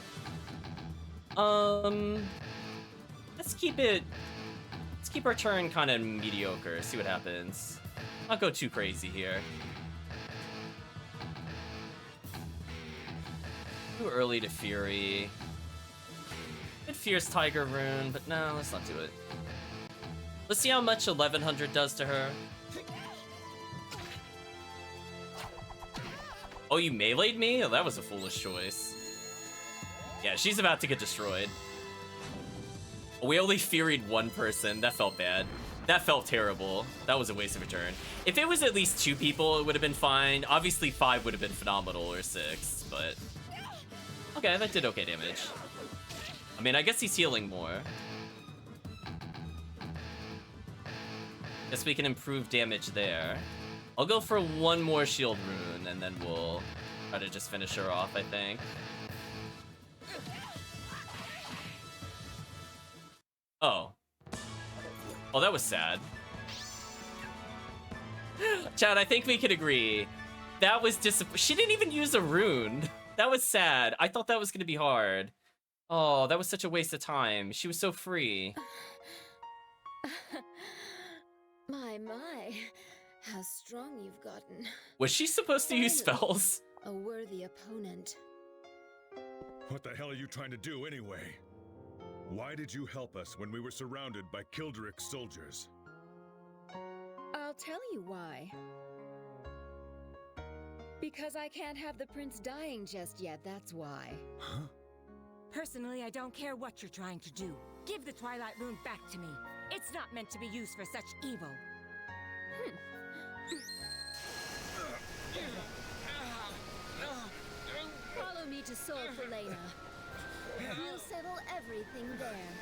Let's keep our turn kind of mediocre. See what happens. Not go too crazy here. Too early to Fury. Good Fierce Tiger Rune, but no, let's not do it. Let's see how much 1100 does to her. Oh, you melee'd me? Oh, that was a foolish choice. Yeah, she's about to get destroyed. We only Furied one person. That felt bad. That felt terrible. That was a waste of a turn. If it was at least 2 people, it would have been fine. Obviously, 5 would have been phenomenal, or 6, but... Okay, that did okay damage. I mean, I guess he's healing more. Guess we can improve damage there. I'll go for one more shield rune, and then we'll try to just finish her off, I think. Oh. Oh, that was sad. Chad, I think we could agree. That was disappointing. She didn't even use a rune. That was sad. I thought that was going to be hard. Oh, that was such a waste of time. She was so free. My. How strong you've gotten. Was she supposed to use spells? A worthy opponent. What the hell are you trying to do anyway? Why did you help us when we were surrounded by Kildrick's soldiers? I'll tell you why. Because I can't have the prince dying just yet, that's why. Huh? Personally, I don't care what you're trying to do. Give the Twilight Rune back to me. It's not meant to be used for such evil. Follow me to Sol Helena. We'll settle everything there.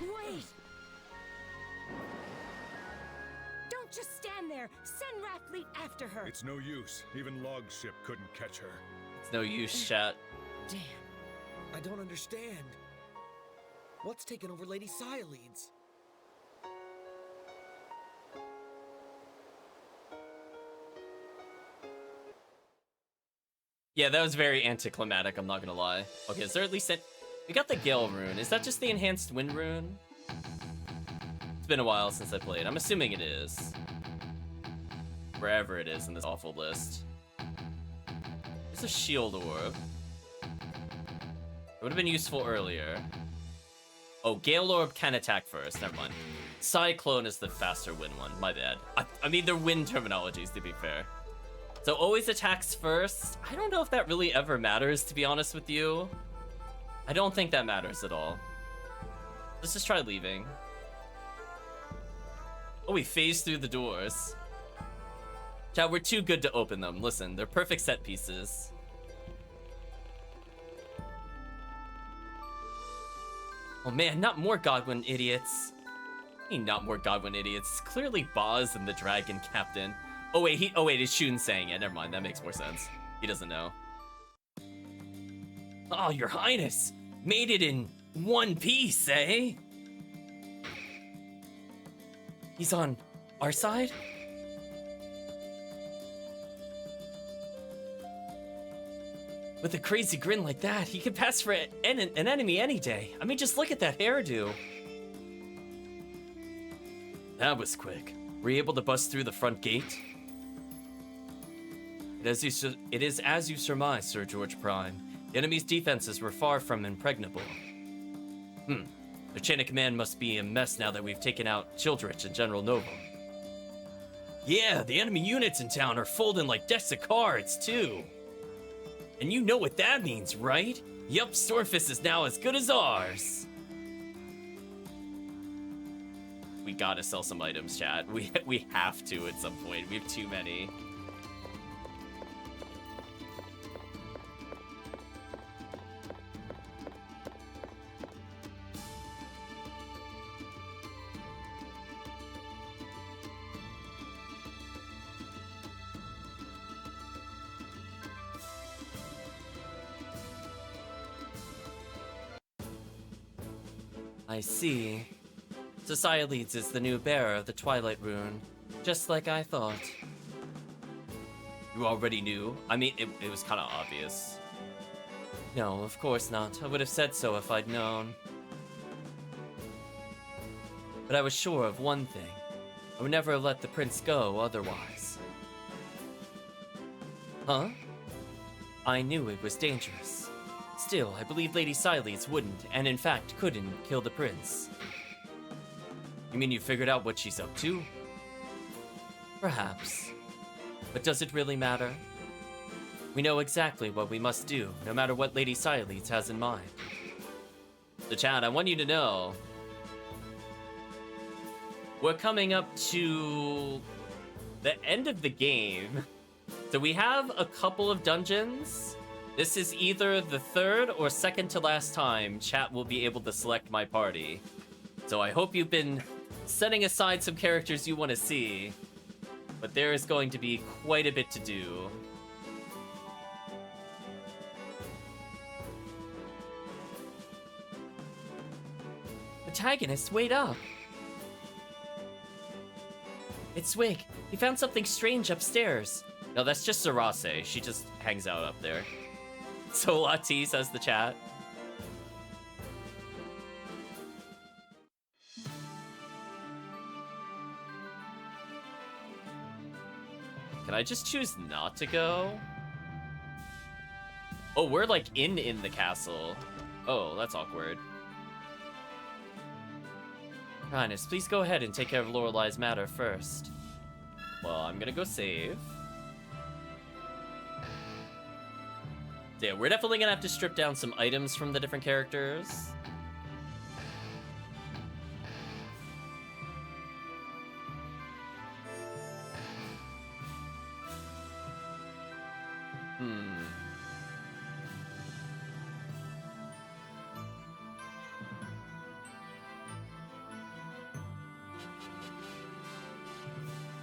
Wait! Don't just stand there! Send Rathfleet after her! It's no use. Even Log's ship couldn't catch her. It's no use, chat. Damn. I don't understand. What's taken over Lady Sialeeds? Yeah, that was very anticlimactic, I'm not gonna lie. Okay, is there at least we got the Gale rune. Is that just the enhanced wind rune? It's been a while since I played. I'm assuming it is. Wherever it is in this awful list. There's a shield orb. It would have been useful earlier. Oh, Gale orb can attack first. Never mind. Cyclone is the faster wind one. My bad. I mean, they're wind terminologies, to be fair. So always attacks first. I don't know if that really ever matters, to be honest with you. I don't think that matters at all. Let's just try leaving. Oh, we phased through the doors. Chat, we're too good to open them. Listen, they're perfect set pieces. Oh man, not more Godwin idiots. I mean, not more Godwin idiots. It's clearly Boz and the Dragon Captain. Oh wait, it's Shun saying it. Never mind, that makes more sense. He doesn't know. Oh, your highness! Made it in one piece, eh? He's on our side? With a crazy grin like that, he could pass for an enemy any day. I mean, just look at that hairdo. That was quick. Were you able to bust through the front gate? It is as you surmise, Sir George Prime. The enemy's defenses were far from impregnable. The chain of command must be a mess now that we've taken out Childrich and General Nova. Yeah, the enemy units in town are folding like decks of cards, too. And you know what that means, right? Yup, Stormfist is now as good as ours. We gotta sell some items, chat. We have to at some point. We have too many. I see. Socialeeds is the new bearer of the Twilight Rune, just like I thought. You already knew? I mean, it was kind of obvious. No, of course not. I would have said so if I'd known. But I was sure of one thing. I would never let the prince go otherwise. Huh? I knew it was dangerous. Still, I believe Lady Sialeeds wouldn't, and in fact couldn't, kill the prince. You mean you figured out what she's up to? Perhaps. But does it really matter? We know exactly what we must do, no matter what Lady Sialeeds has in mind. So chat, I want you to know, we're coming up to the end of the game. So we have a couple of dungeons This is either the third or second to last time chat will be able to select my party. So I hope you've been setting aside some characters you want to see. But there is going to be quite a bit to do. Protagonist, wait up! It's Swig. He found something strange upstairs. No, that's just Sarase. She just hangs out up there. Solati says the chat. Can I just choose not to go? Oh, we're like in the castle. Oh, that's awkward. Highness, please go ahead and take care of Lorelei's matter first. Well, I'm gonna go save. Yeah, we're definitely gonna have to strip down some items from the different characters.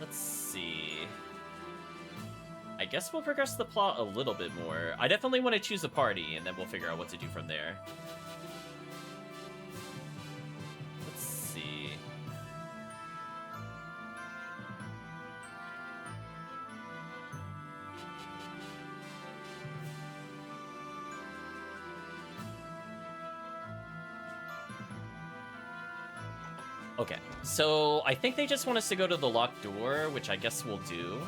Let's see. I guess we'll progress the plot a little bit more. I definitely want to choose a party, and then we'll figure out what to do from there. Let's see. Okay, so I think they just want us to go to the locked door, which I guess we'll do.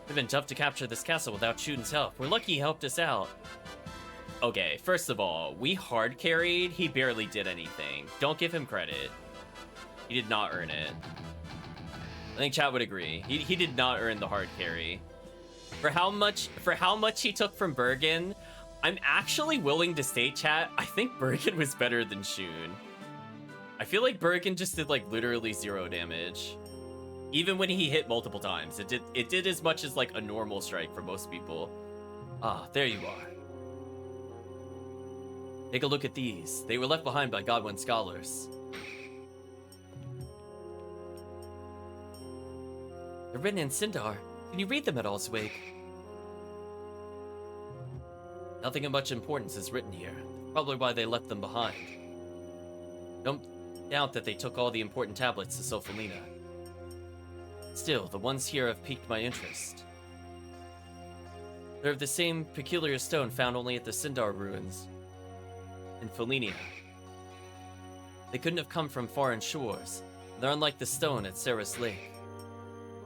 It's been tough to capture this castle without Shuden's help. We're lucky he helped us out. Okay, first of all, we hard carried. He barely did anything. Don't give him credit. He did not earn it. I think chat would agree. He did not earn the hard carry. For how much he took from Bergen, I'm actually willing to state, chat, I think Bergen was better than Shun. I feel like Bergen just did like literally 0 damage. Even when he hit multiple times, it did as much as like a normal strike for most people. Ah, there you are. Take a look at these. They were left behind by Godwin scholars. They're written in Sindar. Can you read them at all, Swig? Nothing of much importance is written here. Probably why they left them behind. Don't doubt that they took all the important tablets to Sophalina. Still, the ones here have piqued my interest. They're of the same peculiar stone found only at the Sindar ruins in Felinia. They couldn't have come from foreign shores. They're unlike the stone at Ceres Lake.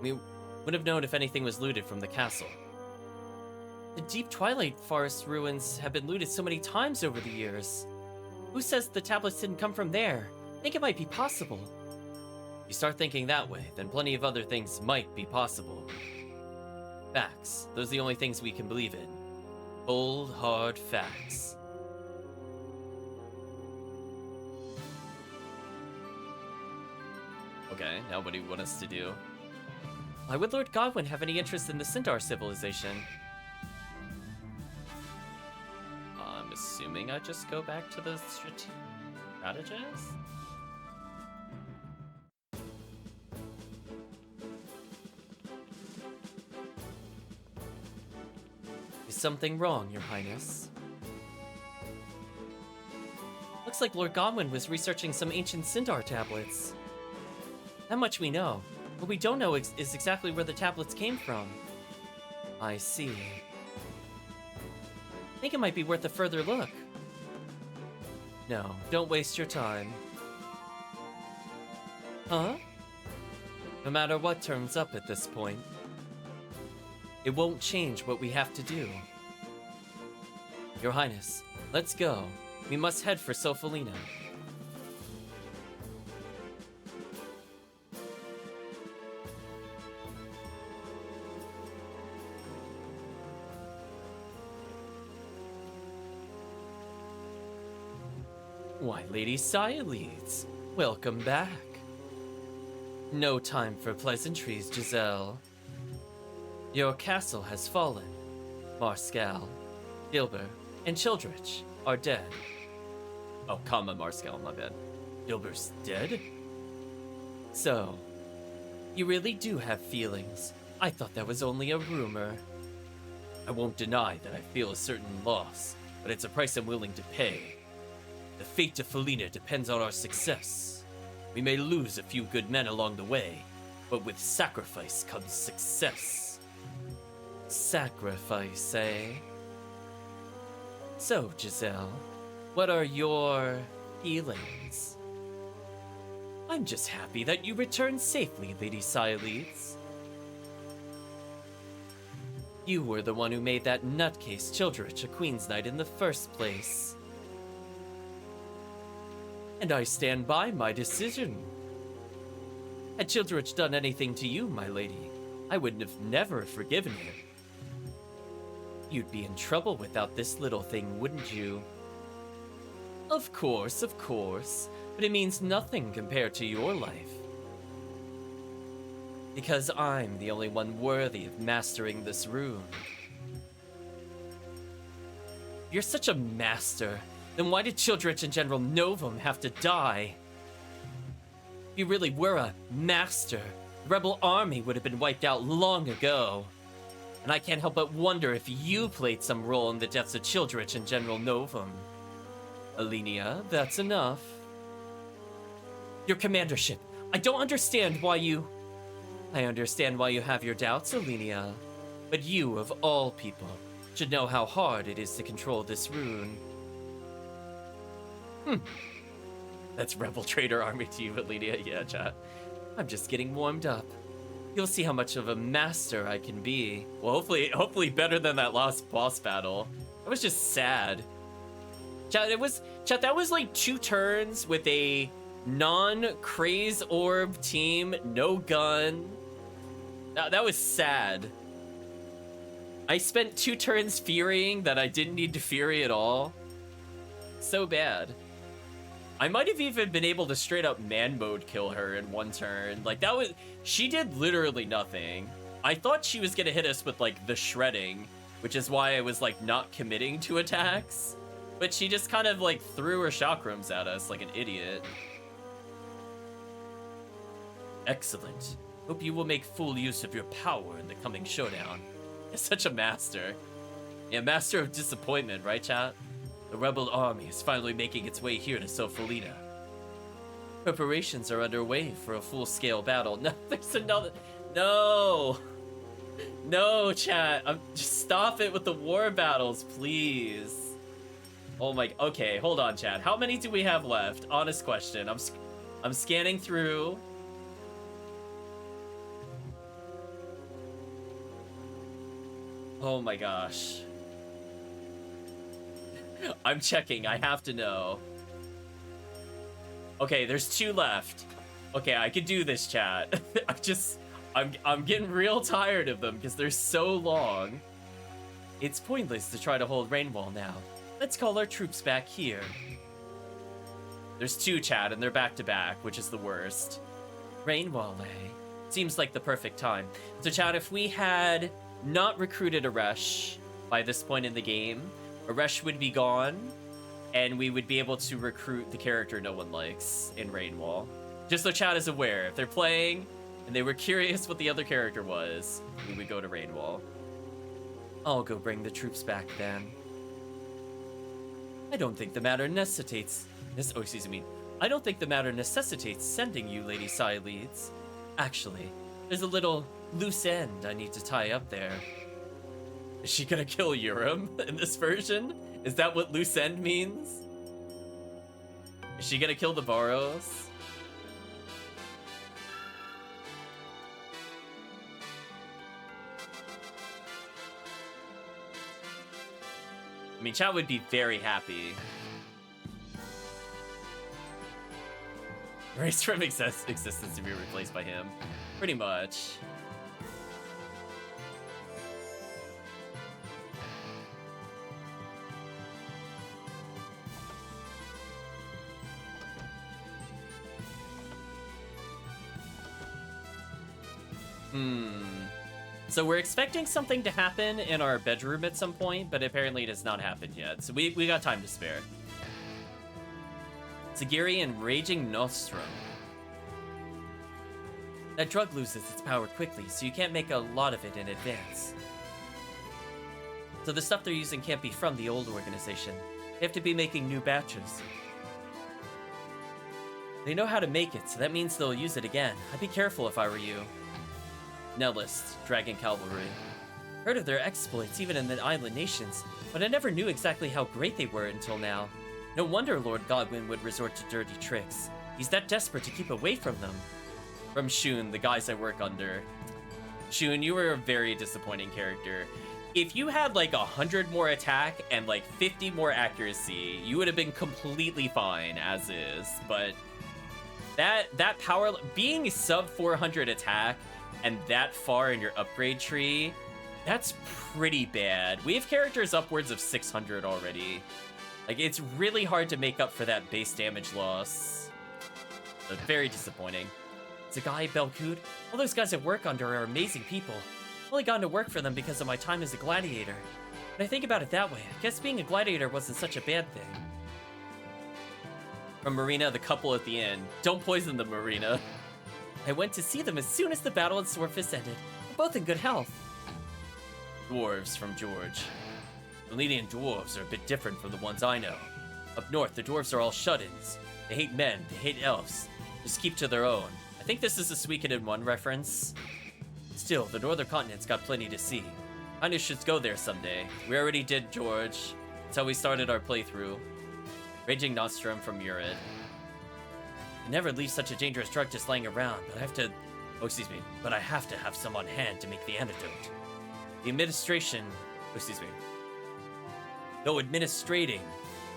We would have known if anything was looted from the castle. The deep Twilight Forest ruins have been looted so many times over the years. Who says the tablets didn't come from there? I think it might be possible. You start thinking that way, then plenty of other things might be possible. Facts. Those are the only things we can believe in. Cold, hard facts. Okay, now what do you want us to do? Why would Lord Godwin have any interest in the Sindar civilization? I'm assuming I just go back to the strategist? Is something wrong, Your Highness? Looks like Lord Godwin was researching some ancient Sindar tablets. That much we know. What we don't know is exactly where the tablets came from. I see. I think it might be worth a further look. No, don't waste your time. Huh? No matter what turns up at this point, it won't change what we have to do. Your Highness, let's go. We must head for Sophalina. Why, Lady Cyalides, welcome back. No time for pleasantries, Giselle. Your castle has fallen. Marscal, Gilbert, and Childrich are dead. Oh, comma Marscal, my bad. Gilbert's dead? So, you really do have feelings. I thought that was only a rumor. I won't deny that I feel a certain loss, but it's a price I'm willing to pay. The fate of Felina depends on our success. We may lose a few good men along the way, but with sacrifice comes success. Sacrifice, eh? So, Giselle, what are your feelings? I'm just happy that you returned safely, Lady Sialeeds. You were the one who made that nutcase Childrich a Queen's Knight in the first place. And I stand by my decision. Had Childrich done anything to you, my lady, I would have never forgiven him. You'd be in trouble without this little thing, wouldn't you? Of course, but it means nothing compared to your life. Because I'm the only one worthy of mastering this rune. You're such a master, then why did Childrich and General Novum have to die? If you really were a master, the rebel army would have been wiped out long ago. And I can't help but wonder if you played some role in the deaths of Childrich and General Novum. Alenia, that's enough. Your commandership. I don't understand why you... I understand why you have your doubts, Alenia. But you, of all people, should know how hard it is to control this rune. That's rebel traitor army to you, Alenia. Yeah, chat. I'm just getting warmed up. You'll see how much of a master I can be. Well, hopefully better than that last boss battle. That was just sad. Chat, that was like 2 turns with a non-craze orb team, no gun. That was sad. I spent 2 turns furying that I didn't need to fury at all. So bad. I might have even been able to straight up man mode kill her in 1 turn. Like that was, she did literally nothing. I thought she was gonna hit us with like the shredding, which is why I was like not committing to attacks. But she just kind of like threw her chakrams at us like an idiot. Excellent. Hope you will make full use of your power in the coming showdown. You're such a master. Yeah, master of disappointment, right, chat? The rebel army is finally making its way here to Sofolina. Preparations are underway for a full-scale battle. No, there's another... No! No, chat. Just stop it with the war battles, please. Oh my... Okay, hold on, chat. How many do we have left? Honest question. I'm scanning through. Oh my gosh. I'm checking. I have to know. Okay, there's 2 left. Okay, I can do this, chat. I'm getting real tired of them because they're so long. It's pointless to try to hold Rainwall now. Let's call our troops back here. There's 2, chat, and they're back to back, which is the worst. Rainwall, eh? Seems like the perfect time. So, chat, if we had not recruited Aresh by this point in the game, Aresh would be gone, and we would be able to recruit the character no one likes in Rainwall. Just so chat is aware, if they're playing and they were curious what the other character was, we would go to Rainwall. I'll go bring the troops back then. I don't think the matter necessitates... I don't think the matter necessitates sending you, Lady Sialeeds. Actually, there's a little loose end I need to tie up there. Is she gonna kill Urim in this version? Is that what loose end means? Is she gonna kill the Boros? I mean, chat would be very happy. Erased from existence to be replaced by him. Pretty much. So we're expecting something to happen in our bedroom at some point, but apparently it has not happened yet. So we got time to spare. Sagiri and Raging Nostrum. That drug loses its power quickly, so you can't make a lot of it in advance. So the stuff they're using can't be from the old organization. They have to be making new batches. They know how to make it, so that means they'll use it again. I'd be careful if I were you. Nellist, Dragon Cavalry. Heard of their exploits even in the island nations, but I never knew exactly how great they were until now. No wonder Lord Godwin would resort to dirty tricks. He's that desperate to keep away from them. From Shun, the guys I work under. Shun, you were a very disappointing character. If you had like 100 more attack and like 50 more accuracy, you would have been completely fine as is. But that power, being sub 400 attack and that far in your upgrade tree, that's pretty bad. We have characters upwards of 600 already. Like, it's really hard to make up for that base damage loss. But very disappointing. Zagai, Belkud, all those guys I work under are amazing people. I've only gotten to work for them because of my time as a gladiator. When I think about it that way, I guess being a gladiator wasn't such a bad thing. From Marina, the couple at the inn. Don't poison them, Marina. I went to see them as soon as the battle at Swordfist ended. They're both in good health. Dwarves, from George. The Lydian dwarves are a bit different from the ones I know. Up north, the dwarves are all shut-ins. They hate men, they hate elves. Just keep to their own. I think this is a Suikoden 1 reference. Still, the northern continent's got plenty to see. Kinda should go there someday. We already did, George. That's how we started our playthrough. Raging Nostrum from Urid. I never leave such a dangerous drug just laying around, but I have to... Oh, excuse me. But I have to have some on hand to make the antidote. The administration... Oh, excuse me. Though administrating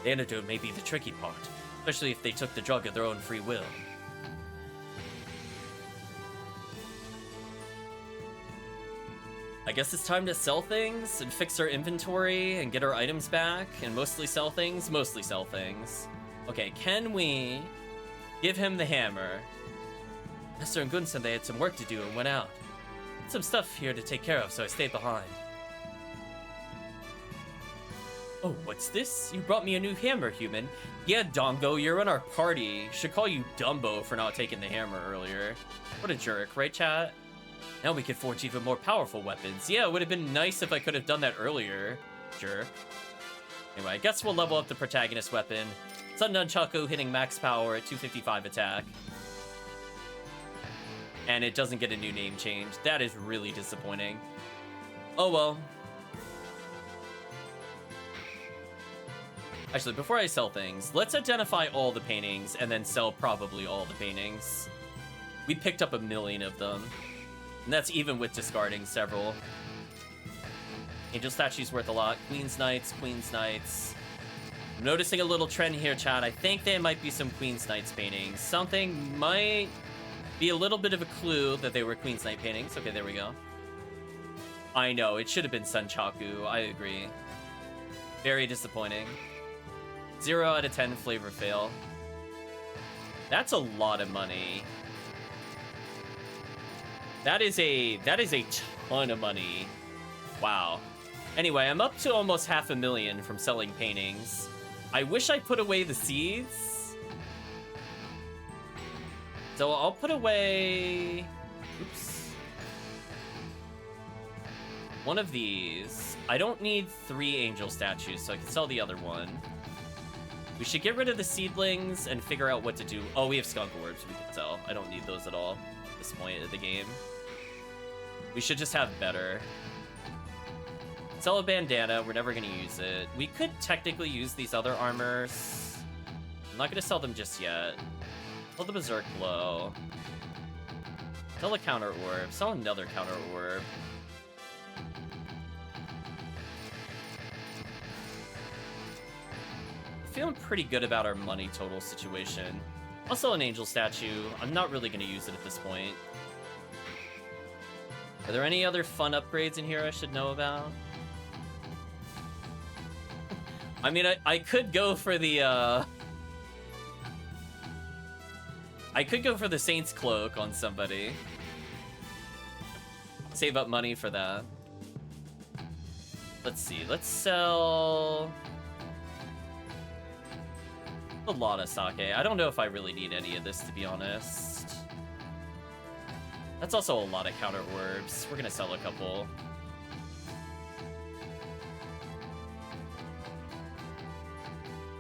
the antidote may be the tricky part, especially if they took the drug of their own free will. I guess it's time to sell things and fix our inventory and get our items back and mostly sell things. Okay, can we give him the hammer? Esther and Gun said they had some work to do and went out. Some stuff here to take care of, so I stayed behind. Oh, what's this? You brought me a new hammer, human. Yeah, Dongo, you're in our party. Should call you Dumbo for not taking the hammer earlier. What a jerk, right, chat? Now we can forge even more powerful weapons. Yeah, it would have been nice if I could have done that earlier. Jerk. Anyway, I guess we'll level up the protagonist weapon. Sun Nunchaku hitting max power at 255 attack. And it doesn't get a new name change. That is really disappointing. Oh well. Actually, before I sell things, let's identify all the paintings and then sell probably all the paintings. We picked up 1 million of them. And that's even with discarding several. Angel statue's worth a lot. Queen's Knights. I'm noticing a little trend here, chat. I think there might be some Queen's Knights paintings. Something might be a little bit of a clue that they were Queen's Knight paintings. Okay, there we go. I know, it should have been Sunchaku. I agree. Very disappointing. 0 out of 10 flavor fail. That's a lot of money. That is a ton of money. Wow. Anyway, I'm up to almost 500,000 from selling paintings. I wish I put away the seeds. So I'll put away... Oops. One of these. I don't need 3 angel statues, so I can sell the other one. We should get rid of the seedlings and figure out what to do. Oh, we have skunk orbs we can sell. I don't need those at all at this point of the game. We should just have better. Sell a bandana. We're never going to use it. We could technically use these other armors. I'm not going to sell them just yet. Sell the Berserk Blow. Sell a counter orb. Sell another counter orb. Feeling pretty good about our money total situation. I'll sell an angel statue. I'm not really going to use it at this point. Are there any other fun upgrades in here I should know about? I mean, I could go for the, I could go for the Saint's Cloak on somebody. Save up money for that. Let's see. Let's sell a lot of sake. I don't know if I really need any of this, to be honest. That's also a lot of counter orbs. We're gonna sell a couple.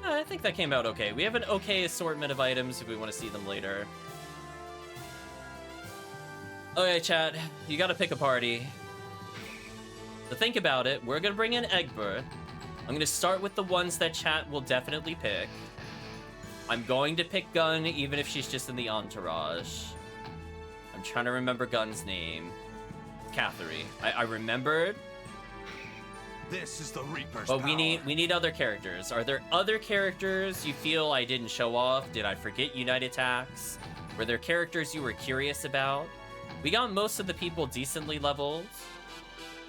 I think that came out okay. We have an okay assortment of items if we want to see them later. Okay, chat, you gotta pick a party. So think about it. We're gonna bring in Egbert. I'm gonna start with the ones that chat will definitely pick. I'm going to pick Gun, even if she's just in the entourage. I'm trying to remember Gun's name. Catherine. I remembered. This is the Reaper's But power. we need other characters. Are there other characters you feel I didn't show off? Did I forget Unite Attacks? Were there characters you were curious about? We got most of the people decently leveled.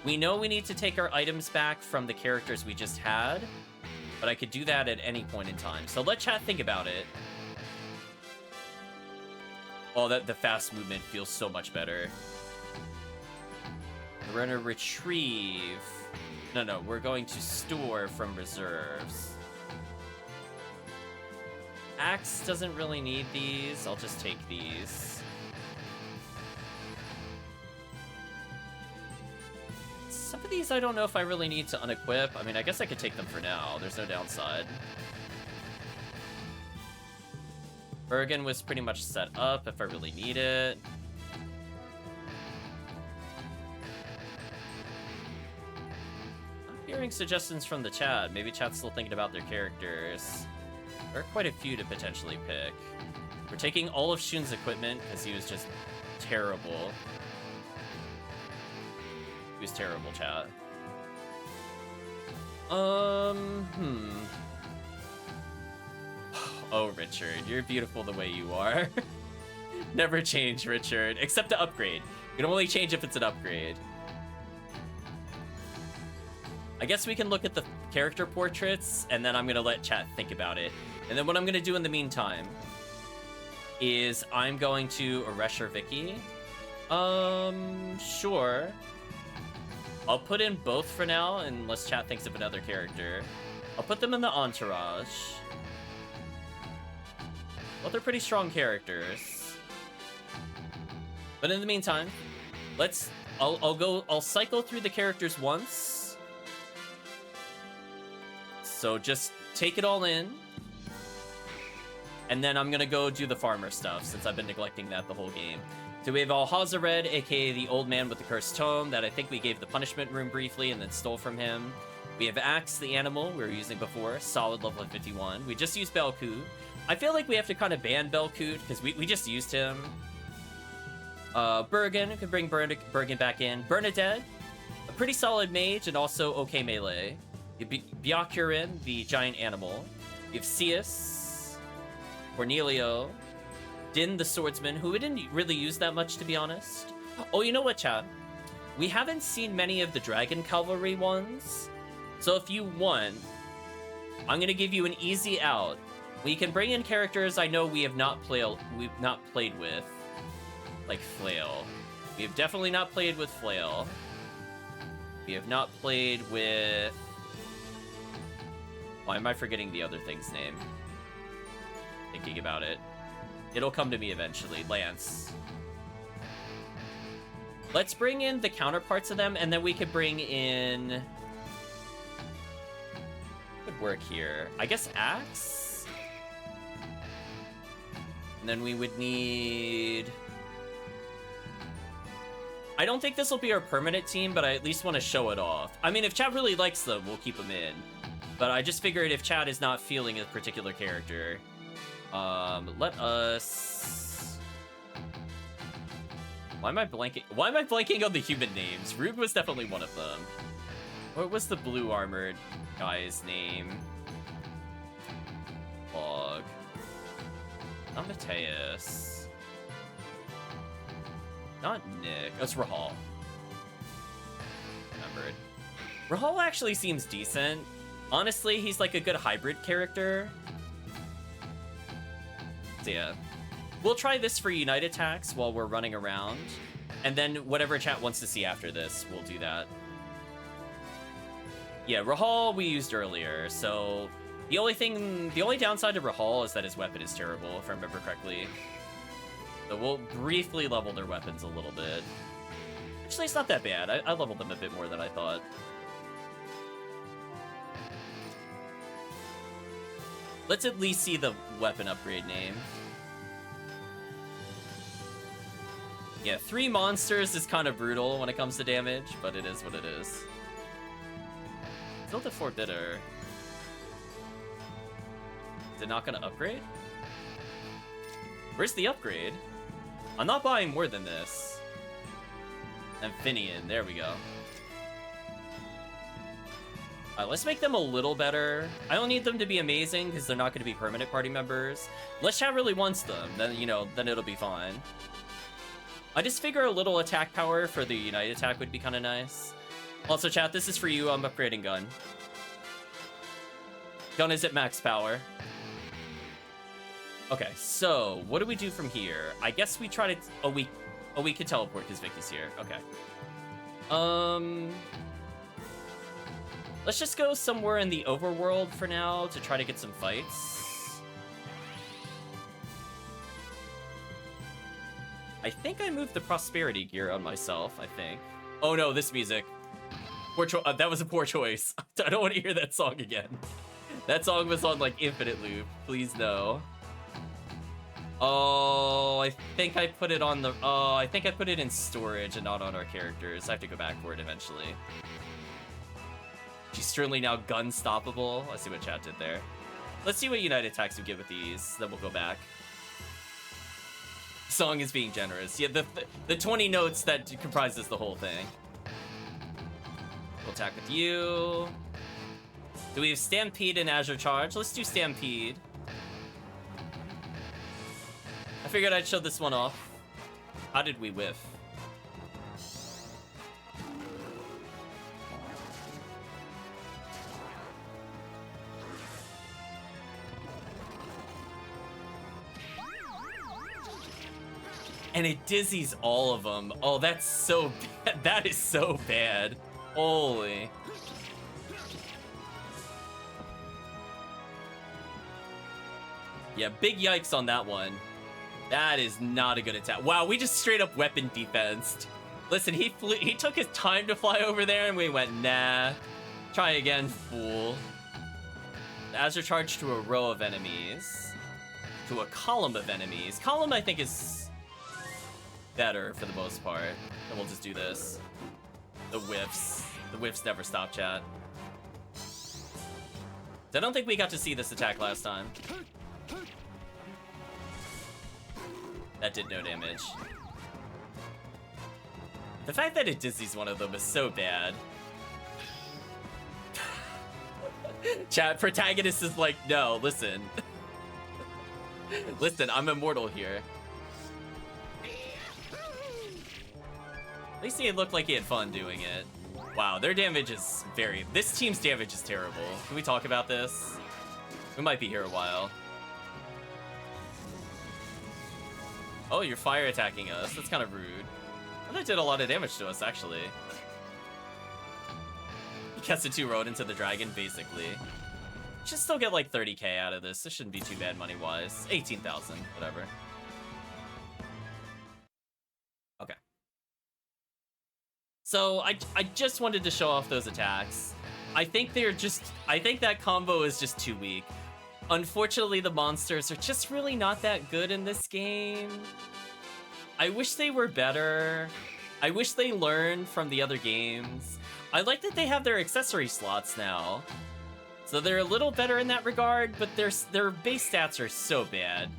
We know we need to take our items back from the characters we just had, but I could do that at any point in time. So let chat think about it. Oh, the fast movement feels so much better. We're gonna retrieve. No, we're going to store from reserves. Axe doesn't really need these. I'll just take these. Some of these I don't know if I really need to unequip. I mean, I guess I could take them for now. There's no downside. Bergen was pretty much set up if I really need it. I'm hearing suggestions from the chat. Maybe chat's still thinking about their characters. There are quite a few to potentially pick. We're taking all of Shun's equipment because he was just terrible. He was terrible, chat. Oh, Richard, you're beautiful the way you are. Never change, Richard, except to upgrade. You can only change if it's an upgrade. I guess we can look at the character portraits, and then I'm gonna let chat think about it. And then what I'm gonna do in the meantime is I'm going to Aresh or Vicky. Sure. I'll put in both for now, unless chat thinks of another character. I'll put them in the entourage. Well, they're pretty strong characters. But in the meantime, I'll cycle through the characters once. So just take it all in. And then I'm gonna go do the farmer stuff, since I've been neglecting that the whole game. So we have Alhazared, aka the old man with the cursed tome, that I think we gave the punishment room briefly and then stole from him. We have Axe, the animal we were using before, solid level of 51. We just used Belkut. I feel like we have to kind of ban Belkut, because we just used him. Bergen, could bring Bergen back in. Bernadette, a pretty solid mage and also okay melee. Byakurin, the giant animal. We have Cius, Cornelio, Din the swordsman, who we didn't really use that much, to be honest. Oh, you know what, Chad? We haven't seen many of the Dragon Cavalry ones. So if you want, I'm gonna give you an easy out. We can bring in characters I know we've not played with, like Flail. We have definitely not played with Flail. We have not played with... Why am I forgetting the other thing's name? Thinking about it. It'll come to me eventually. Lance. Let's bring in the counterparts of them, and then we could bring in... Would work here. I guess Axe? And then we would need... I don't think this will be our permanent team, but I at least want to show it off. I mean, if Chad really likes them, we'll keep them in. But I just figured if Chad is not feeling a particular character... let us... Why am I blanking on the human names? Rube was definitely one of them. What was the blue armored guy's name? Log. Not Mateus. Not Nick. Oh, it's Rahal. Remembered. Rahal actually seems decent. Honestly, he's like a good hybrid character. So yeah. We'll try this for Unite Attacks while we're running around. And then whatever chat wants to see after this, we'll do that. Yeah, Rahal we used earlier, so the only downside to Rahal is that his weapon is terrible, if I remember correctly. So we'll briefly level their weapons a little bit. Actually, it's not that bad. I leveled them a bit more than I thought. Let's at least see the weapon upgrade name. Yeah, 3 monsters is kind of brutal when it comes to damage, but it is what it is. Still the 4 bitter. Is it not gonna upgrade? Where's the upgrade? I'm not buying more than this. Amphibian, there we go. Alright, let's make them a little better. I don't need them to be amazing because they're not going to be permanent party members. Unless chat really wants them, then, you know, then it'll be fine. I just figure a little attack power for the Unite attack would be kind of nice. Also, chat, this is for you. I'm upgrading gun. Gun is at max power. Okay, so what do we do from here? I guess we try to... Oh, we can teleport because Vicky's here. Okay. Let's just go somewhere in the overworld for now to try to get some fights. I think I moved the prosperity gear on myself, I think. Oh no, this music. That was a poor choice. I don't want to hear that song again. That song was on like infinite loop. Please no. Oh, I think I put it on the... Oh, I think I put it in storage and not on our characters. I have to go back for it eventually. She's certainly now gun-stoppable. I see what chat did there. Let's see what United attacks we get with these. Then we'll go back. Song is being generous. Yeah, the 20 notes that comprises the whole thing. We'll attack with you. Do we have Stampede and Azure Charge? Let's do Stampede. I figured I'd show this one off. How did we whiff? And it dizzies all of them. Oh, that's so bad. That is so bad. Holy. Yeah, big yikes on that one. That is not a good attack. Wow, we just straight up weapon defensed. Listen, he took his time to fly over there and we went, nah. Try again, fool. Azure Charge to a row of enemies. To a column of enemies. Column, I think, is better for the most part. Then we'll just do this. The whiffs. The whiffs never stop, chat. I don't think we got to see this attack last time. That did no damage. The fact that it dizzies one of them is so bad. Chat, protagonist is like, no, listen. Listen, I'm immortal here. At least he looked like he had fun doing it. Wow, their damage is very... This team's damage is terrible. Can we talk about this? We might be here a while. Oh, you're fire attacking us. That's kind of rude. Well, that did a lot of damage to us, actually. He casts a 2 road into the dragon, basically. Should still get like 30k out of this. This shouldn't be too bad money-wise. 18,000, whatever. Okay. So I just wanted to show off those attacks. I think that combo is just too weak. Unfortunately, the monsters are just really not that good in this game. I wish they were better. I wish they learned from the other games. I like that they have their accessory slots now. So they're a little better in that regard, but their base stats are so bad.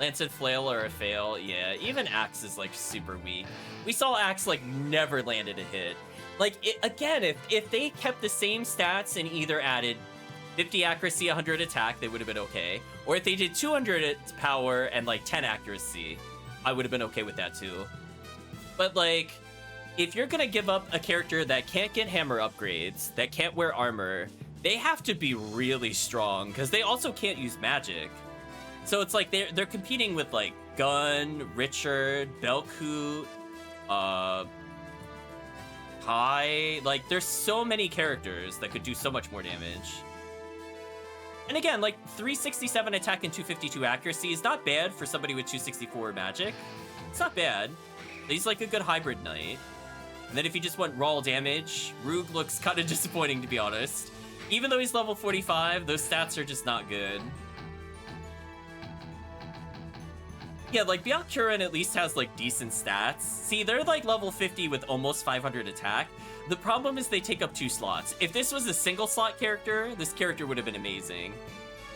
Lance and Flail are a fail. Yeah, even Axe is like super weak. We saw Axe like never landed a hit. Like, again, if they kept the same stats and either added 50 accuracy, 100 attack, they would have been okay. Or if they did 200 power and like 10 accuracy, I would have been okay with that too. But like, if you're gonna give up a character that can't get hammer upgrades, that can't wear armor, they have to be really strong because they also can't use magic. So it's like they're competing with like Gun, Richard, Belkhoot, Kai. Like, there's so many characters that could do so much more damage. And again, like, 367 attack and 252 accuracy is not bad for somebody with 264 magic. It's not bad. He's like a good hybrid knight. And then if you just want raw damage, Roog looks kind of disappointing, to be honest. Even though he's level 45, those stats are just not good. Yeah, like, Byakuren at least has, like, decent stats. See, they're, like, level 50 with almost 500 attack. The problem is they take up 2 slots. If this was a single slot character, this character would have been amazing.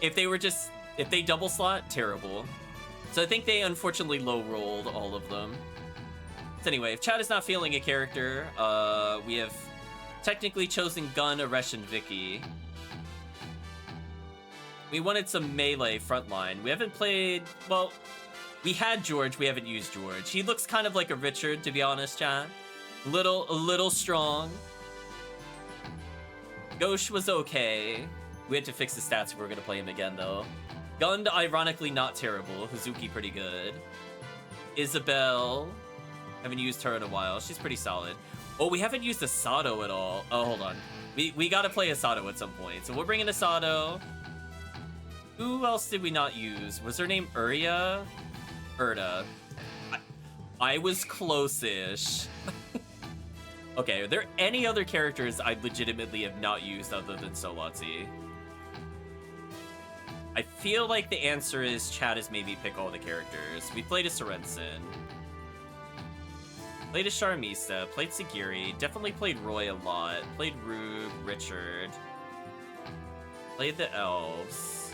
If they double slot, terrible. So I think they unfortunately low-rolled all of them. So anyway, if Chad is not feeling a character, we have technically chosen Gun, Aresh, and Vicky. We wanted some melee frontline. We haven't played, well, we had George, we haven't used George. He looks kind of like a Richard, to be honest, Chad. A little strong. Ghosh was okay. We had to fix the stats if we were gonna play him again, though. Gund, ironically, not terrible. Hazuki, pretty good. Isabelle, haven't used her in a while. She's pretty solid. Oh, we haven't used Asado at all. Oh, hold on. We gotta play Asado at some point. So we'll bring in Asado. Who else did we not use? Was her name Urya? Urda. I was close-ish. Okay, are there any other characters I legitimately have not used other than Solotzi? I feel like the answer is Chad is maybe pick all the characters. We played a Sorensen. Played a Charmista. Played Sagiri. Definitely played Roy a lot. Played Roog, Richard. Played the Elves.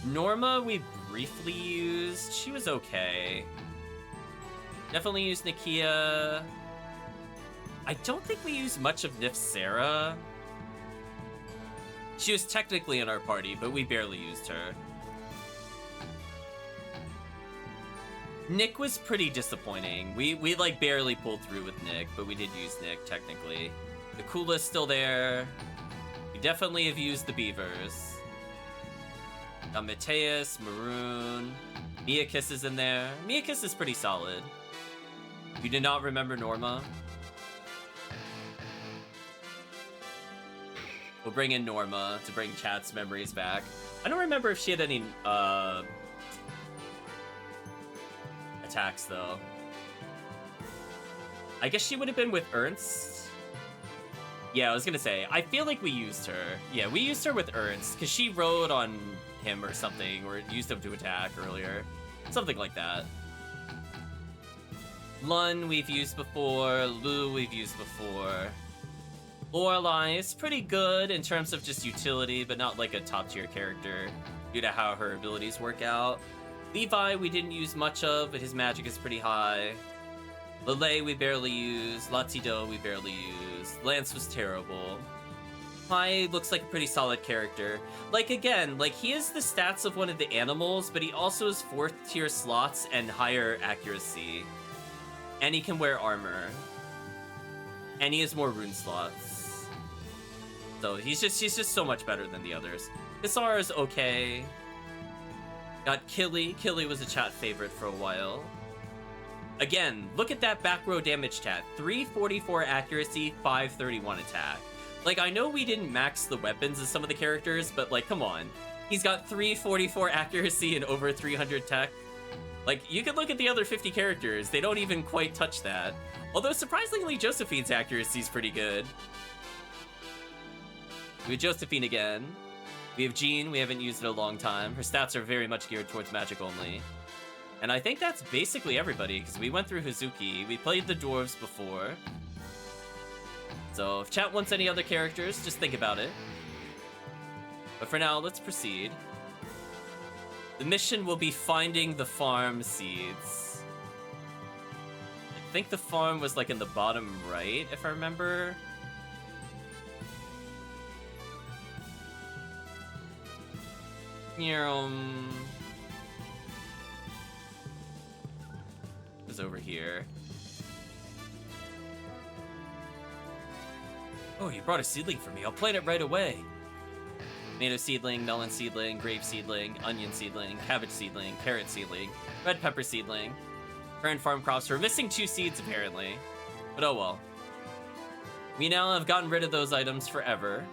Norma we briefly used. She was okay. Definitely used Nakia. I don't think we used much of Nifsera. She was technically in our party, but we barely used her. Nick was pretty disappointing. We like barely pulled through with Nick, but we did use Nick technically. The Kula's still there. We definitely have used the Beavers. Got Mateus, Maroon. Miakis is in there. Miakis is pretty solid. You did not remember Norma? We'll bring in Norma to bring Chat's memories back. I don't remember if she had any attacks though. I guess she would have been with Ernst. Yeah, I was gonna say, I feel like we used her. Yeah, we used her with Ernst because she rode on him or something, or used him to attack earlier. Something like that. Lun we've used before, Lu we've used before. Lorelai is pretty good in terms of just utility, but not like a top tier character due to how her abilities work out. Levi we didn't use much of, but his magic is pretty high. Lele we barely used, Latido we barely used, Lance was terrible. Pai looks like a pretty solid character. Like again, like he has the stats of one of the animals, but he also has 4th tier slots and higher accuracy. And he can wear armor. And he has more rune slots. So he's just so much better than the others. Hisar is okay. Got Killy. Killy was a chat favorite for a while. Again, look at that back row damage stat. 344 accuracy, 531 attack. Like, I know we didn't max the weapons of some of the characters, but like, come on. He's got 344 accuracy and over 300 tech. Like, you could look at the other 50 characters. They don't even quite touch that. Although, surprisingly, Josephine's accuracy is pretty good. We have Josephine again. We have Jean. We haven't used it in a long time. Her stats are very much geared towards magic only. And I think that's basically everybody, because we went through Hazuki. We played the dwarves before. So if chat wants any other characters, just think about it. But for now, let's proceed. The mission will be finding the farm seeds. I think the farm was like in the bottom right, if I remember. Is over here. Oh, you brought a seedling for me. I'll plant it right away. tomato seedling, melon seedling, grape seedling, onion seedling, cabbage seedling, carrot seedling, red pepper seedling. Current farm crops. We're missing 2 seeds apparently, but oh well. We now have gotten rid of those items forever.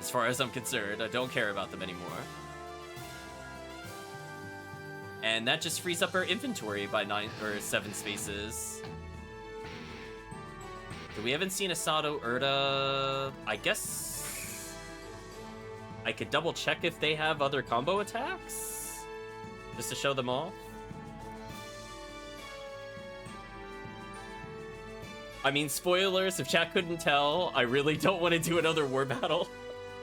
As far as I'm concerned, I don't care about them anymore. And that just frees up our inventory by 9 or 7 spaces. So we haven't seen Asado Urta. I guess I could double check if they have other combo attacks, just to show them all. I mean, spoilers, if chat couldn't tell, I really don't want to do another war battle.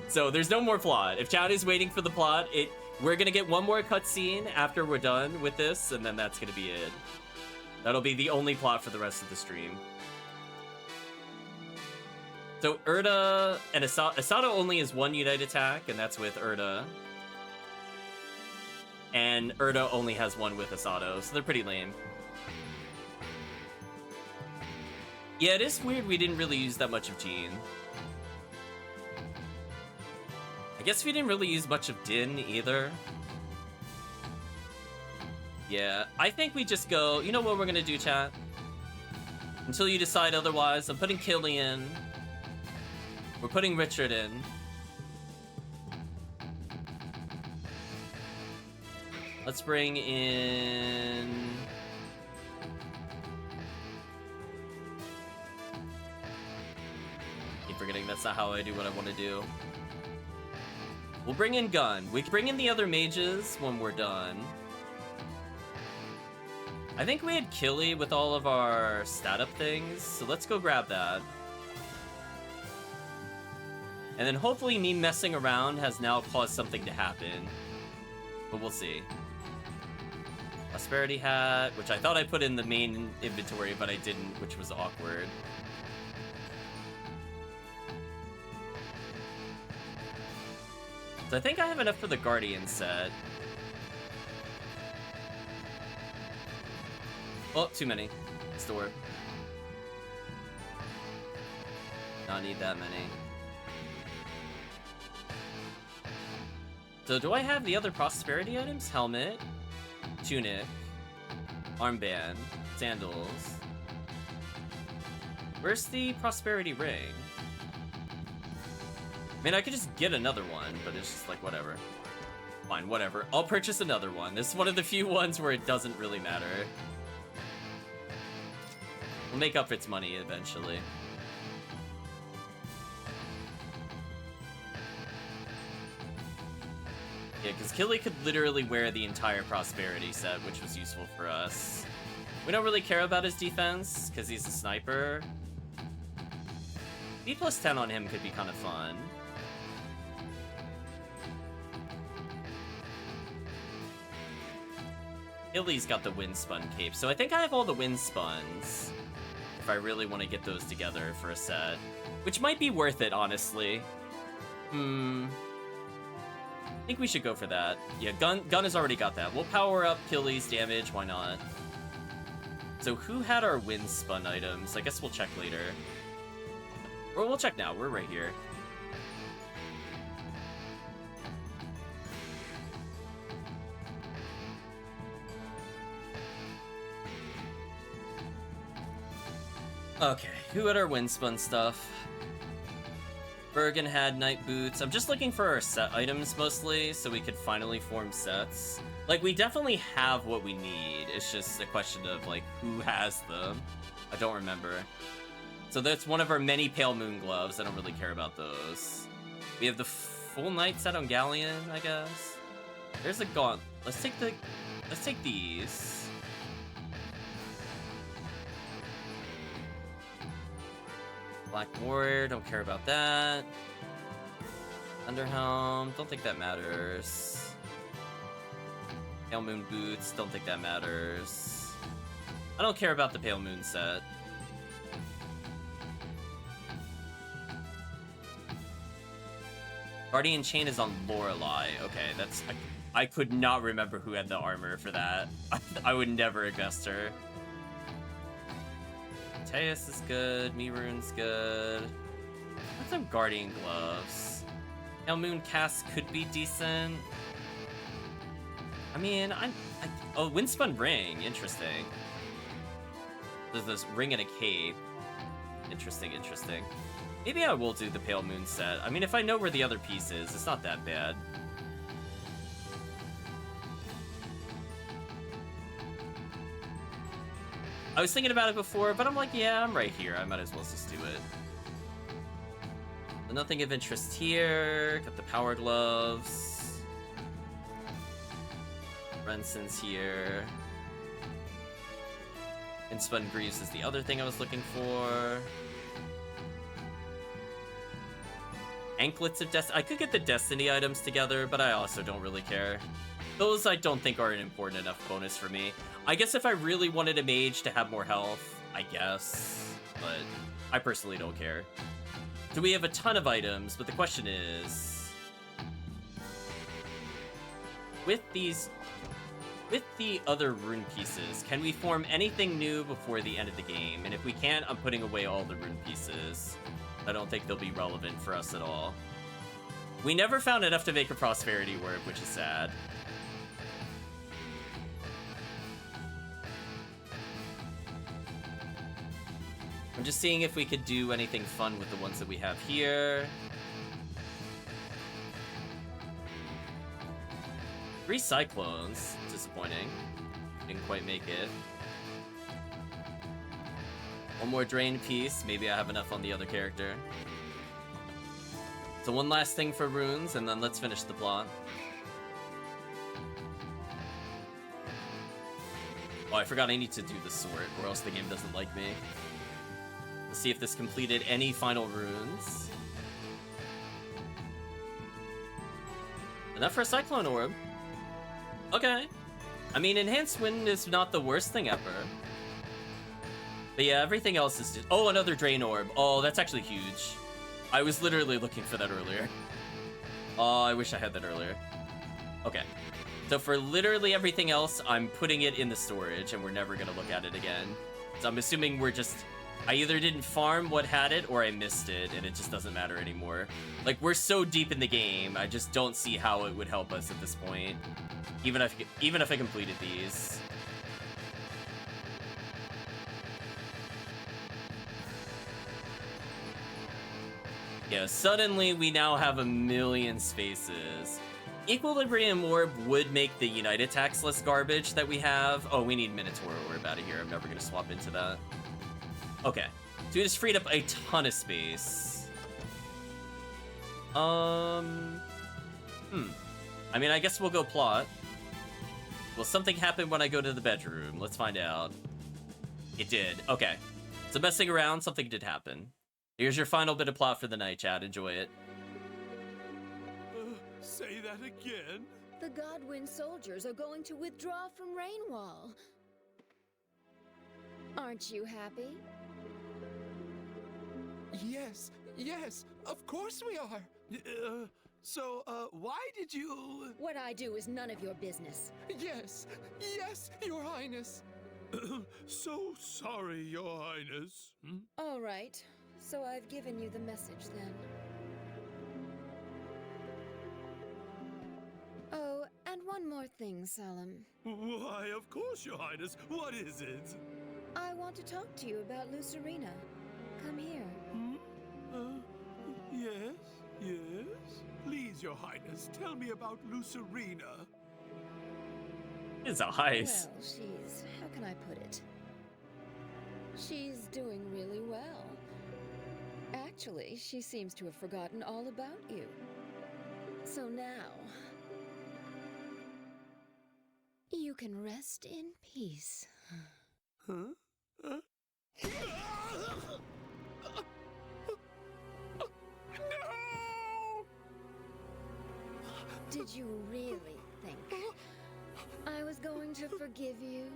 So there's no more plot. If chat is waiting for the plot, we're gonna get one more cutscene after we're done with this, and then that's gonna be it. That'll be the only plot for the rest of the stream. So Urta and Asado only has 1 Unite attack, and that's with Urta. And Urta only has 1 with Asado, so they're pretty lame. Yeah, it is weird we didn't really use that much of Jean. I guess we didn't really use much of Din either. Yeah, I think we just go, you know what we're gonna do, chat? Until you decide otherwise, I'm putting Killian. We're putting Richard in. Let's bring in... I keep forgetting that's not how I do what I want to do. We'll bring in Gun. We can bring in the other mages when we're done. I think we had Killy with all of our stat up things, so let's go grab that. And then hopefully me messing around has now caused something to happen. But we'll see. Prosperity hat, which I thought I put in the main inventory, but I didn't, which was awkward. So I think I have enough for the Guardian set. Oh, too many. Store. Not need that many. So do I have the other prosperity items? Helmet, tunic, armband, sandals. Where's the prosperity ring? I mean, I could just get another one, but it's just like, whatever. Fine, whatever. I'll purchase another one. This is one of the few ones where it doesn't really matter. We'll make up its money eventually. Yeah, because Killy could literally wear the entire prosperity set, which was useful for us. We don't really care about his defense, because he's a sniper. B plus 10 on him could be kind of fun. Killy's got the Windspun cape, so I think I have all the Windspuns. If I really want to get those together for a set. Which might be worth it, honestly. I think we should go for that. Yeah, Gun has already got that. We'll power up Killy's damage, why not? So who had our Windspun items? I guess we'll check later. Or we'll check now, we're right here. Okay, who had our Windspun stuff? Bergen had night boots. I'm just looking for our set items mostly, so we could finally form sets. Like, we definitely have what we need. It's just a question of, like, who has them. I don't remember. So that's one of our many Pale Moon gloves. I don't really care about those. We have the full night set on Galleon, I guess. There's a gaunt. Let's take these. Black Warrior, don't care about that. Underhelm, don't think that matters. Pale Moon Boots, don't think that matters. I don't care about the Pale Moon set. Guardian Chain is on Lorelei. Okay, that's... I could not remember who had the armor for that. I would never have guessed her. Teus is good, Mirune's good. What's some Guardian gloves? Pale Moon cast could be decent. I mean, oh, Windspun Ring, interesting. There's this ring and a cape. Interesting, interesting. Maybe I will do the Pale Moon set. I mean, if I know where the other piece is, it's not that bad. I was thinking about it before, but I'm like, yeah, I'm right here. I might as well just do it. So nothing of interest here. Got the Power Gloves. Renson's here. And Spun Greaves is the other thing I was looking for. Anklets of Destiny. I could get the Destiny items together, but I also don't really care. Those I don't think are an important enough bonus for me. I guess if I really wanted a mage to have more health, I guess. But I personally don't care. So we have a ton of items, but the question is... With the other rune pieces, can we form anything new before the end of the game? And if we can't, I'm putting away all the rune pieces. I don't think they'll be relevant for us at all. We never found enough to make a prosperity orb, which is sad. I'm just seeing if we could do anything fun with the ones that we have here. 3 Cyclones. Disappointing. Didn't quite make it. One more drain piece. Maybe I have enough on the other character. So one last thing for runes, and then let's finish the plot. Oh, I forgot I need to do the sort, or else the game doesn't like me. Let's see if this completed any final runes. Enough for a Cyclone Orb. Okay. I mean, Enhanced Wind is not the worst thing ever. But yeah, everything else is just... Oh, another Drain Orb. Oh, that's actually huge. I was literally looking for that earlier. Oh, I wish I had that earlier. Okay. So for literally everything else, I'm putting it in the storage, and we're never going to look at it again. So I'm assuming we're just... I either didn't farm what had it, or I missed it, and it just doesn't matter anymore. Like, we're so deep in the game, I just don't see how it would help us at this point. Even if I completed these. Yeah, suddenly we now have 1,000,000 spaces. Equilibrium Orb would make the United Tax less garbage that we have. Oh, we need Minotaur Orb out of here. I'm never going to swap into that. Okay. So we just freed up a ton of space. I mean, I guess we'll go plot. Will something happen when I go to the bedroom? Let's find out. It did. Okay. So messing around, something did happen. Here's your final bit of plot for the night, chat. Enjoy it. Say that again? The Godwin soldiers are going to withdraw from Rainwall. Aren't you happy? Yes, of course we are. So, why did you... What I do is none of your business. Yes, Your Highness. So sorry, Your Highness. All right. So I've given you the message then. Oh, and one more thing, Salam. Why, of course, Your Highness. What is it? I want to talk to you about Lucerina. Come here. Yes? Please, Your Highness, tell me about Lucerina. His eyes. Well, she's... how can I put it? She's doing really well. Actually, she seems to have forgotten all about you. So now... you can rest in peace. Huh? No! Did you really think I was going to forgive you?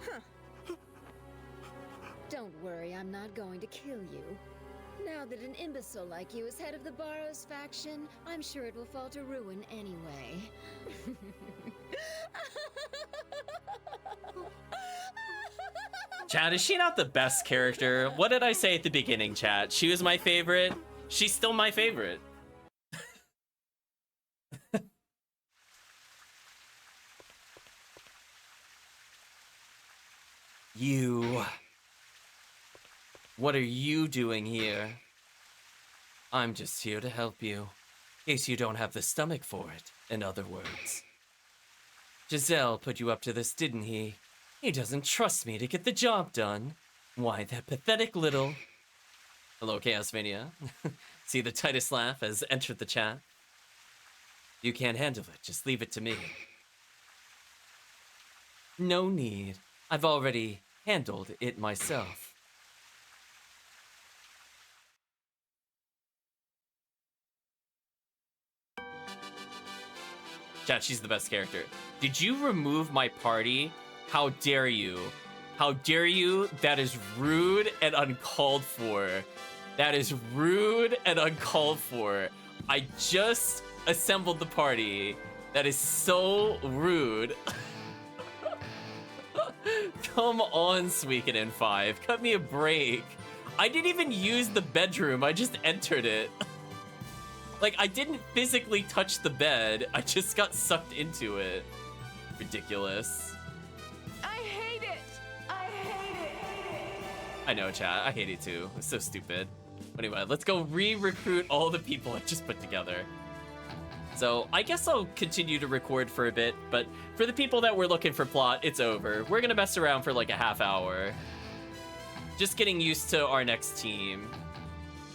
Huh. Don't worry, I'm not going to kill you. Now that an imbecile like you is head of the Barrows faction, I'm sure it will fall to ruin anyway. Chat, is she not the best character? What did I say at the beginning, chat? She was my favorite. She's still my favorite. You. What are you doing here? I'm just here to help you. In case you don't have the stomach for it, in other words. Giselle put you up to this, didn't he? He doesn't trust me to get the job done. Why, that pathetic little... Hello, Chaosmania. See the Titus laugh has entered the chat. You can't handle it, just leave it to me. No need. I've already handled it myself. Chat, she's the best character. Did you remove my party? How dare you? How dare you? That is rude and uncalled for. That is rude and uncalled for. I just assembled the party. That is so rude. Come on, Suikoden 5. Cut me a break. I didn't even use the bedroom. I just entered it. Like, I didn't physically touch the bed. I just got sucked into it. Ridiculous. I hate it. I hate it. I know, chat. I hate it too. It's so stupid. Anyway, let's go re-recruit all the people I just put together. So I guess I'll continue to record for a bit, but for the people that were looking for plot, it's over. We're gonna mess around for like a half hour. Just getting used to our next team.